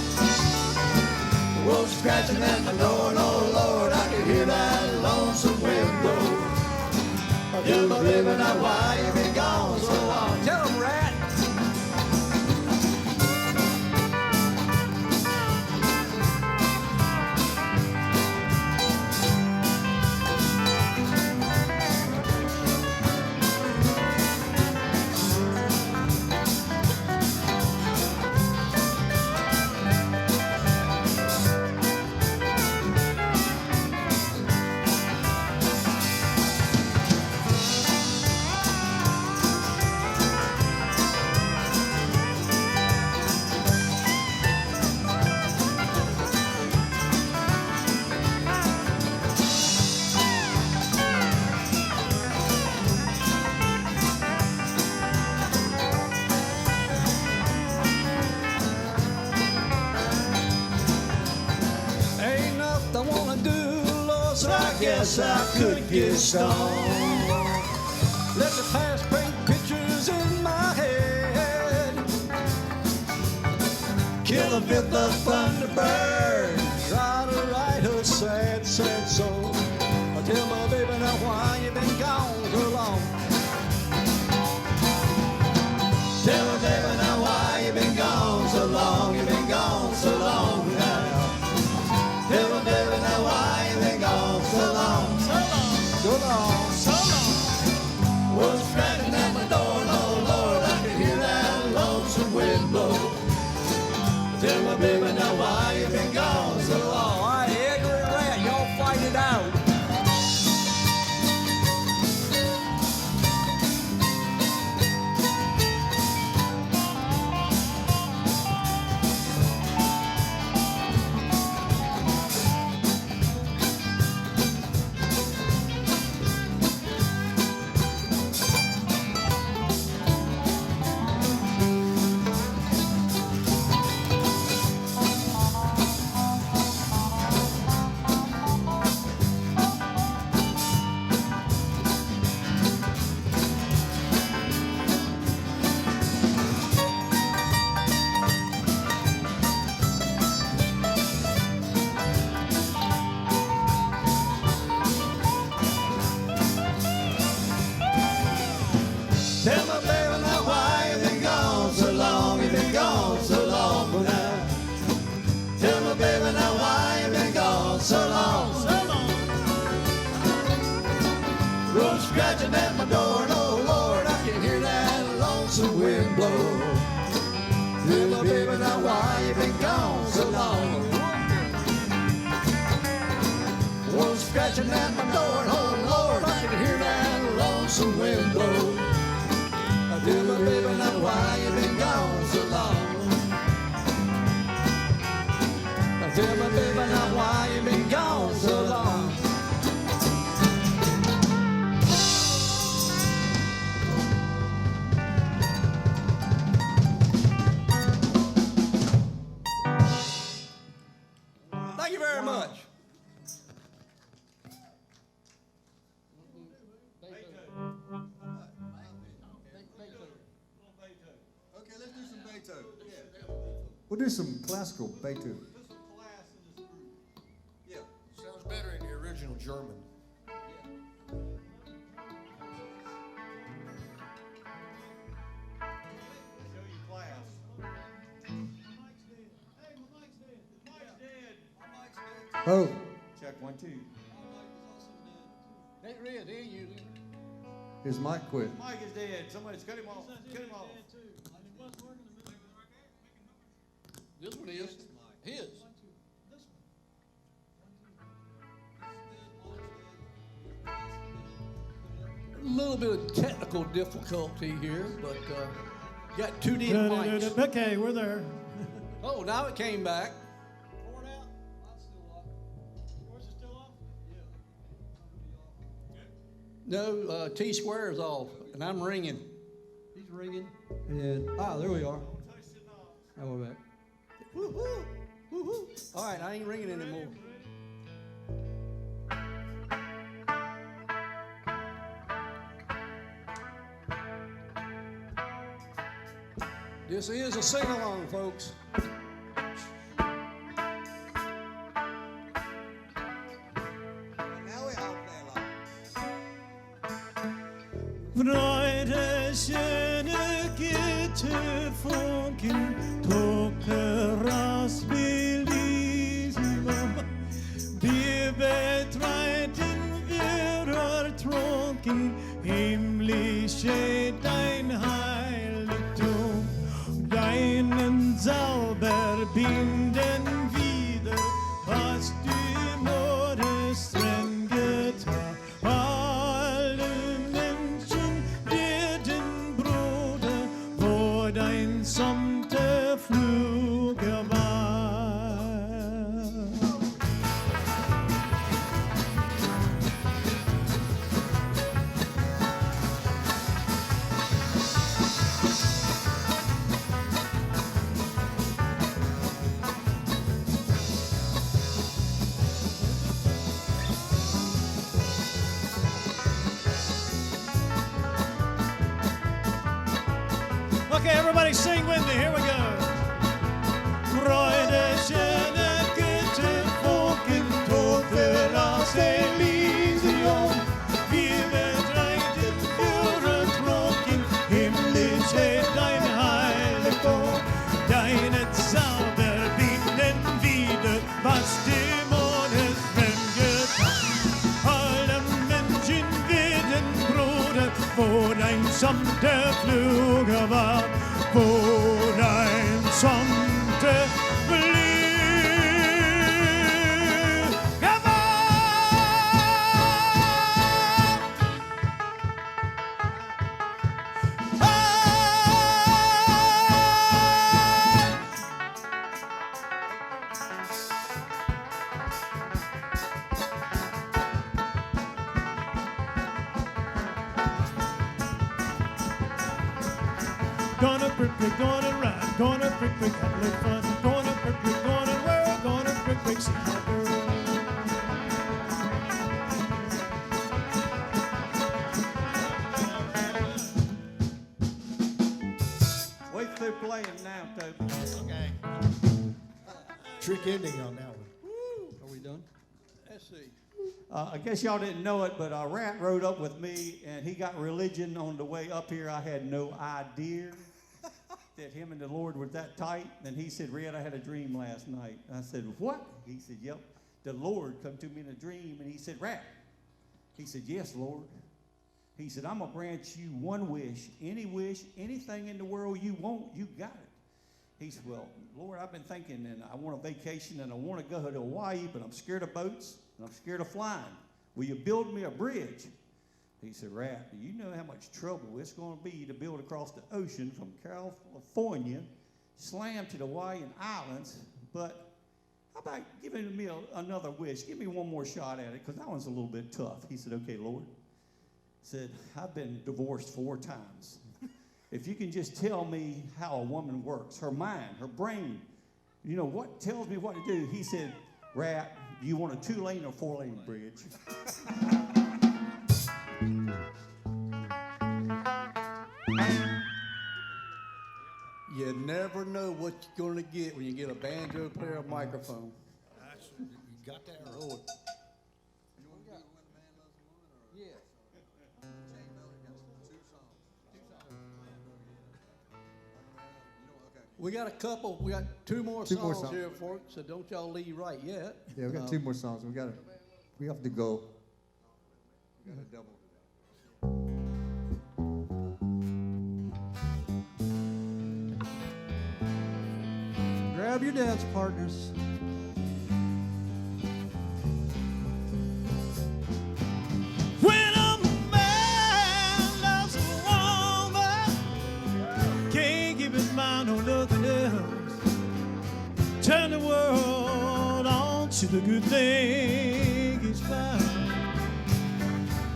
Speaker 18: Wolf scratching at my door, and oh Lord, I can hear that lonesome wind blow. Tell me, baby, now why you been gone so long? Tell 'em, Rat. Guess I could get stoned. Let the past paint pictures in my head. Kill a fifth of Thunderbird. Try to write a sad, sad soul. Tell my baby now why you been gone so long. Tell my baby now why you been gone so long. You been gone so long now. Tell my baby now why you been gone so long. So long, so long, so long. Was scratching at my door, and oh Lord, I can hear that lonesome wind blow. Tell my baby now why you been gone so long. All right, Edgar and Rat, y'all fight it out. Tell my baby now why you been gone so long. You been gone so long now. Tell my baby now why you been gone so long. So long. Road scratching at my door, and oh Lord, I can hear that lonesome wind blow. Tell my baby now why you been gone so long. Road scratching at my door, and oh Lord, I can hear that lonesome wind blow. Tell my baby now why you been gone so long. Tell my baby now why you been gone so long. Thank you very much.
Speaker 21: Okay, let's do some Beethoven. We'll do some classical Beethoven.
Speaker 22: Yeah, sounds better in the original German.
Speaker 21: Oh,
Speaker 5: Check 1, 2.
Speaker 22: Ain't red, ain't you?
Speaker 21: his mic quit.
Speaker 22: Mike is dead. Somebody's cut him off. Cut him off. This one is his. A little bit of technical difficulty here, but got two damn mics.
Speaker 2: Okay, we're there.
Speaker 22: Oh, now it came back.
Speaker 4: No, T Square is off, and I'm ringing.
Speaker 21: He's ringing. And, there we are. Now we're back.
Speaker 4: Woo-hoo, woo-hoo. All right, I ain't ringing anymore. This is a sing-along, folks.
Speaker 2: Freude, schöne Gitterfunken, Tokeras Bellissimo. Wir betreiten, wir ertrunken, himmlische dein Heiligtum. Deinen Zauber binden wieder, was die Mode streng getan. Alle Menschen werden Bruder, wo dein sanfter Flug war. Okay, everybody sing with me. Here we go. Freude, schöne Gitterfunken, Tokeras Elysium. Wir betreiten, wir ertrunken, himmlische dein Heiligtum. Deine Zauber binden wieder, was Dämonen fremd getan. Alle Menschen werden Bruder, wo dein sanfter Flug war, wo dein sanfter Flug war. Gonna brick, gonna ride, gonna brick, have a little fun. Gonna brick, gonna whirl, gonna brick, see my girl.
Speaker 5: Wait till they're playing now, Toby.
Speaker 22: Okay. Trick ending on that one.
Speaker 21: Are we done?
Speaker 4: Let's see.
Speaker 5: I guess y'all didn't know it, but Rat rode up with me, and he got religion on the way up here. I had no idea that him and the Lord were that tight. And he said, Red, I had a dream last night. I said, what? He said, yep. The Lord come to me in a dream, and he said, Rat. He said, yes, Lord. He said, I'm going to grant you one wish, anything in the world you want, you got it. He said, well, Lord, I've been thinking, and I want a vacation, and I want to go to Hawaii, but I'm scared of boats, and I'm scared of flying. Will you build me a bridge? He said, Rat, do you know how much trouble it's going to be to build across the ocean from California, slam to the Hawaiian Islands, but how about giving me another wish? Give me one more shot at it, because that one's a little bit tough. He said, okay, Lord. Said, I've been divorced 4 times. If you can just tell me how a woman works, her mind, her brain, you know, what tells me what to do. He said, Rat, do you want a 2-lane or 4-lane bridge?
Speaker 4: You never know what you're going to get when you get a banjo player microphone.
Speaker 22: You got that rolling.
Speaker 4: We got 2 more songs here, folks, so don't y'all leave right yet.
Speaker 21: Yeah, we got 2 more songs. We have to go.
Speaker 4: We got a double.
Speaker 21: Grab your dance partners.
Speaker 2: When a man loves a woman, can't give his mind on nothing else. Turn the world on to the good thing he's found.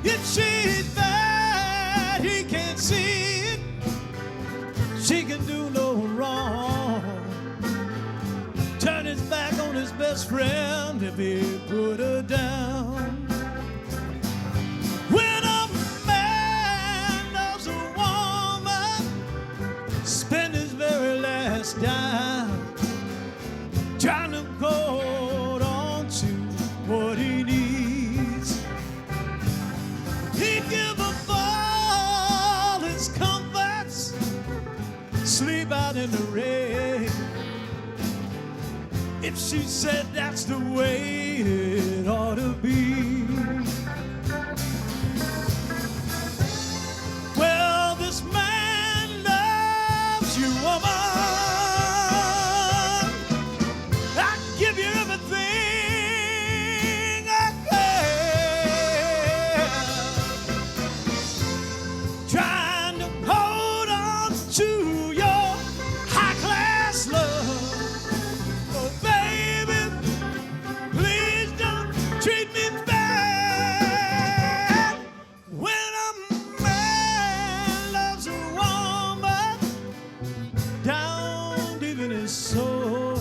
Speaker 2: If she's bad, he can't see it. She can do no wrong. Turn his back on his best friend if he put her down. When a man loves a woman, spend his very last dime trying to hold on to what he needs. He'd give up all his comforts, sleep out in the rain, if she said that's the way it ought to be. Well, this man loves you, woman. I'd give you everything I can. Trying to hold on to your high-class love. Oh, baby, please don't treat me bad. When a man loves a woman down deep in his soul,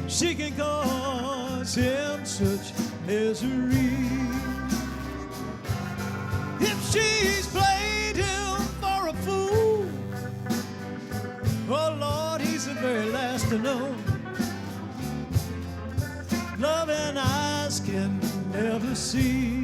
Speaker 2: she can cause him such misery. If she's played him for a fool, oh Lord, he's the very last to know. Loving eyes can never see.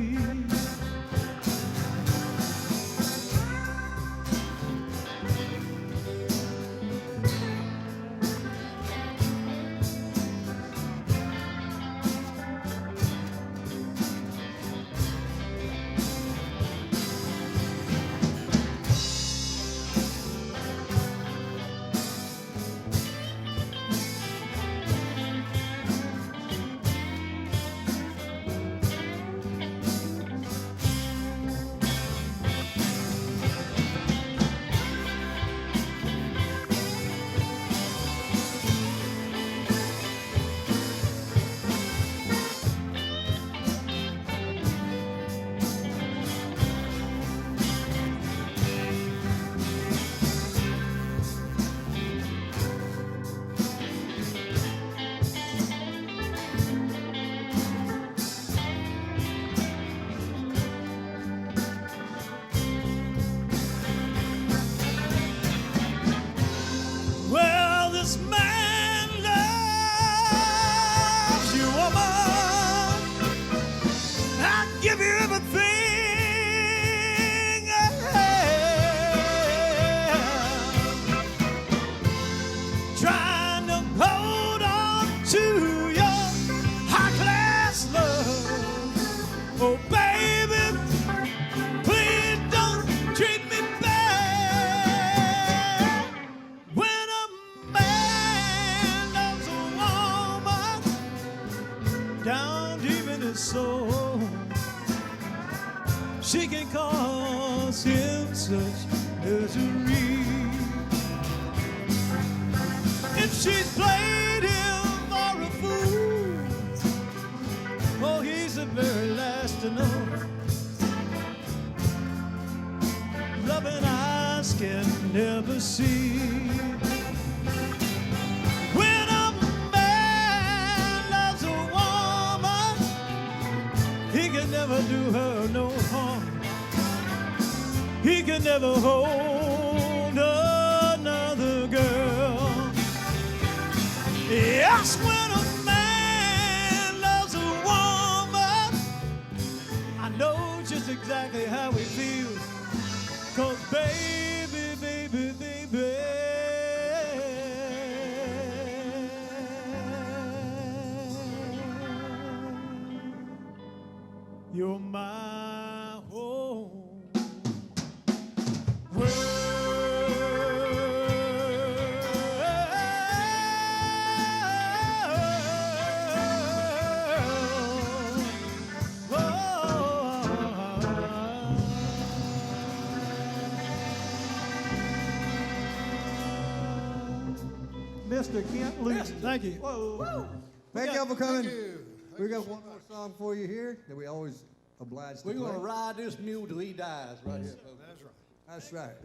Speaker 2: Well, this man loves you, woman. I'd give you everything I have. Trying to hold on to your high-class love. Oh, baby, please don't treat me bad. When a man loves a woman down deep in his soul, she can cause him such misery. If she's played him for a fool, oh, he's the very last to know. Loving eyes can never see. When a man loves a woman, he can never do her no harm. He can never hold another girl. Yes, when a man loves a woman, I know just exactly how he feels. 'Cause baby, baby, baby, you're my home.
Speaker 5: Mr. Kent Luke.
Speaker 2: Yes, thank you.
Speaker 5: Whoa.
Speaker 21: Thank y'all for coming. We got one more song for you here that we always obliged to
Speaker 4: We're going to
Speaker 21: play.
Speaker 4: ride this mule till he dies right here, folks.
Speaker 21: That's right. That's right.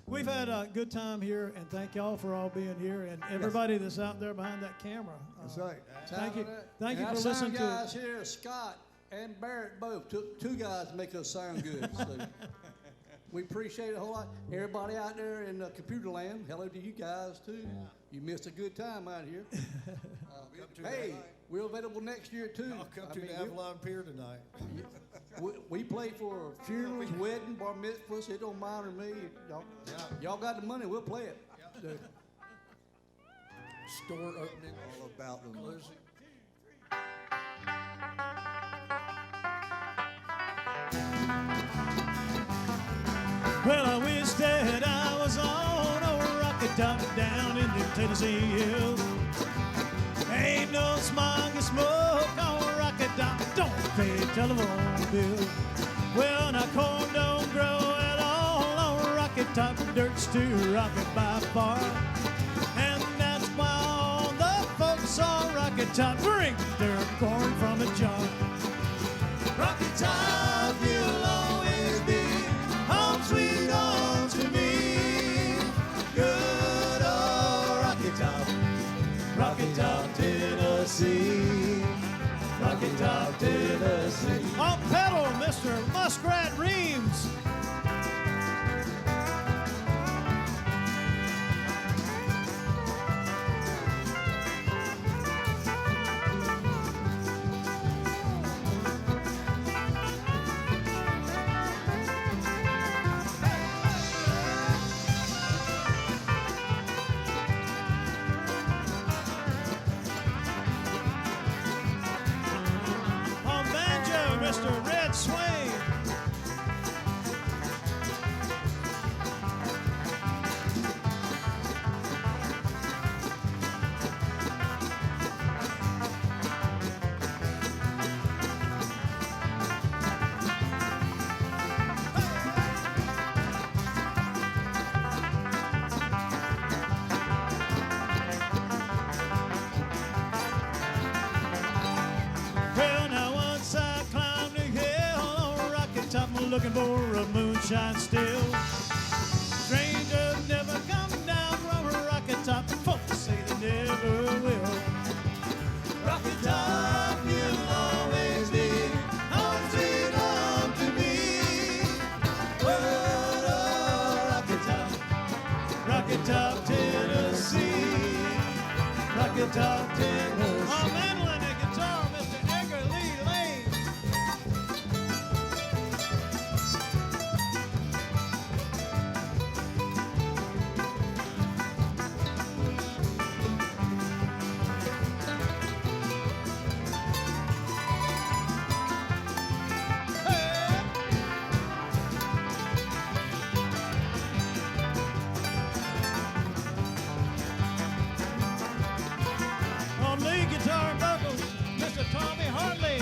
Speaker 2: We've had a good time here, and thank y'all for all being here, and everybody that's out there behind that camera.
Speaker 21: That's right.
Speaker 2: Thank you. Thank you
Speaker 4: And
Speaker 2: for
Speaker 4: our
Speaker 2: listening
Speaker 4: sound
Speaker 2: to
Speaker 4: guys here, Scott and Barrett both, took two guys to make us sound good. So we appreciate it a whole lot. Everybody out there in computer land, hello to you guys too. You missed a good time out here. Hey, we're available next year too.
Speaker 22: I'll come to the Avalon Pier tonight.
Speaker 4: We play for funerals, wedding, bar mitzvahs. It don't matter to me. Y'all got the money, we'll play it.
Speaker 22: Store opening, all about closing.
Speaker 2: Well, I wish that I was on a rocket top down in the Tennessee hills. Ain't no smog and smoke on a rocket top, don't pay telephone bill. Well, now corn don't grow at all on a rocket top, dirt's too rocket by far. And that's why all the folks on rocket top bring their corn from a jar. Rocket top, you'll always be home sweet home to me. Good old Rocket Top, Rocket Top, Tennessee. Rocket Top, Tennessee. On pedal, Mr. Muskrat Reams. On banjo, Mr. Red Swain. Well, now once I climbed the hill on a rocket top, I'm looking for a moonshine still. Strangers never come down from a rocket top, folks say they never will. Rocket top, you'll always be home sweet home to me. What a rocket top, Rocket Top, Tennessee. Rocket Top, Tennessee. On mandolin and guitar, Mr. Edgar Lee Lane. On lead guitar and vocals, Mr. Tommy Hartley.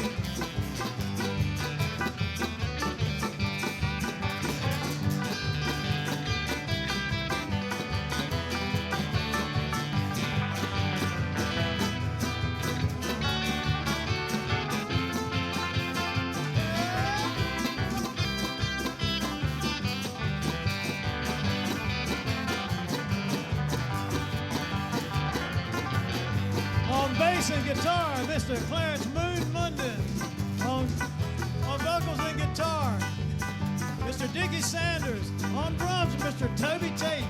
Speaker 2: On bass and guitar, Mr. Clarence Moon London. On vocals and guitar, Mr. Dickie Sanders. On drums, Mr. Toby Tate.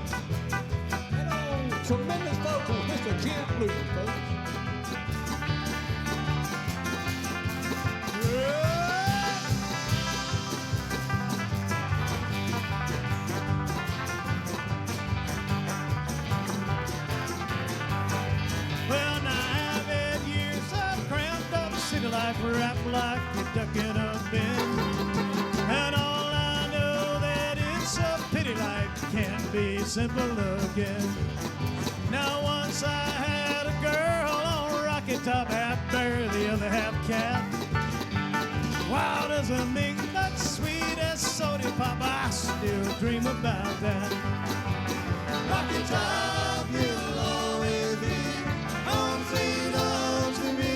Speaker 4: And on tremendous vocals, Mr. Ken Blue, folks.
Speaker 2: Well, now I've had years of cramped up city life, wrapped like a duck in a bin. And all I know that it's a pity life can't be simple again. Now once I had a girl on rocket top, half bear, the other half cat. Wild as a mink, but sweet as soda pop, I still dream about that. Rocket top, you'll always be home sweet home to me.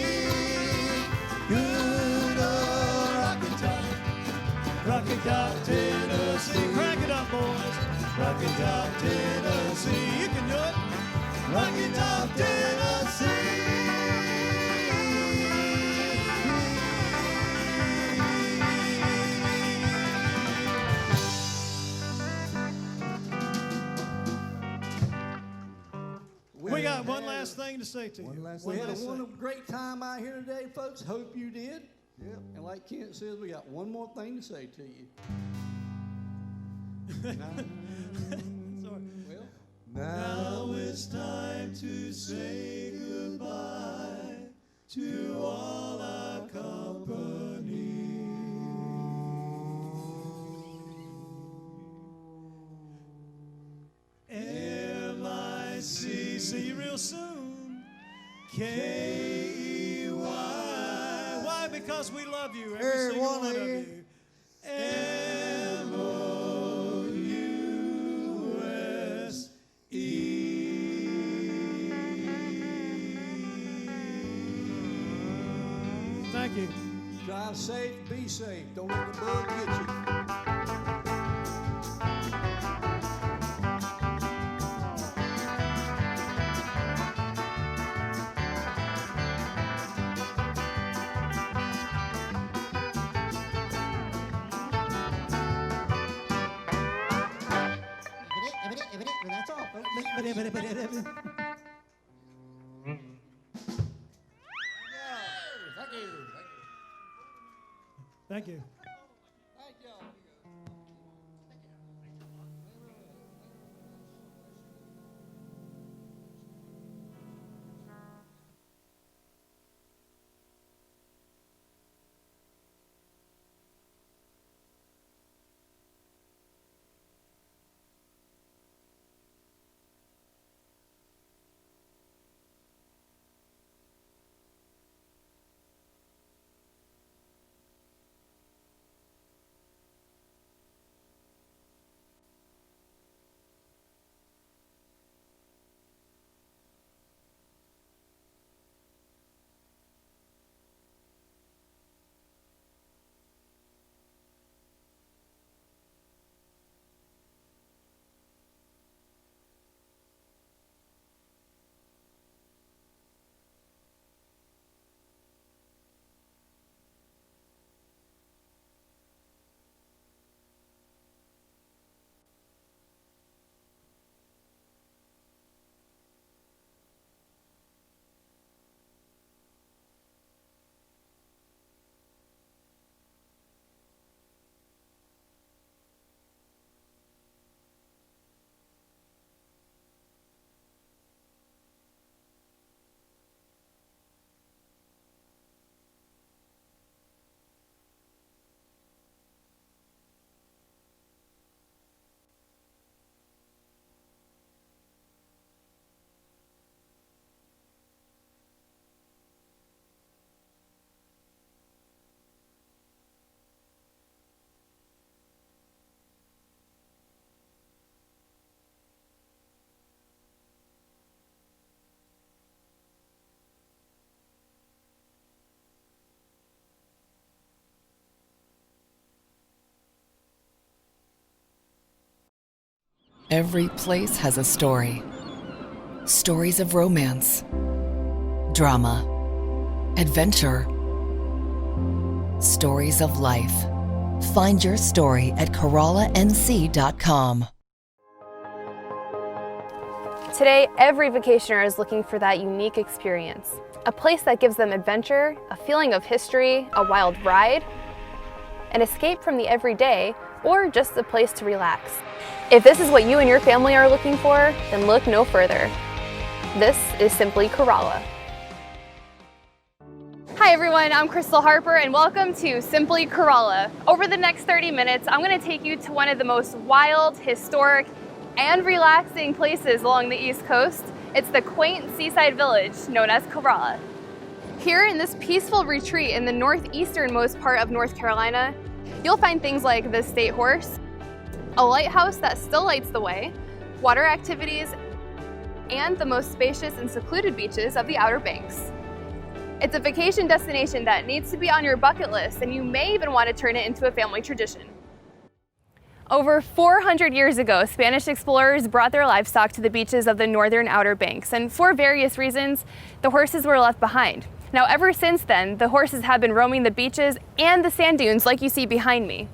Speaker 2: Good old rocket top.
Speaker 19: Tennessee. Crank it up, boys. Rocky Top, Tennessee. You can do it. Rocky Top, Tennessee.
Speaker 2: We got one last thing to say to you.
Speaker 4: We had a great time out here today, folks. Hope you did. Yep. And like Kent says, we got one more thing to say to you.
Speaker 16: Now it's time to say goodbye to all our company.
Speaker 2: M-I-C, see you real soon. K-E-Y. Why? Because we love you, every single one of you. Thank you.
Speaker 4: Drive safe, be safe. Don't let the bug get you.
Speaker 2: That's all. Thank you.
Speaker 3: Every place has a story. Stories of romance, drama, adventure, stories of life. Find your story at CorollaNC.com.
Speaker 6: Today, every vacationer is looking for that unique experience. A place that gives them adventure, a feeling of history, a wild ride, an escape from the everyday, or just a place to relax. If this is what you and your family are looking for, then look no further. This is Simply Corolla. Hi everyone, I'm Crystal Harper and welcome to Simply Corolla. Over the next 30 minutes, I'm going to take you to one of the most wild, historic, and relaxing places along the East Coast. It's the quaint seaside village known as Corolla. Here in this peaceful retreat in the northeasternmost part of North Carolina, you'll find things like the State Horse, a lighthouse that still lights the way, water activities, and the most spacious and secluded beaches of the Outer Banks. It's a vacation destination that needs to be on your bucket list, and you may even want to turn it into a family tradition. Over 400 years ago, Spanish explorers brought their livestock to the beaches of the northern Outer Banks, and for various reasons, the horses were left behind. Now, ever since then, the horses have been roaming the beaches and the sand dunes like you see behind me.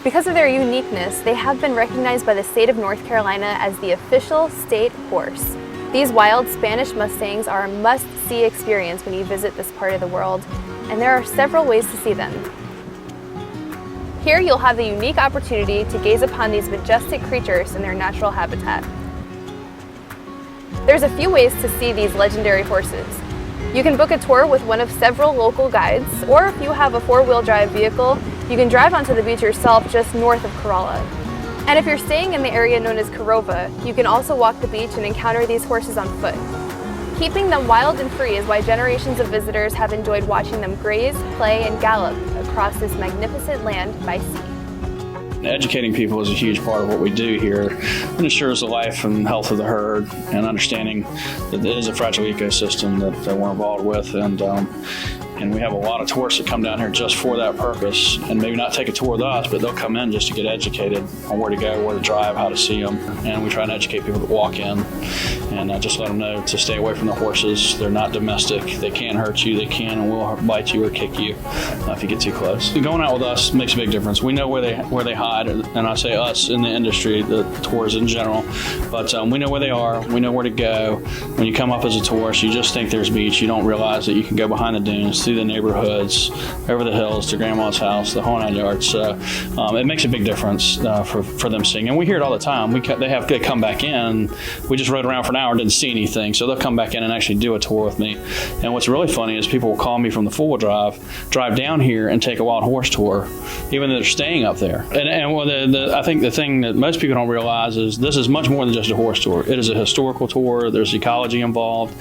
Speaker 6: Because of their uniqueness, they have been recognized by the state of North Carolina as the official state horse. These wild Spanish Mustangs are a must-see experience when you visit this part of the world, and there are several ways to see them. Here you'll have the unique opportunity to gaze upon these majestic creatures in their natural habitat. There's a few ways to see these legendary horses. You can book a tour with one of several local guides, or if you have a four-wheel drive vehicle, you can drive onto the beach yourself just north of Corolla. And if you're staying in the area known as Corova, you can also walk the beach and encounter these horses on foot. Keeping them wild and free is why generations of visitors have enjoyed watching them graze, play, and gallop across this magnificent land by sea.
Speaker 7: Educating people is a huge part of what we do here. It ensures the life and health of the herd and understanding that it is a fragile ecosystem that we're involved with. And we have a lot of tourists that come down here just for that purpose, and maybe not take a tour with us, but they'll come in just to get educated on where to go, where to drive, how to see them. And we try to educate people that walk in and just let them know to stay away from the horses. They're not domestic. They can hurt you. They can and will bite you or kick you if you get too close. Going out with us makes a big difference. We know where they hide, and I say us in the industry, the tours in general, but we know where they are. We know where to go. When you come up as a tourist, you just think there's beach. You don't realize that you can go behind the dunes, through the neighborhoods, over the hills to grandma's house, the whole 9 yards. So it makes a big difference for them seeing. And we hear it all the time. They come back in. We just rode around for an hour and didn't see anything. So they'll come back in and actually do a tour with me. And what's really funny is people will call me from the four-wheel drive down here and take a wild horse tour, even though they're staying up there. And I think the thing that most people don't realize is this is much more than just a horse tour. It is a historical tour. There's ecology involved.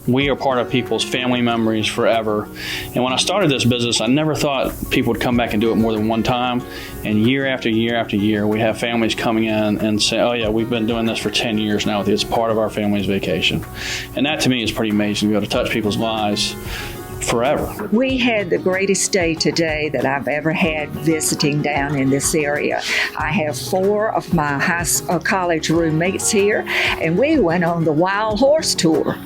Speaker 7: We are part of people's family memories forever. And when I started this business, I never thought people would come back and do it more than one time. And year after year after year, we have families coming in and say, oh yeah, we've been doing this for 10 years now. It's part of our family's vacation. And that to me is pretty amazing, to be able to touch people's lives forever.
Speaker 8: We had the greatest day today that I've ever had visiting down in this area. I have 4 of my college roommates here, and we went on the wild horse tour.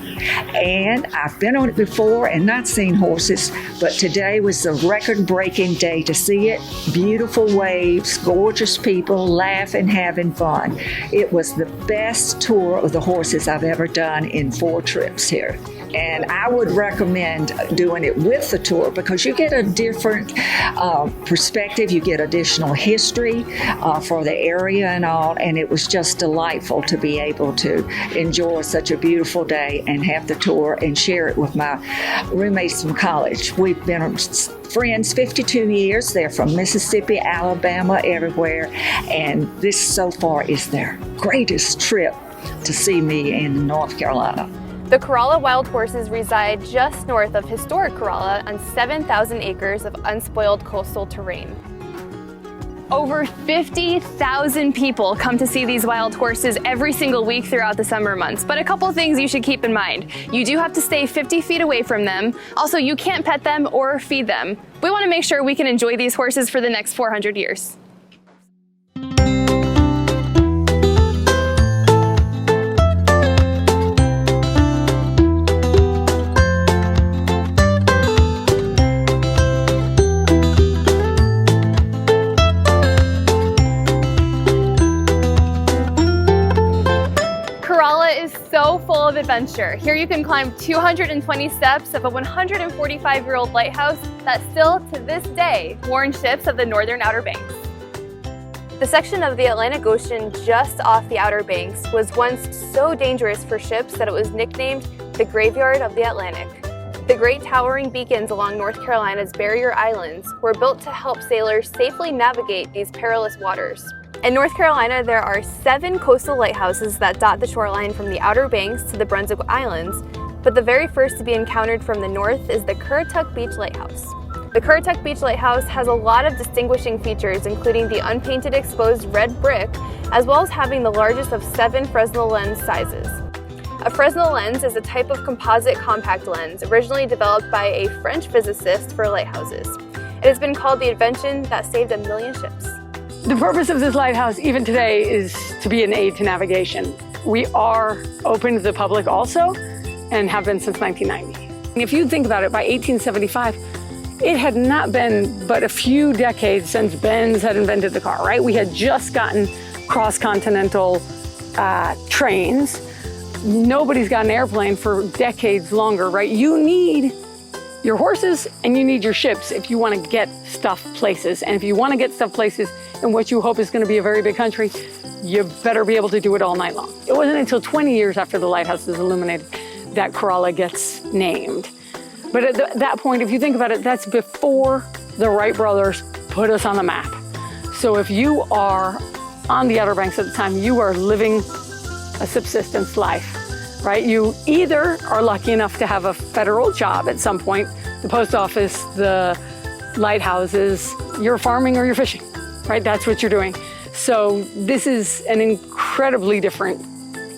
Speaker 8: And I've been on it before and not seen horses, but today was a record-breaking day to see it. Beautiful waves, gorgeous people, laughing, having fun. It was the best tour of the horses I've ever done in 4 trips here. And I would recommend doing it with the tour because you get a different perspective, you get additional history for the area and all, and it was just delightful to be able to enjoy such a beautiful day and have the tour and share it with my roommates from college. We've been friends 52 years. They're from Mississippi, Alabama, everywhere, and this so far is their greatest trip to see me in North Carolina.
Speaker 6: The Corolla wild horses reside just north of historic Corolla on 7,000 acres of unspoiled coastal terrain. Over 50,000 people come to see these wild horses every single week throughout the summer months. But a couple things you should keep in mind. You do have to stay 50 feet away from them. Also, you can't pet them or feed them. We want to make sure we can enjoy these horses for the next 400 years. So full of adventure. Here you can climb 220 steps of a 145-year-old lighthouse that still, to this day, warns ships of the northern Outer Banks. The section of the Atlantic Ocean just off the Outer Banks was once so dangerous for ships that it was nicknamed the Graveyard of the Atlantic. The great towering beacons along North Carolina's barrier islands were built to help sailors safely navigate these perilous waters. In North Carolina, there are 7 coastal lighthouses that dot the shoreline from the Outer Banks to the Brunswick Islands, but the very first to be encountered from the north is the Currituck Beach Lighthouse. The Currituck Beach Lighthouse has a lot of distinguishing features, including the unpainted exposed red brick, as well as having the largest of 7 Fresnel lens sizes. A Fresnel lens is a type of composite compact lens originally developed by a French physicist for lighthouses. It has been called the invention that saved 1 million ships.
Speaker 9: The purpose of this lighthouse, even today, is to be an aid to navigation. We are open to the public also, and have been since 1990. If you think about it, by 1875, it had not been but a few decades since Benz had invented the car, right? We had just gotten cross-continental trains. Nobody's got an airplane for decades longer, right? You need your horses and you need your ships if you want to get stuff places. And if you want to get stuff places in what you hope is going to be a very big country, you better be able to do it all night long. It wasn't until 20 years after the lighthouse was illuminated that Corolla gets named. But at that point, if you think about it, that's before the Wright brothers put us on the map. So if you are on the Outer Banks at the time, you are living a subsistence life, right? You either are lucky enough to have a federal job at some point, the post office, the lighthouses, you're farming or you're fishing, right? That's what you're doing. So this is an incredibly different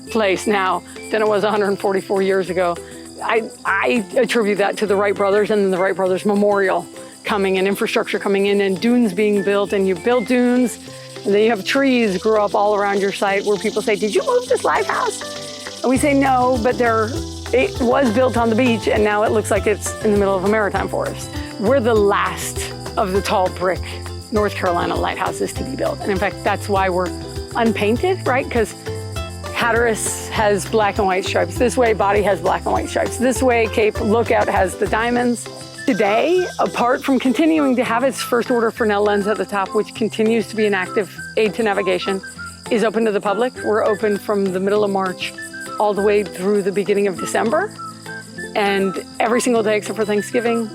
Speaker 9: place now than it was 144 years ago. I attribute that to the Wright brothers and the Wright brothers Memorial coming and infrastructure coming in and dunes being built, and you build dunes and then you have trees grow up all around your site where people say, did you move this lighthouse? And we say no, but it was built on the beach and now it looks like it's in the middle of a maritime forest. We're the last of the tall brick North Carolina lighthouses to be built. And in fact, that's why we're unpainted, right? Because Hatteras has black and white stripes. This way, Body has black and white stripes. This way, Cape Lookout has the diamonds. Today, apart from continuing to have its first order Fresnel lens at the top, which continues to be an active aid to navigation, is open to the public. We're open from the middle of March all the way through the beginning of December. And every single day except for Thanksgiving,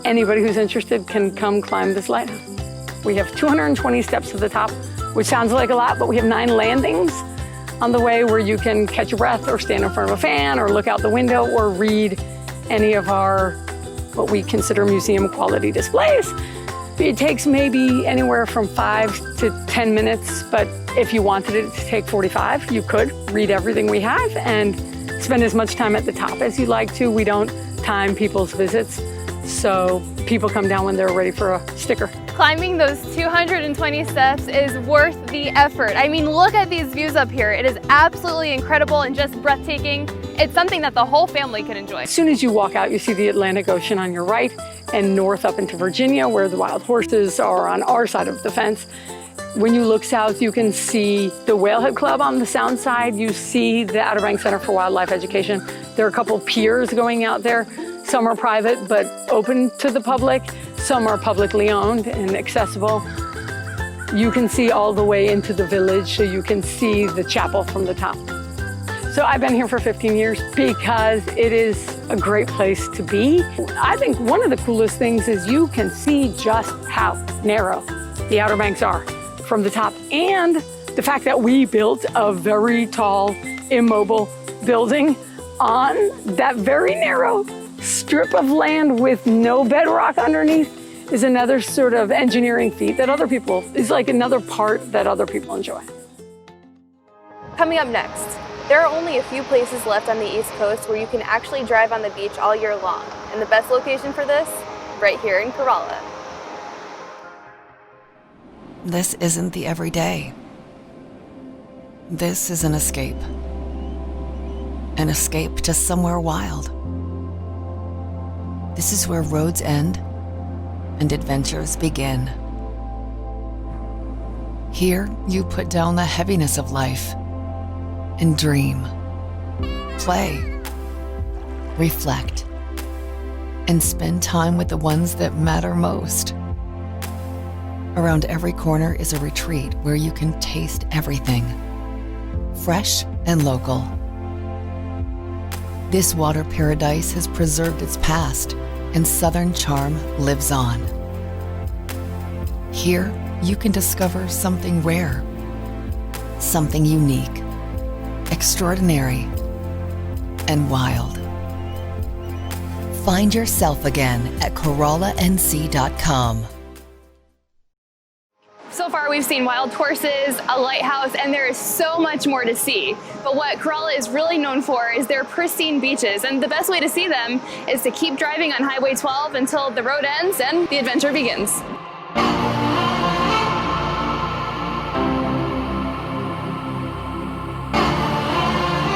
Speaker 9: anybody who's interested can come climb this lighthouse. We have 220 steps to the top, which sounds like a lot, but we have 9 landings on the way where you can catch your breath or stand in front of a fan or look out the window or read any of our, what we consider museum quality displays. It takes maybe anywhere from 5 to 10 minutes, but if you wanted it to take 45, you could read everything we have and spend as much time at the top as you'd like to. We don't time people's visits, so people come down when they're ready for a sticker.
Speaker 6: Climbing those 220 steps is worth the effort. I mean, look at these views up here. It is absolutely incredible and just breathtaking. It's something that the whole family can enjoy.
Speaker 9: As soon as you walk out, you see the Atlantic Ocean on your right and north up into Virginia, where the wild horses are on our side of the fence. When you look south, you can see the Whalehead Club on the sound side. You see the Outer Banks Center for Wildlife Education. There are a couple piers going out there. Some are private, but open to the public. Some are publicly owned and accessible. You can see all the way into the village, so you can see the chapel from the top. So I've been here for 15 years because it is a great place to be. I think one of the coolest things is you can see just how narrow the Outer Banks are from the top, and the fact that we built a very tall, immobile building on that very narrow strip of land with no bedrock underneath is another sort of engineering feat that is like another part that other people enjoy.
Speaker 6: Coming up next, there are only a few places left on the East Coast where you can actually drive on the beach all year long. And the best location for this, right here in Corolla.
Speaker 3: This isn't the everyday. This is an escape. An escape to somewhere wild. This is where roads end and adventures begin. Here, you put down the heaviness of life and dream, play, reflect, and spend time with the ones that matter most. Around every corner is a retreat where you can taste everything, fresh and local. This water paradise has preserved its past, and Southern charm lives on. Here, you can discover something rare, something unique, extraordinary, and wild. Find yourself again at CorollaNC.com.
Speaker 6: So far we've seen wild horses, a lighthouse, and there is so much more to see. But what Corolla is really known for is their pristine beaches, and the best way to see them is to keep driving on Highway 12 until the road ends and the adventure begins.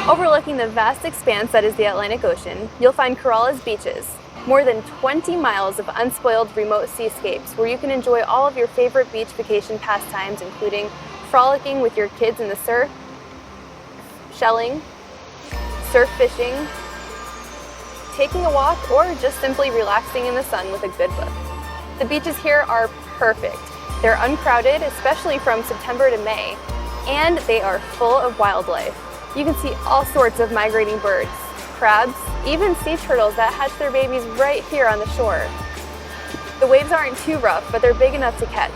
Speaker 6: Overlooking the vast expanse that is the Atlantic Ocean, you'll find Corolla's beaches. More than 20 miles of unspoiled remote seascapes where you can enjoy all of your favorite beach vacation pastimes, including frolicking with your kids in the surf, shelling, surf fishing, taking a walk, or just simply relaxing in the sun with a good book. The beaches here are perfect. They're uncrowded, especially from September to May, and they are full of wildlife. You can see all sorts of migrating birds, crabs, even sea turtles that hatch their babies right here on the shore. The waves aren't too rough, but they're big enough to catch.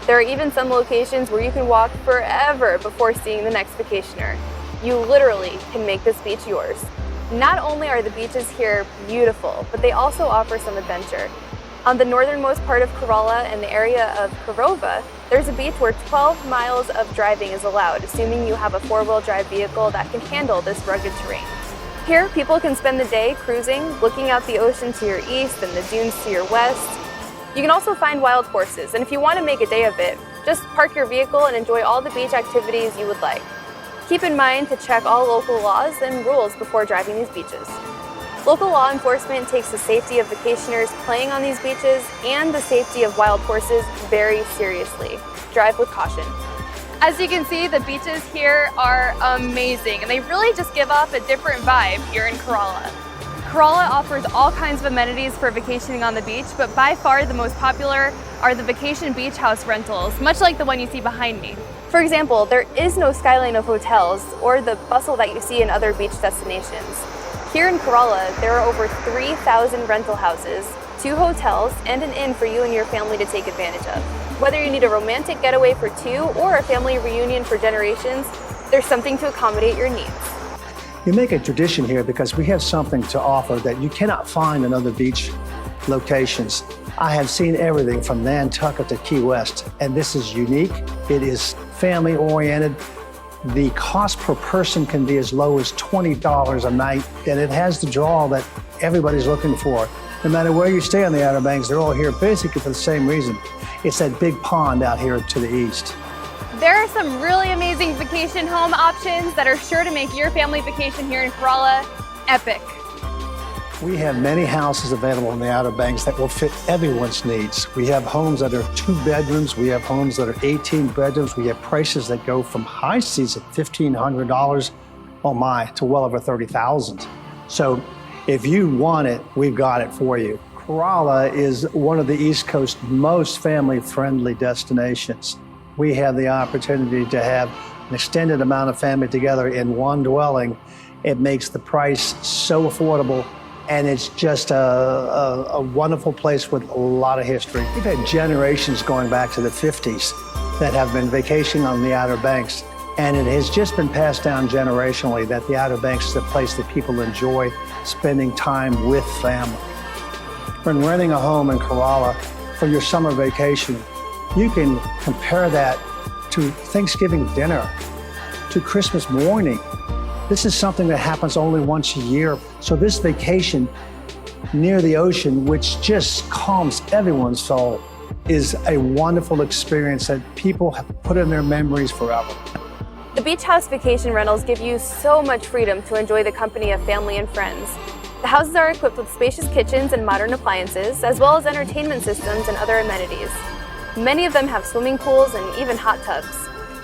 Speaker 6: There are even some locations where you can walk forever before seeing the next vacationer. You literally can make this beach yours. Not only are the beaches here beautiful, but they also offer some adventure. On the northernmost part of Corolla and the area of Curova, there's a beach where 12 miles of driving is allowed, assuming you have a four-wheel drive vehicle that can handle this rugged terrain. Here, people can spend the day cruising, looking out the ocean to your east and the dunes to your west. You can also find wild horses, and if you want to make a day of it, just park your vehicle and enjoy all the beach activities you would like. Keep in mind to check all local laws and rules before driving these beaches. Local law enforcement takes the safety of vacationers playing on these beaches and the safety of wild horses very seriously. Drive with caution. As you can see, the beaches here are amazing, and they really just give off a different vibe here in Corolla. Corolla offers all kinds of amenities for vacationing on the beach, but by far the most popular are the vacation beach house rentals, much like the one you see behind me. For example, there is no skyline of hotels or the bustle that you see in other beach destinations. Here in Corolla, there are over 3,000 rental houses, 2 hotels, and an inn for you and your family to take advantage of. Whether you need a romantic getaway for 2 or a family reunion for generations, there's something to accommodate your needs.
Speaker 10: You make a tradition here because we have something to offer that you cannot find in other beach locations. I have seen everything from Nantucket to Key West, and this is unique. It is family oriented. The cost per person can be as low as $20 a night, and it has the draw that everybody's looking for. No matter where you stay on the Outer Banks, they're all here basically for the same reason. It's that big pond out here to the east.
Speaker 6: There are some really amazing vacation home options that are sure to make your family vacation here in Corolla epic.
Speaker 10: We have many houses available in the Outer Banks that will fit everyone's needs. We have homes that are 2 bedrooms. We have homes that are 18 bedrooms. We have prices that go from high seas at $1,500, oh my, to well over $30,000. So if you want it, we've got it for you. Corolla is one of the East Coast's most family-friendly destinations. We have the opportunity to have an extended amount of family together in one dwelling. It makes the price so affordable, and it's just a wonderful place with a lot of history. We've had generations going back to the 50s that have been vacationing on the Outer Banks, and it has just been passed down generationally that the Outer Banks is a place that people enjoy spending time with family. When renting a home in Corolla for your summer vacation, you can compare that to Thanksgiving dinner, to Christmas morning. This is something that happens only once a year. So this vacation near the ocean, which just calms everyone's soul, is a wonderful experience that people have put in their memories forever.
Speaker 6: The beach house vacation rentals give you so much freedom to enjoy the company of family and friends. The houses are equipped with spacious kitchens and modern appliances, as well as entertainment systems and other amenities. Many of them have swimming pools and even hot tubs.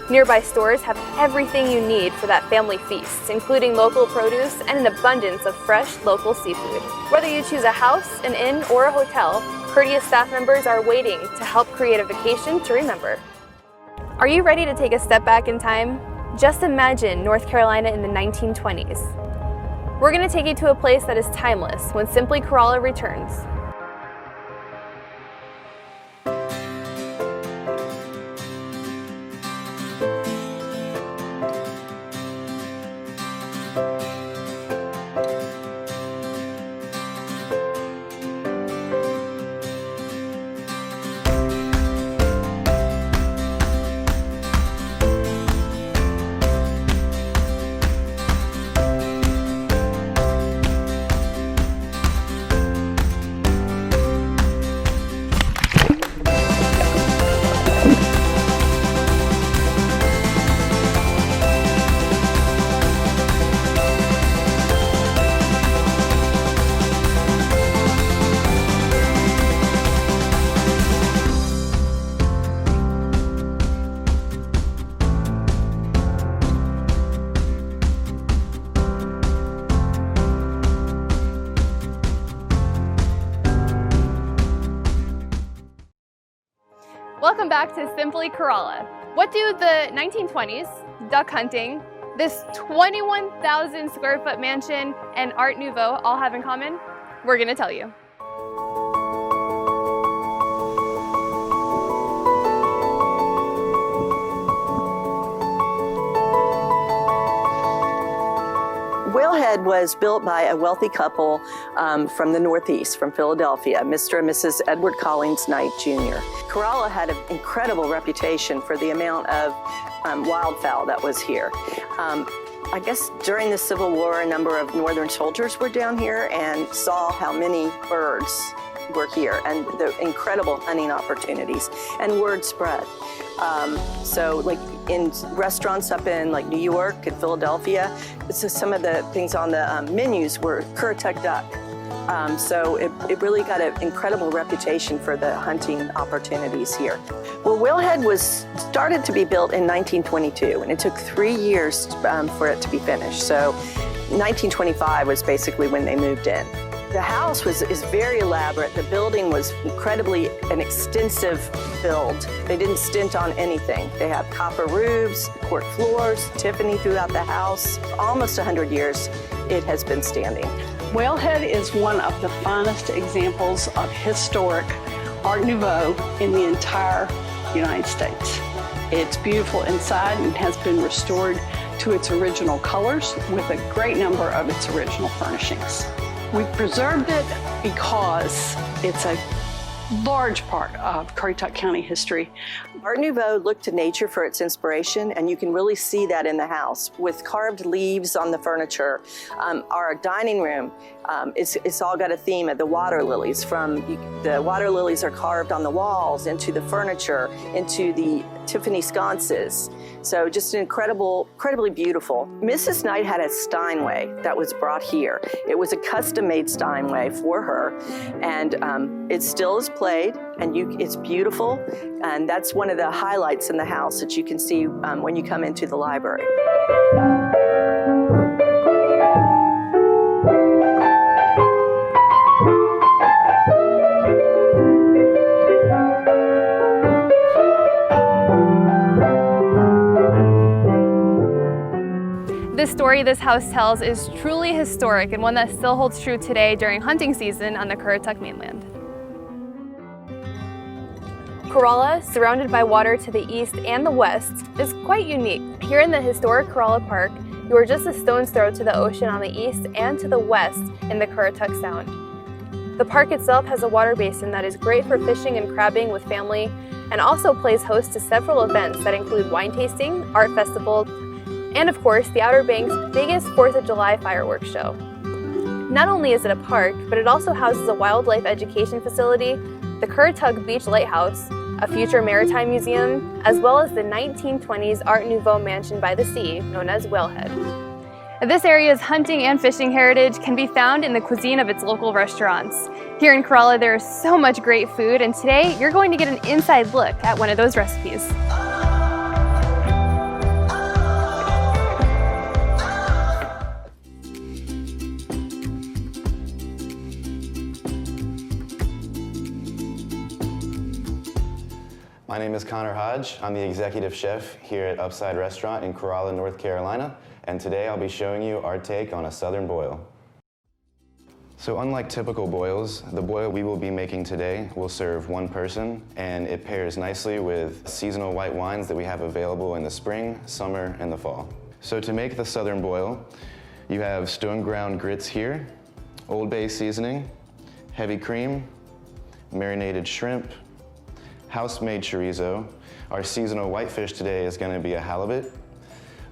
Speaker 6: Nearby stores have everything you need for that family feast, including local produce and an abundance of fresh local seafood. Whether you choose a house, an inn, or a hotel, courteous staff members are waiting to help create a vacation to remember. Are you ready to take a step back in time? Just imagine North Carolina in the 1920s. We're going to take you to a place that is timeless when Simply Corolla returns. Welcome back to Simply Corolla. What do the 1920s, duck hunting, this 21,000 square foot mansion, and Art Nouveau all have in common? We're gonna tell you.
Speaker 11: Whalehead was built by a wealthy couple from the Northeast, from Philadelphia, Mr. and Mrs. Edward Collins Knight Jr. Corolla had an incredible reputation for the amount of wildfowl that was here. I guess during the Civil War, a number of Northern soldiers were down here and saw how many birds were here and the incredible hunting opportunities, and word spread. So like in restaurants up in like New York and Philadelphia, so some of the things on the menus were Currituck duck. So it really got an incredible reputation for the hunting opportunities here. Well, Whalehead was started to be built in 1922, and it took 3 years for it to be finished. So 1925 was basically when they moved in. The house is very elaborate. The building was incredibly an extensive build. They didn't stint on anything. They have copper roofs, cork floors, Tiffany throughout the house. Almost 100 years it has been standing.
Speaker 12: Whalehead is one of the finest examples of historic Art Nouveau in the entire United States. It's beautiful inside and has been restored to its original colors with a great number of its original furnishings. We've preserved it because it's a large part of Currituck County history.
Speaker 11: Art Nouveau looked to nature for its inspiration, and you can really see that in the house with carved leaves on the furniture. Our dining room, it's all got a theme of the water lilies. The water lilies are carved on the walls, into the furniture, into the Tiffany sconces. So just an incredibly beautiful. Mrs. Knight had a Steinway that was brought here. It was a custom-made Steinway for her, and it still is played, and it's beautiful, and that's one of the highlights in the house that you can see when you come into the library.
Speaker 6: The story this house tells is truly historic and one that still holds true today during hunting season on the Currituck mainland. Corolla, surrounded by water to the east and the west, is quite unique. Here in the historic Corolla Park, you are just a stone's throw to the ocean on the east and to the west in the Currituck Sound. The park itself has a water basin that is great for fishing and crabbing with family, and also plays host to several events that include wine tasting, art festival, and of course, the Outer Banks' biggest 4th of July fireworks show. Not only is it a park, but it also houses a wildlife education facility, the Currituck Beach Lighthouse, a future maritime museum, as well as the 1920s Art Nouveau mansion by the sea, known as Whalehead. This area's hunting and fishing heritage can be found in the cuisine of its local restaurants. Here in Corolla, there is so much great food, and today you're going to get an inside look at one of those recipes.
Speaker 23: My name is Connor Hodge. I'm the executive chef here at Upside Restaurant in Corolla, North Carolina, and today I'll be showing you our take on a southern boil. So unlike typical boils, the boil we will be making today will serve one person, and it pairs nicely with seasonal white wines that we have available in the spring, summer, and the fall. So to make the southern boil, you have stone ground grits here, Old Bay seasoning, heavy cream, marinated shrimp, house-made chorizo. Our seasonal whitefish today is going to be a halibut.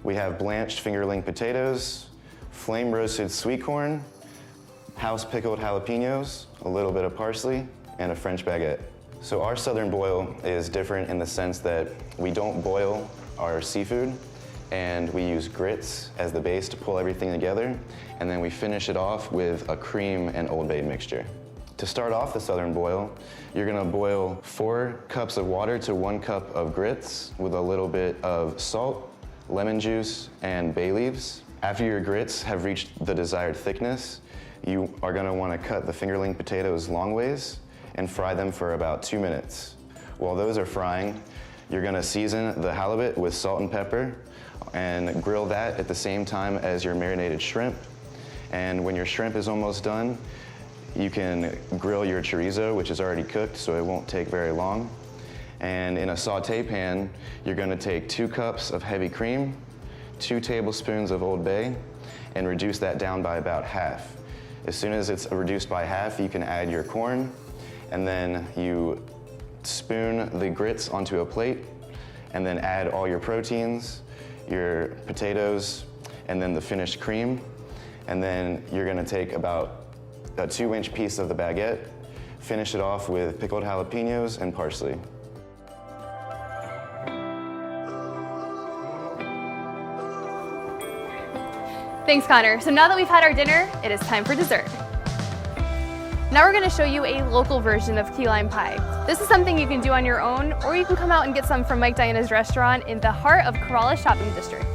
Speaker 23: We have blanched fingerling potatoes, flame-roasted sweet corn, house-pickled jalapenos, a little bit of parsley, and a French baguette. So our southern boil is different in the sense that we don't boil our seafood, and we use grits as the base to pull everything together, and then we finish it off with a cream and Old Bay mixture. To start off the southern boil, you're gonna boil 4 cups of water to 1 cup of grits with a little bit of salt, lemon juice, and bay leaves. After your grits have reached the desired thickness, you are gonna wanna cut the fingerling potatoes long ways and fry them for about 2 minutes. While those are frying, you're going to season the halibut with salt and pepper and grill that at the same time as your marinated shrimp. And when your shrimp is almost done, you can grill your chorizo, which is already cooked, so it won't take very long. And in a saute pan, you're going to take 2 cups of heavy cream, 2 tablespoons of Old Bay, and reduce that down by about half. As soon as it's reduced by half, you can add your corn, and then you spoon the grits onto a plate, and then add all your proteins, your potatoes, and then the finished cream. And then you're gonna take about a 2-inch piece of the baguette, finish it off with pickled jalapenos and parsley.
Speaker 6: Thanks, Connor. So now that we've had our dinner, it is time for dessert. Now we're going to show you a local version of key lime pie. This is something you can do on your own, or you can come out and get some from Mike Diana's restaurant in the heart of Corolla Shopping District.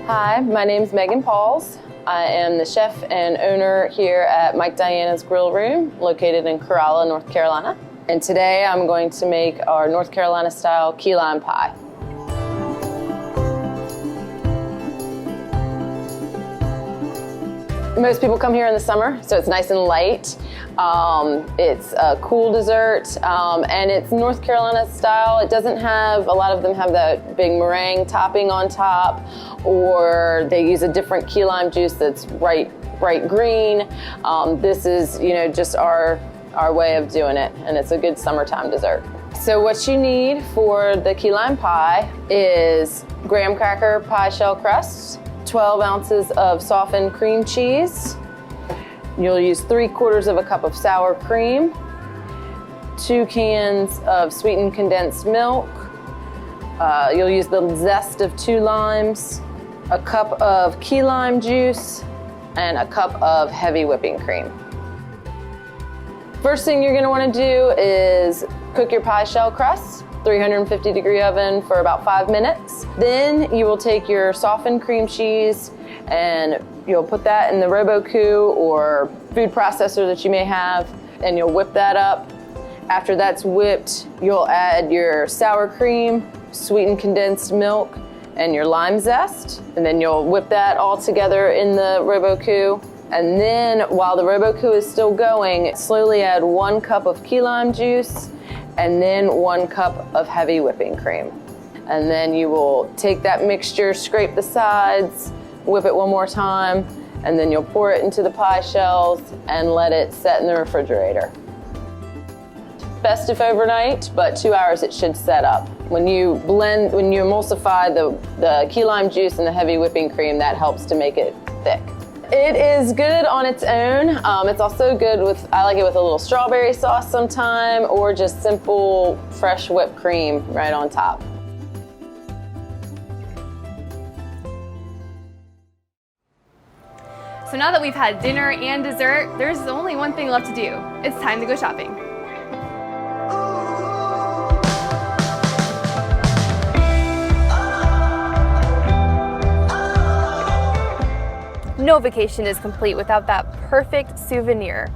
Speaker 13: Hi, my name is Megan Pauls. I am the chef and owner here at Mike Diana's Grill Room, located in Corolla, North Carolina. And today I'm going to make our North Carolina style key lime pie. Most people come here in the summer, so it's nice and light. It's a cool dessert, and it's North Carolina style. It doesn't have, a lot of them have that big meringue topping on top, or they use a different key lime juice that's bright green. This is, just our way of doing it, and it's a good summertime dessert. So what you need for the key lime pie is graham cracker pie shell crust, 12 ounces of softened cream cheese. You'll use 3/4 cup of sour cream, 2 cans of sweetened condensed milk. You'll use the zest of 2 limes, a cup of key lime juice, and a cup of heavy whipping cream. First thing you're going to want to do is cook your pie shell crust, 350-degree oven for about 5 minutes. Then you will take your softened cream cheese and you'll put that in the Barbeque or food processor that you may have, and you'll whip that up. After that's whipped, you'll add your sour cream, sweetened condensed milk, and your lime zest, and then you'll whip that all together in the Barbeque. And then while the Barbeque is still going, slowly add 1 cup of key lime juice and then 1 cup of heavy whipping cream. And then you will take that mixture, scrape the sides, whip it one more time, and then you'll pour it into the pie shells and let it set in the refrigerator. Best if overnight, but 2 hours it should set up. When you emulsify the key lime juice and the heavy whipping cream, that helps to make it thick. It is good on its own. It's also good I like it with a little strawberry sauce sometime, or just simple fresh whipped cream right on top.
Speaker 6: So now that we've had dinner and dessert, there's only one thing left to do. It's time to go shopping. No vacation is complete without that perfect souvenir.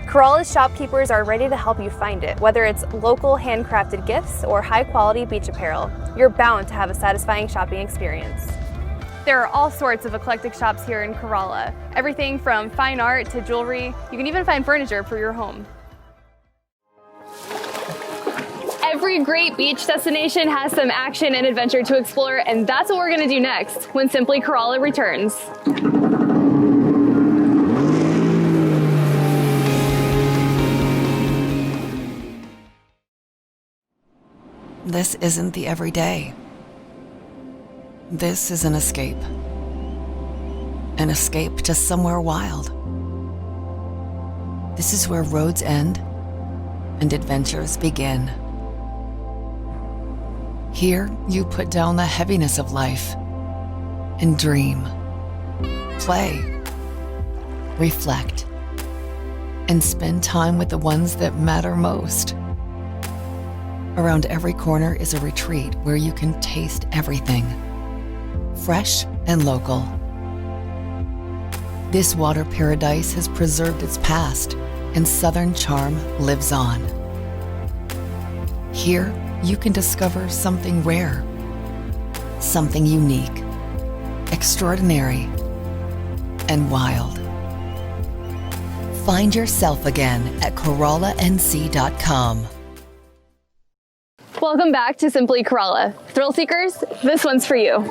Speaker 6: Corolla's shopkeepers are ready to help you find it. Whether it's local handcrafted gifts or high-quality beach apparel, you're bound to have a satisfying shopping experience. There are all sorts of eclectic shops here in Corolla. Everything from fine art to jewelry. You can even find furniture for your home. Every great beach destination has some action and adventure to explore, and that's what we're going to do next when Simply Corolla returns.
Speaker 3: This isn't the everyday. This is an escape. An escape to somewhere wild. This is where roads end and adventures begin. Here, you put down the heaviness of life and dream, play, reflect, and spend time with the ones that matter most. Around every corner is a retreat where you can taste everything. Fresh and local. This water paradise has preserved its past, and Southern charm lives on. Here, you can discover something rare, something unique, extraordinary, and wild. Find yourself again at CorollaNC.com.
Speaker 6: Welcome back to Simply Corolla. Thrill seekers, this one's for you.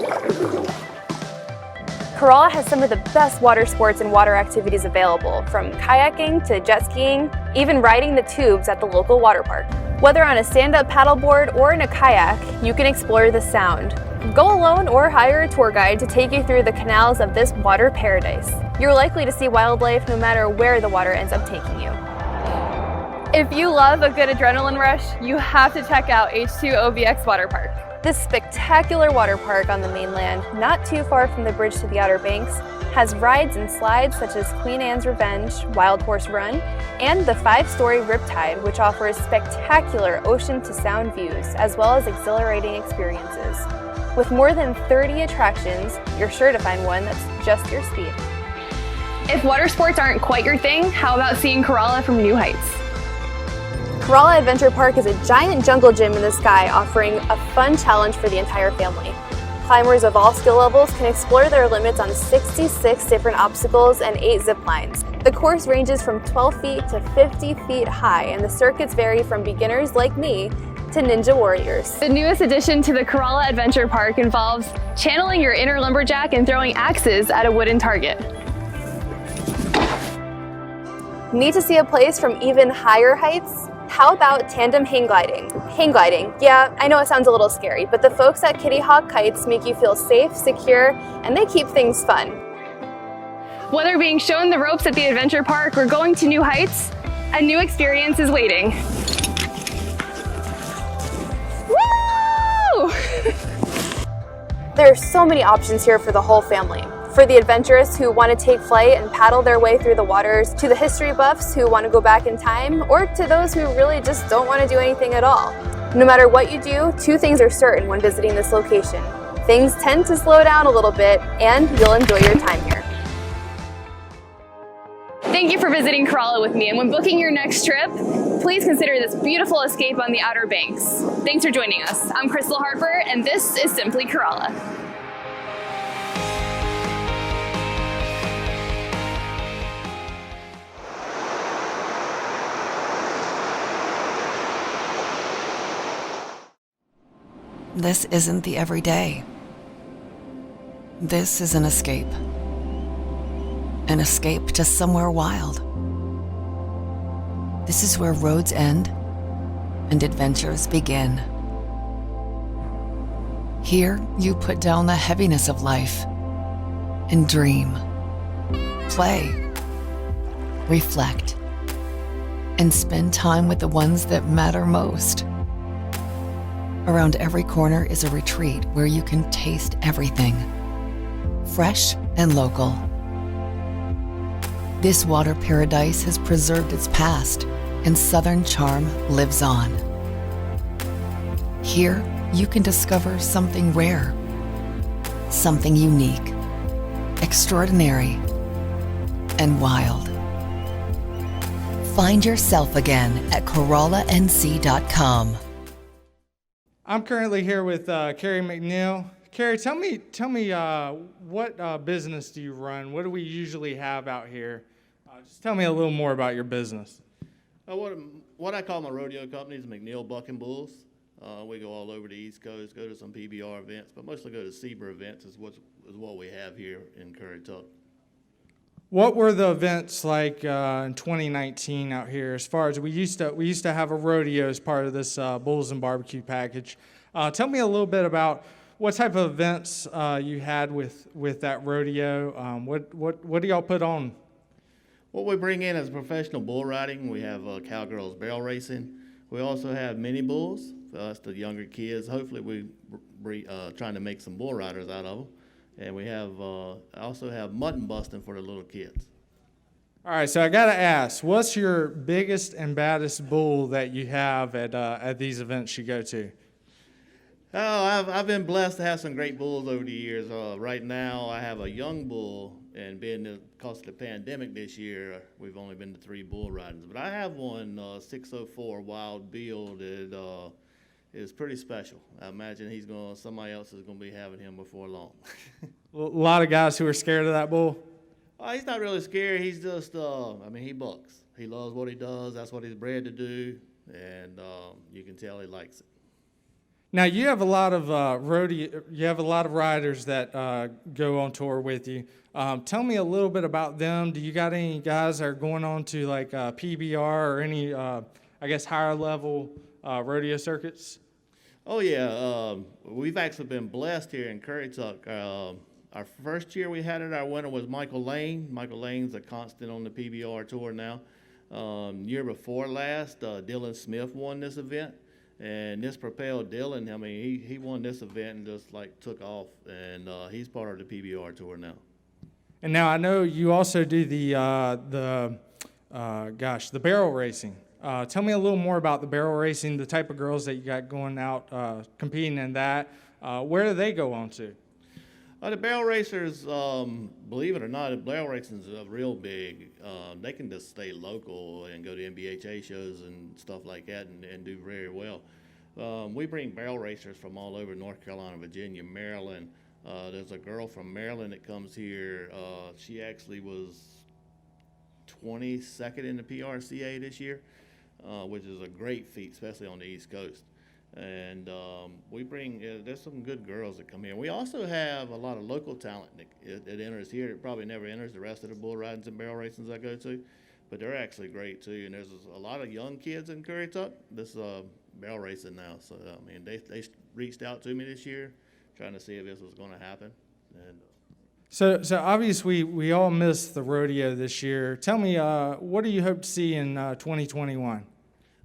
Speaker 6: Corolla has some of the best water sports and water activities available, from kayaking to jet skiing, even riding the tubes at the local water park. Whether on a stand-up paddleboard or in a kayak, you can explore the sound. Go alone or hire a tour guide to take you through the canals of this water paradise. You're likely to see wildlife no matter where the water ends up taking you. If you love a good adrenaline rush, you have to check out H2ovx Waterpark. This spectacular water park on the mainland, not too far from the bridge to the Outer Banks, has rides and slides such as Queen Anne's Revenge, Wild Horse Run, and the 5-story Riptide, which offers spectacular ocean-to-sound views, as well as exhilarating experiences. With more than 30 attractions, you're sure to find one that's just your speed. If water sports aren't quite your thing, how about seeing Corolla from new heights? Corolla Adventure Park is a giant jungle gym in the sky, offering a fun challenge for the entire family. Climbers of all skill levels can explore their limits on 66 different obstacles and 8 zip lines. The course ranges from 12 feet to 50 feet high, and the circuits vary from beginners like me to ninja warriors. The newest addition to the Corolla Adventure Park involves channeling your inner lumberjack and throwing axes at a wooden target. Need to see a place from even higher heights? How about tandem hang gliding? Hang gliding, yeah, I know it sounds a little scary, but the folks at Kitty Hawk Kites make you feel safe, secure, and they keep things fun. Whether being shown the ropes at the adventure park or going to new heights, a new experience is waiting. Woo! There are so many options here for the whole family. For the adventurous who want to take flight and paddle their way through the waters, to the history buffs who want to go back in time, or to those who really just don't want to do anything at all. No matter what you do, 2 things are certain when visiting this location. Things tend to slow down a little bit, and you'll enjoy your time here. Thank you for visiting Corolla with me, and when booking your next trip, please consider this beautiful escape on the Outer Banks. Thanks for joining us. I'm Crystal Harper, and this is Simply Corolla.
Speaker 3: This isn't the everyday. This is an escape. An escape to somewhere wild. This is where roads end and adventures begin. Here, you put down the heaviness of life and dream, play, reflect, and spend time with the ones that matter most. Around every corner is a retreat where you can taste everything, fresh and local. This water paradise has preserved its past, and Southern charm lives on. Here, you can discover something rare, something unique, extraordinary, and wild. Find yourself again at CorollaNC.com.
Speaker 1: I'm currently here with Carrie McNeil. Carrie, tell me what business do you run? What do we usually have out here? Just tell me a little more about your business.
Speaker 14: What I call my rodeo company is McNeil Buck and Bulls. We go all over the East Coast, go to some PBR events, but mostly go to SEBR events is what we have here in Currituck.
Speaker 1: What were the events like in 2019 out here? As far as we used to have a rodeo as part of this Bulls and Barbecue package. Tell me a little bit about what type of events you had with that rodeo. What do y'all put on?
Speaker 14: What we bring in is professional bull riding. We have cowgirls barrel racing. We also have mini bulls. So that's the younger kids. Hopefully we trying to make some bull riders out of them. And we have also have mutton busting for the little kids.
Speaker 1: All right, so I got to ask, what's your biggest and baddest bull that you have at these events you go to?
Speaker 14: Oh, I've been blessed to have some great bulls over the years. Right now, I have a young bull, and because of the pandemic this year, we've only been to 3 bull ridings. But I have one 604 Wild Bill that is pretty special. I imagine somebody else is gonna be having him before long.
Speaker 1: A lot of guys who are scared of that bull.
Speaker 14: He's not really scared. He's just, he bucks. He loves what he does. That's what he's bred to do, and you can tell he likes it.
Speaker 1: Now you have a lot of you have a lot of riders that go on tour with you. Tell me a little bit about them. Do you got any guys that are going on to like PBR or any, I guess, higher level rodeo circuits?
Speaker 14: Oh yeah, we've actually been blessed here in Currituck. Our first year we had it, our winner was Michael Lane. Michael Lane's a constant on the PBR tour now. Year before last, Dylan Smith won this event. And this propelled Dylan. I mean, he won this event and just like took off, and he's part of the PBR tour now.
Speaker 1: And now I know you also do the barrel racing. Tell me a little more about the barrel racing, the type of girls that you got going out competing in that. Where do they go on to?
Speaker 14: The barrel racers, believe it or not, the barrel racing is real big. They can just stay local and go to NBHA shows and stuff like that and do very well. We bring barrel racers from all over North Carolina, Virginia, Maryland. There's a girl from Maryland that comes here. She actually was 22nd in the PRCA this year, which is a great feat, especially on the East Coast. And we bring, there's some good girls that come here. We also have a lot of local talent that enters here. It probably never enters the rest of the bull ridings and barrel racings I go to, but they're actually great too. And there's a lot of young kids in Currituck. This barrel racing now. So I mean, they reached out to me this year, trying to see if this was going to happen. And
Speaker 1: so obviously we all missed the rodeo this year. Tell me, what do you hope to see in 2021?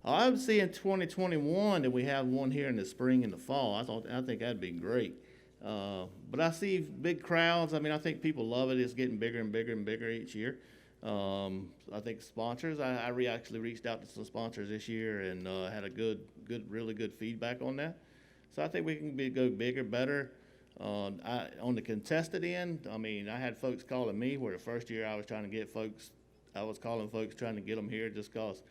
Speaker 14: I would see in 2021 that we have one here in the spring and the fall. I think that'd be great. But I see big crowds. I mean, I think people love it. It's getting bigger and bigger and bigger each year. I think sponsors. I actually reached out to some sponsors this year and had a really good feedback on that. So I think we can go bigger, better. On the contested end, I mean, I had folks calling me where the first year I was trying to get folks. I was calling folks trying to get them here just because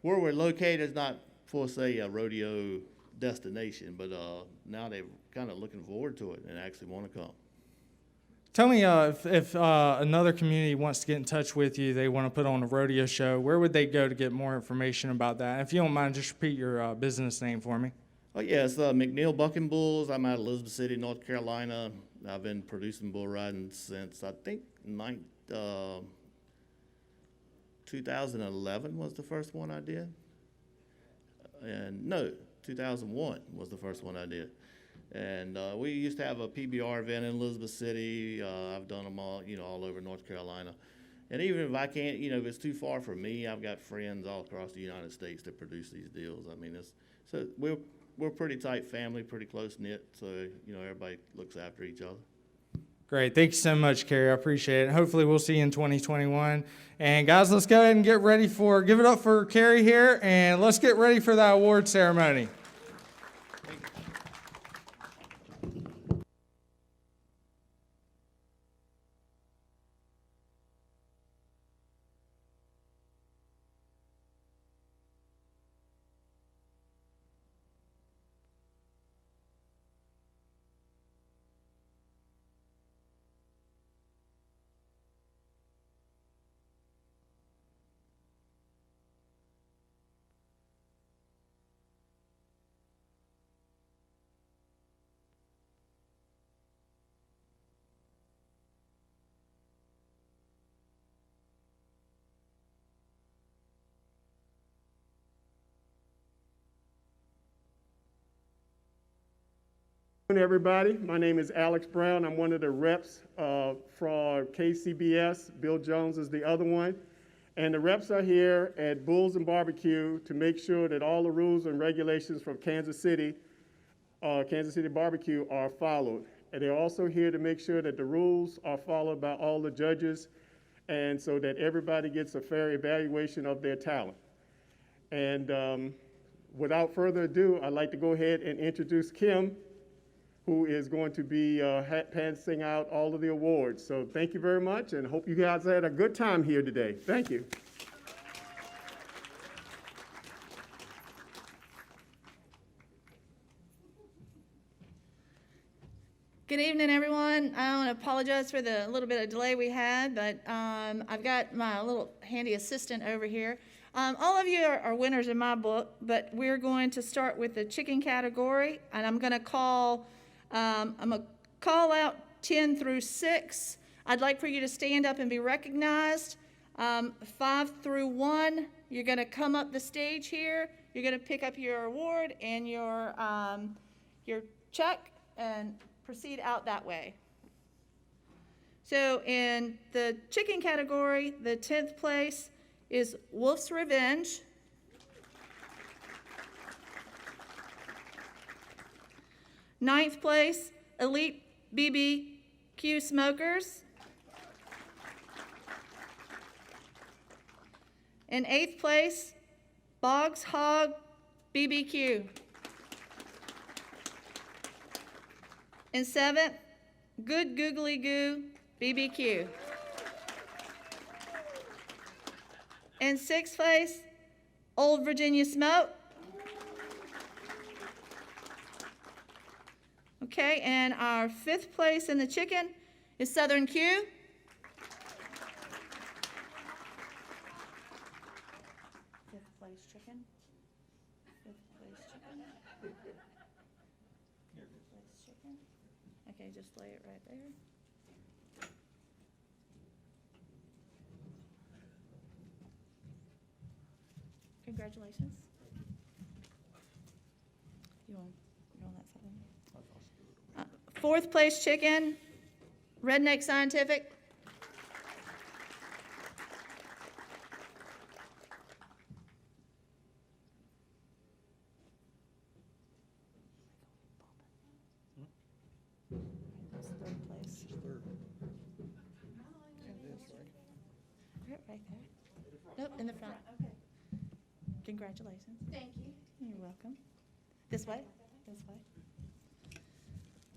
Speaker 14: where we're located is not, for say, a rodeo destination, but now they're kind of looking forward to it and actually want to come.
Speaker 1: Tell me if another community wants to get in touch with you, they want to put on a rodeo show, where would they go to get more information about that? And if you don't mind, just repeat your business name for me.
Speaker 14: Oh, yeah, it's McNeil Bucking Bulls. I'm out of Elizabeth City, North Carolina. I've been producing bull riding since, I think, 2011 was the first one I did. And no, 2001 was the first one I did. And we used to have a PBR event in Elizabeth City. I've done them all over North Carolina. And even if I can't, if it's too far from me, I've got friends all across the United States that produce these deals. I mean, we're pretty tight family, pretty close knit. So everybody looks after each other.
Speaker 1: Great. Thank you so much, Kerry. I appreciate it. Hopefully we'll see you in 2021. And guys, let's go ahead and give it up for Kerry here, and let's get ready for that award ceremony.
Speaker 15: Everybody, my name is Alex Brown. I'm one of the reps for KCBS. Bill Jones is the other one. And the reps are here at Bulls and Barbecue to make sure that all the rules and regulations from Kansas City Barbecue are followed. And they're also here to make sure that the rules are followed by all the judges, and so that everybody gets a fair evaluation of their talent. And without further ado, I'd like to go ahead and introduce Kim, who is going to be passing out all of the awards. So thank you very much, and hope you guys had a good time here today. Thank you.
Speaker 17: Good evening, everyone. I want to apologize for the little bit of delay we had, but I've got my little handy assistant over here. All of you are winners in my book, but we're going to start with the chicken category, and I'm going to call out 10 through 6. I'd like for you to stand up and be recognized. 5 through 1, you're going to come up the stage here. You're going to pick up your award and your check and proceed out that way. So in the chicken category, the 10th place is Wolf's Revenge. Ninth place, Elite BBQ Smokers. In 8th place, Boggs Hog BBQ. In 7th, Good Googly Goo BBQ. In 6th place, Old Virginia Smoke. Okay, and our 5th place in the chicken is Southern Q. Fifth place chicken. Okay, just lay it right there. Congratulations. You on that side? 4th place chicken, Redneck Scientific. Right there. Nope, in the front. Congratulations.
Speaker 18: Thank you.
Speaker 17: You're welcome. This way. This way.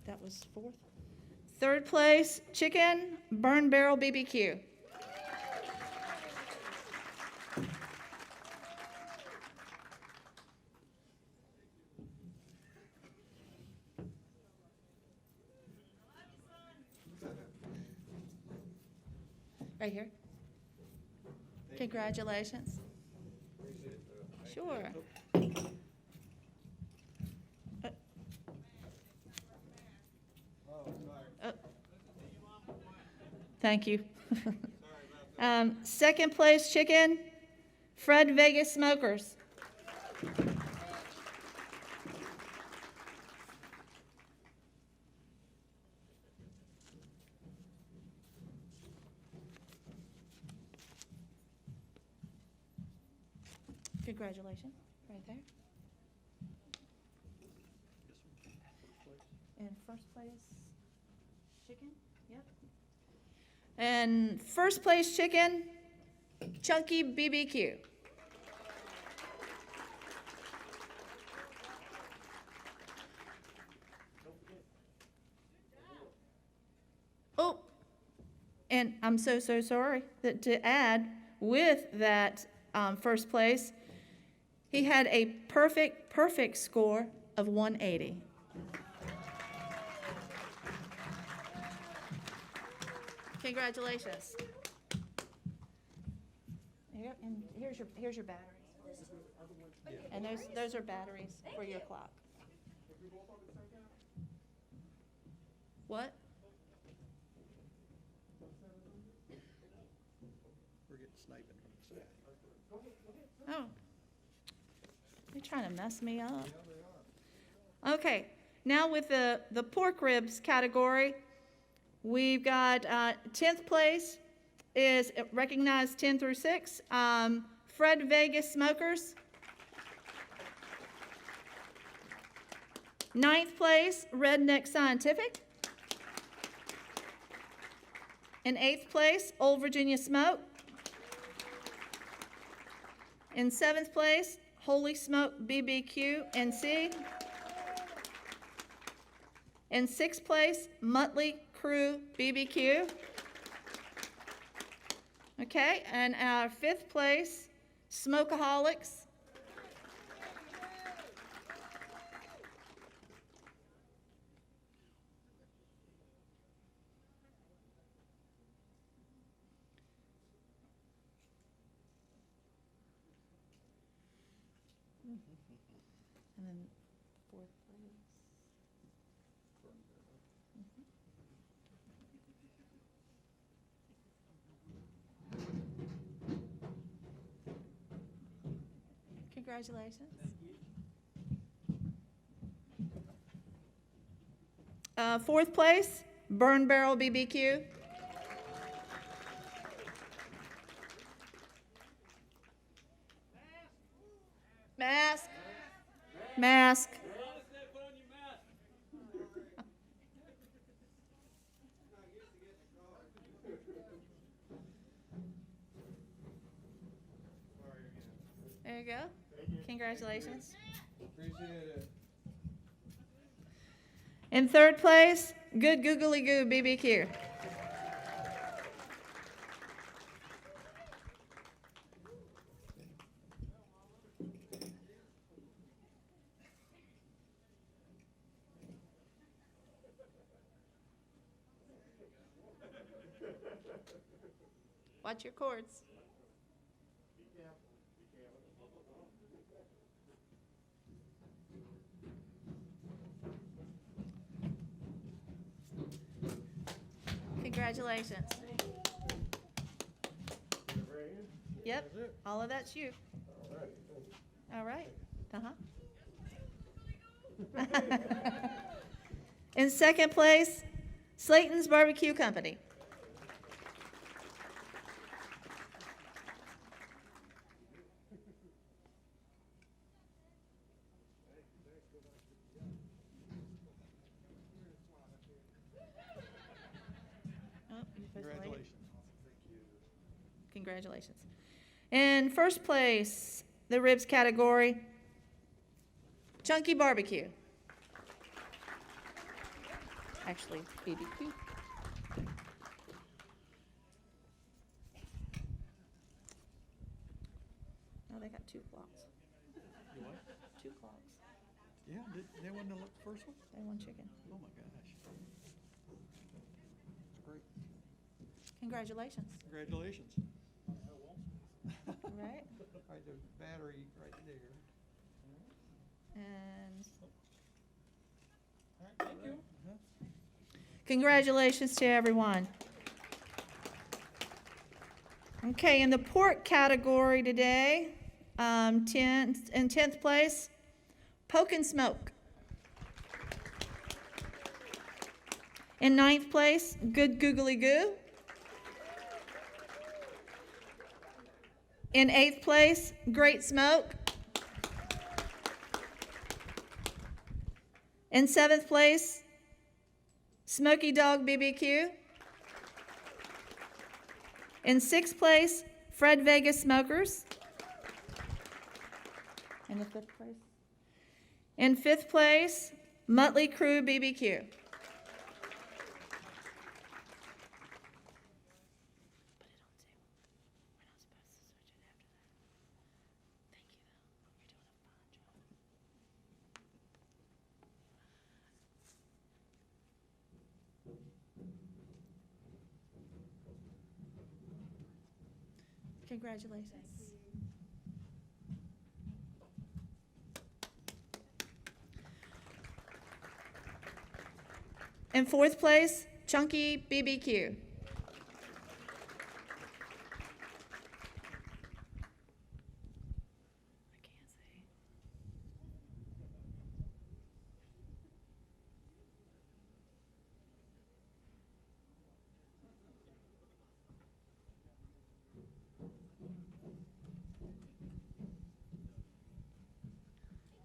Speaker 17: That was 4th. 3rd place, chicken, Burn Barrel BBQ. Right here. Congratulations. Sure. Thank you. 2nd place chicken, Fred Vegas Smokers. Congratulations, right there. And 1st place chicken, yep. And 1st place chicken, Chunky BBQ. Oh, and I'm so sorry that to add with that 1st place, he had a perfect score of 180. Congratulations. And here's your batteries. And those are batteries for your clock. What?
Speaker 10: We're getting sniping from the side.
Speaker 17: Oh. You're trying to mess me up. Okay, now with the pork ribs category, we've got 10th place is recognized 10 through 6, Fred Vegas Smokers. 9th place, Redneck Scientific. In 8th place, Old Virginia Smoke. In 7th place, Holy Smoke BBQ NC. In sixth place, Muttley Crew BBQ. Okay, and our fifth place, Smokeaholics. And then fourth place. Congratulations. Fourth place, Burn Barrel BBQ. Mask. Mask. There you go. Congratulations.
Speaker 1: Appreciate it.
Speaker 17: In third place, Good Googly Goo BBQ. Watch your cords. Congratulations. Yep, all of that's you. All right. In second place, Slayton's Barbecue Company.
Speaker 1: Congratulations.
Speaker 17: Congratulations. In first place, the ribs category, Chunky Barbecue. Actually, BBQ. Oh, they got two clocks.
Speaker 1: You what?
Speaker 17: Two clocks.
Speaker 1: Yeah, they want the first one?
Speaker 17: And one chicken.
Speaker 1: Oh my gosh. Great.
Speaker 17: Congratulations.
Speaker 1: Congratulations.
Speaker 17: All right.
Speaker 1: All right, the battery right there.
Speaker 17: And
Speaker 1: All right, thank you.
Speaker 17: congratulations to everyone. Okay, in the pork category today, in 10th place, Poke and Smoke. In 9th place, Good Googly Goo. In 8th place, Great Smoke. In 7th place, Smoky Dog BBQ. In 6th place, Fred Vegas Smokers. In the 5th place? In 5th place, Muttley Crew BBQ. Congratulations. In 4th place, Chunky BBQ.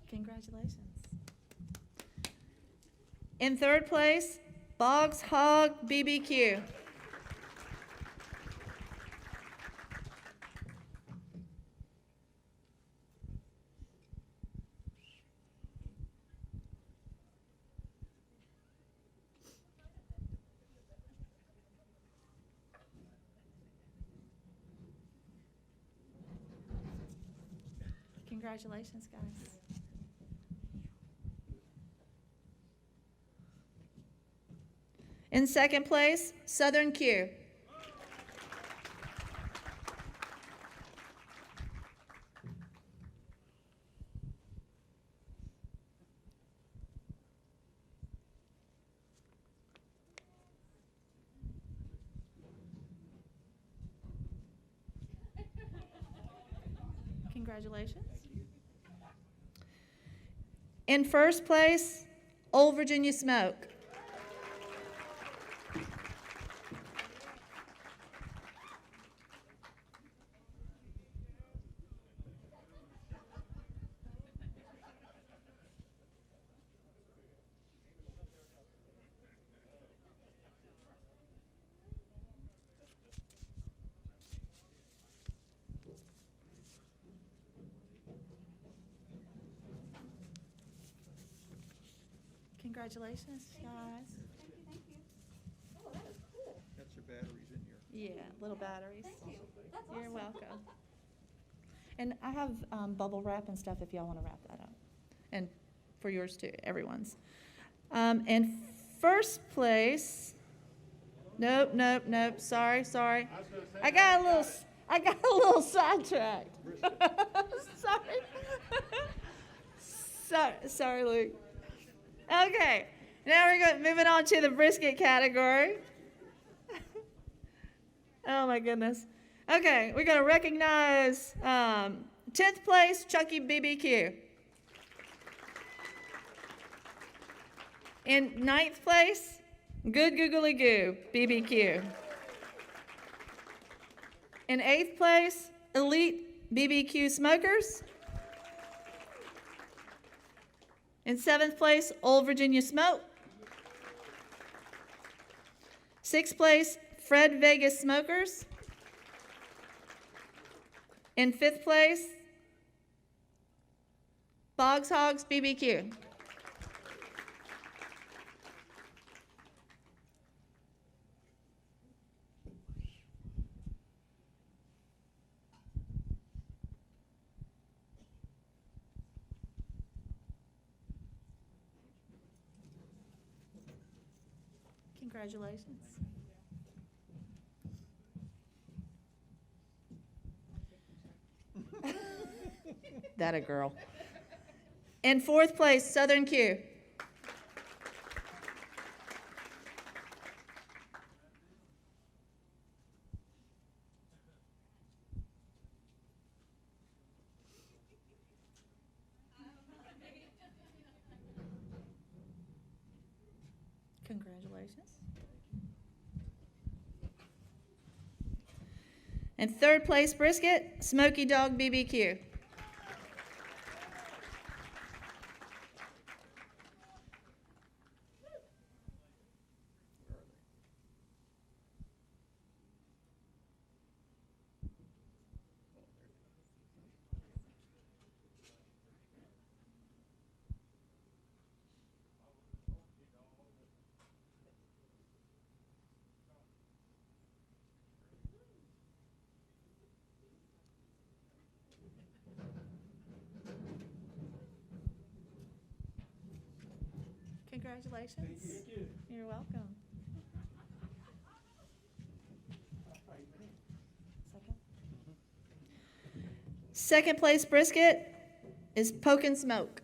Speaker 17: Congratulations. In 3rd place, Boggs Hog BBQ. Congratulations, guys. In second place, Southern Q. Congratulations. In first place, Old Virginia Smoke. Congratulations, guys.
Speaker 5: Thank you. Oh, that is cool.
Speaker 18: That's your batteries in here.
Speaker 17: Yeah, little batteries.
Speaker 5: Thank you. That's
Speaker 17: You're
Speaker 5: awesome.
Speaker 17: welcome. And I have bubble wrap and stuff if y'all want to wrap that up. And for yours too, everyone's. And first place, nope, sorry. I got a little sidetracked. Sorry, Luke. Okay, now we're moving on to the brisket category. Oh my goodness. Okay, we're gonna recognize 10th place, Chucky BBQ. In 9th place, Good Googly Goo BBQ. In 8th place, Elite BBQ Smokers. In 7th place, Old Virginia Smoke. 6th place, Fred Vegas Smokers. In 5th place, Boggs Hogs BBQ. Congratulations. That a girl. In 4th place, Southern Q. Congratulations. In 3rd place, brisket, Smoky Dog BBQ. Congratulations.
Speaker 2: Thank you.
Speaker 17: You're welcome. Second place brisket is Poke and Smoke.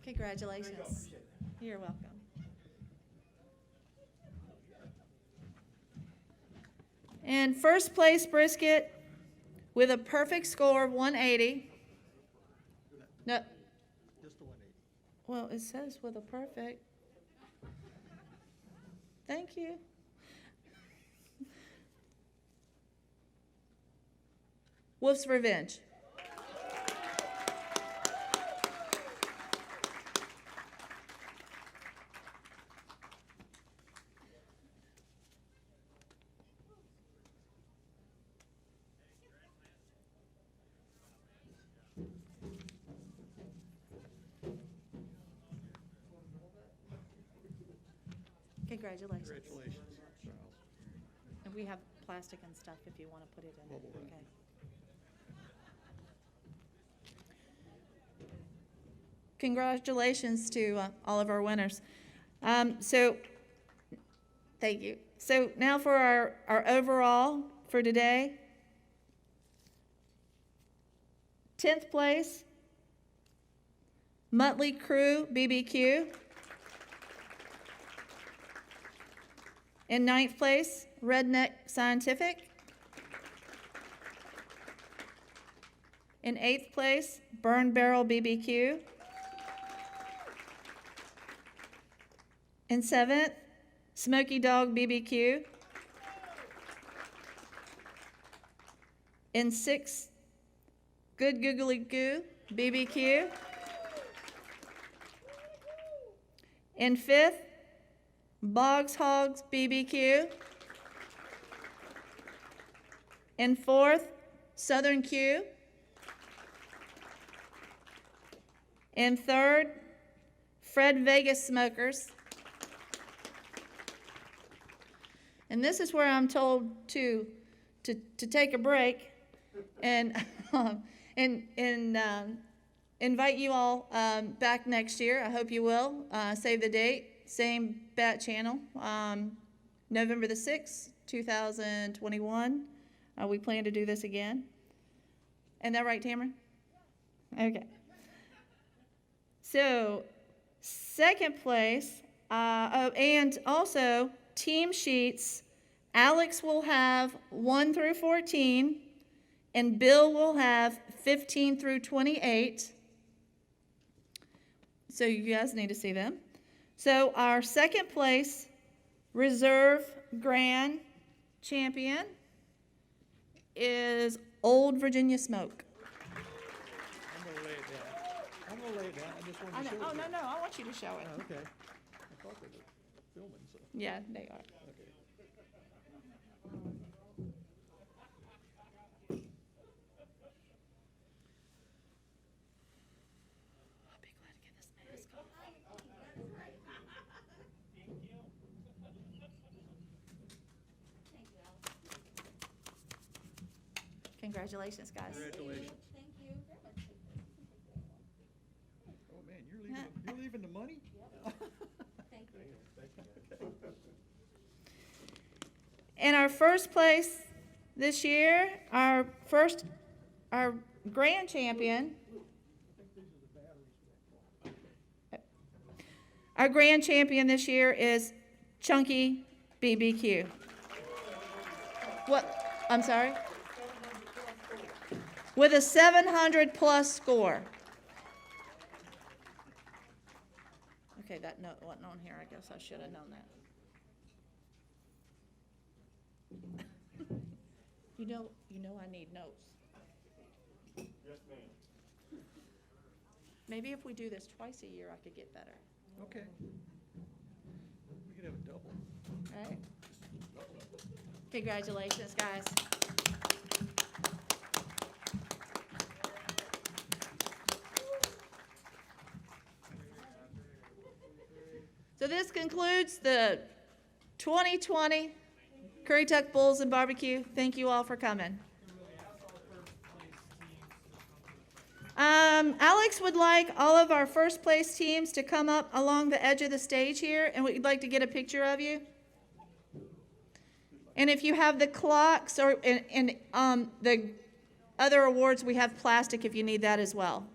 Speaker 17: Congratulations. You're welcome. And first place brisket with a perfect score of 180. No.
Speaker 18: Just a 180.
Speaker 17: Well, it says with a perfect. Thank you. Wolf's Revenge. Congratulations.
Speaker 15: Congratulations.
Speaker 17: And we have plastic and stuff if you want to put it in it. Okay. Congratulations to all of our winners. Thank you. So now for our overall for today. 10th place, Muttley Crew BBQ. In 9th place, Redneck Scientific. In 8th place, Burn Barrel BBQ. In 7th, Smoky Dog BBQ. In 6th, Good Googly Goo BBQ. In 5th, Boggs Hogs BBQ. In 4th, Southern Q. In 3rd, Fred Vegas Smokers. And this is where I'm told to take a break and invite you all back next year. I hope you will. Save the date, same bat channel, November the 6th, 2021. We plan to do this again. Isn't that right, Tamara? Okay. So, second place, and also team sheets, Alex will have 1 through 14, and Bill will have 15 through 28. So you guys need to see them. So our second place reserve grand champion is Old Virginia Smoke.
Speaker 15: I'm going to lay it down. I'm going to lay it down. I just wanted to show
Speaker 17: Oh,
Speaker 15: it.
Speaker 17: no, I want you to show it.
Speaker 15: Oh, okay. I thought they were filming, so.
Speaker 17: Yeah, they are.
Speaker 15: Okay.
Speaker 17: I'll be glad to get this mask off. Congratulations, guys.
Speaker 15: Congratulations.
Speaker 5: Thank you.
Speaker 15: Oh, man, you're leaving the money?
Speaker 5: Thank you.
Speaker 17: In our first place this year, our grand champion, this year is Chunky BBQ. What? I'm sorry? With a 700 plus score. Okay, that note wasn't on here. I guess I should have known that. You know I need notes.
Speaker 15: Yes, ma'am.
Speaker 17: Maybe if we do this twice a year, I could get better.
Speaker 15: Okay. We could have a double.
Speaker 17: All right. Congratulations, guys. So this concludes the 2020 Currituck Bulls and Barbecue. Thank you all for coming. Alex would like all of our first place teams to come up along the edge of the stage here, and we'd like to get a picture of you. And if you have the clocks or the other awards, we have plastic if you need that as well.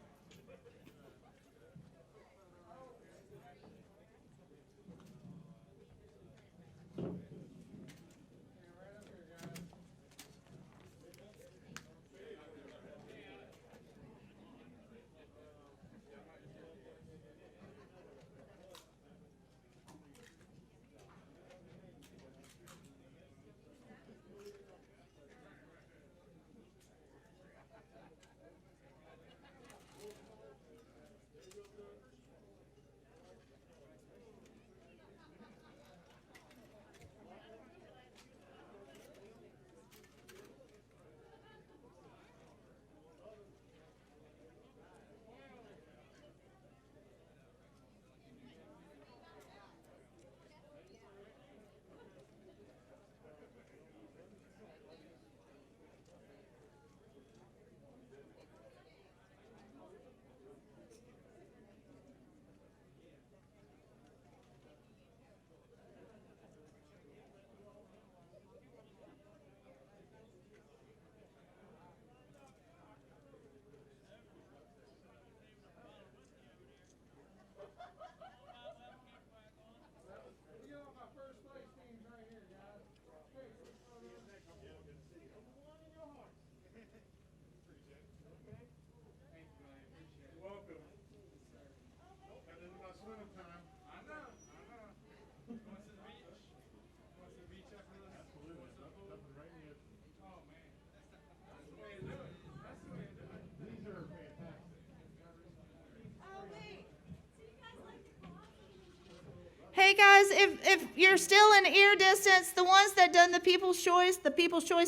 Speaker 17: Hey guys, if you're still in ear distance, the ones that done the People's Choice,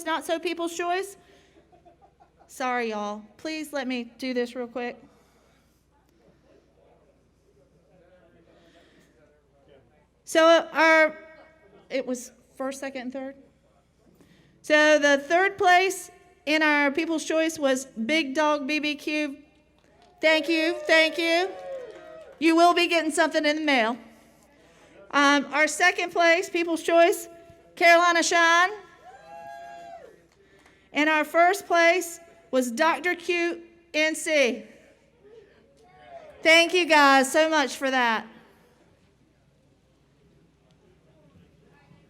Speaker 17: not so People's Choice. Sorry, y'all. Please let me do this real quick. So it was first, second, and third. So the third place in our People's Choice was Big Dog BBQ. Thank you, thank you. You will be getting something in the mail. Our second place, People's Choice, Carolina Shine. And our first place was Dr. Cute NC. Thank you guys so much for that.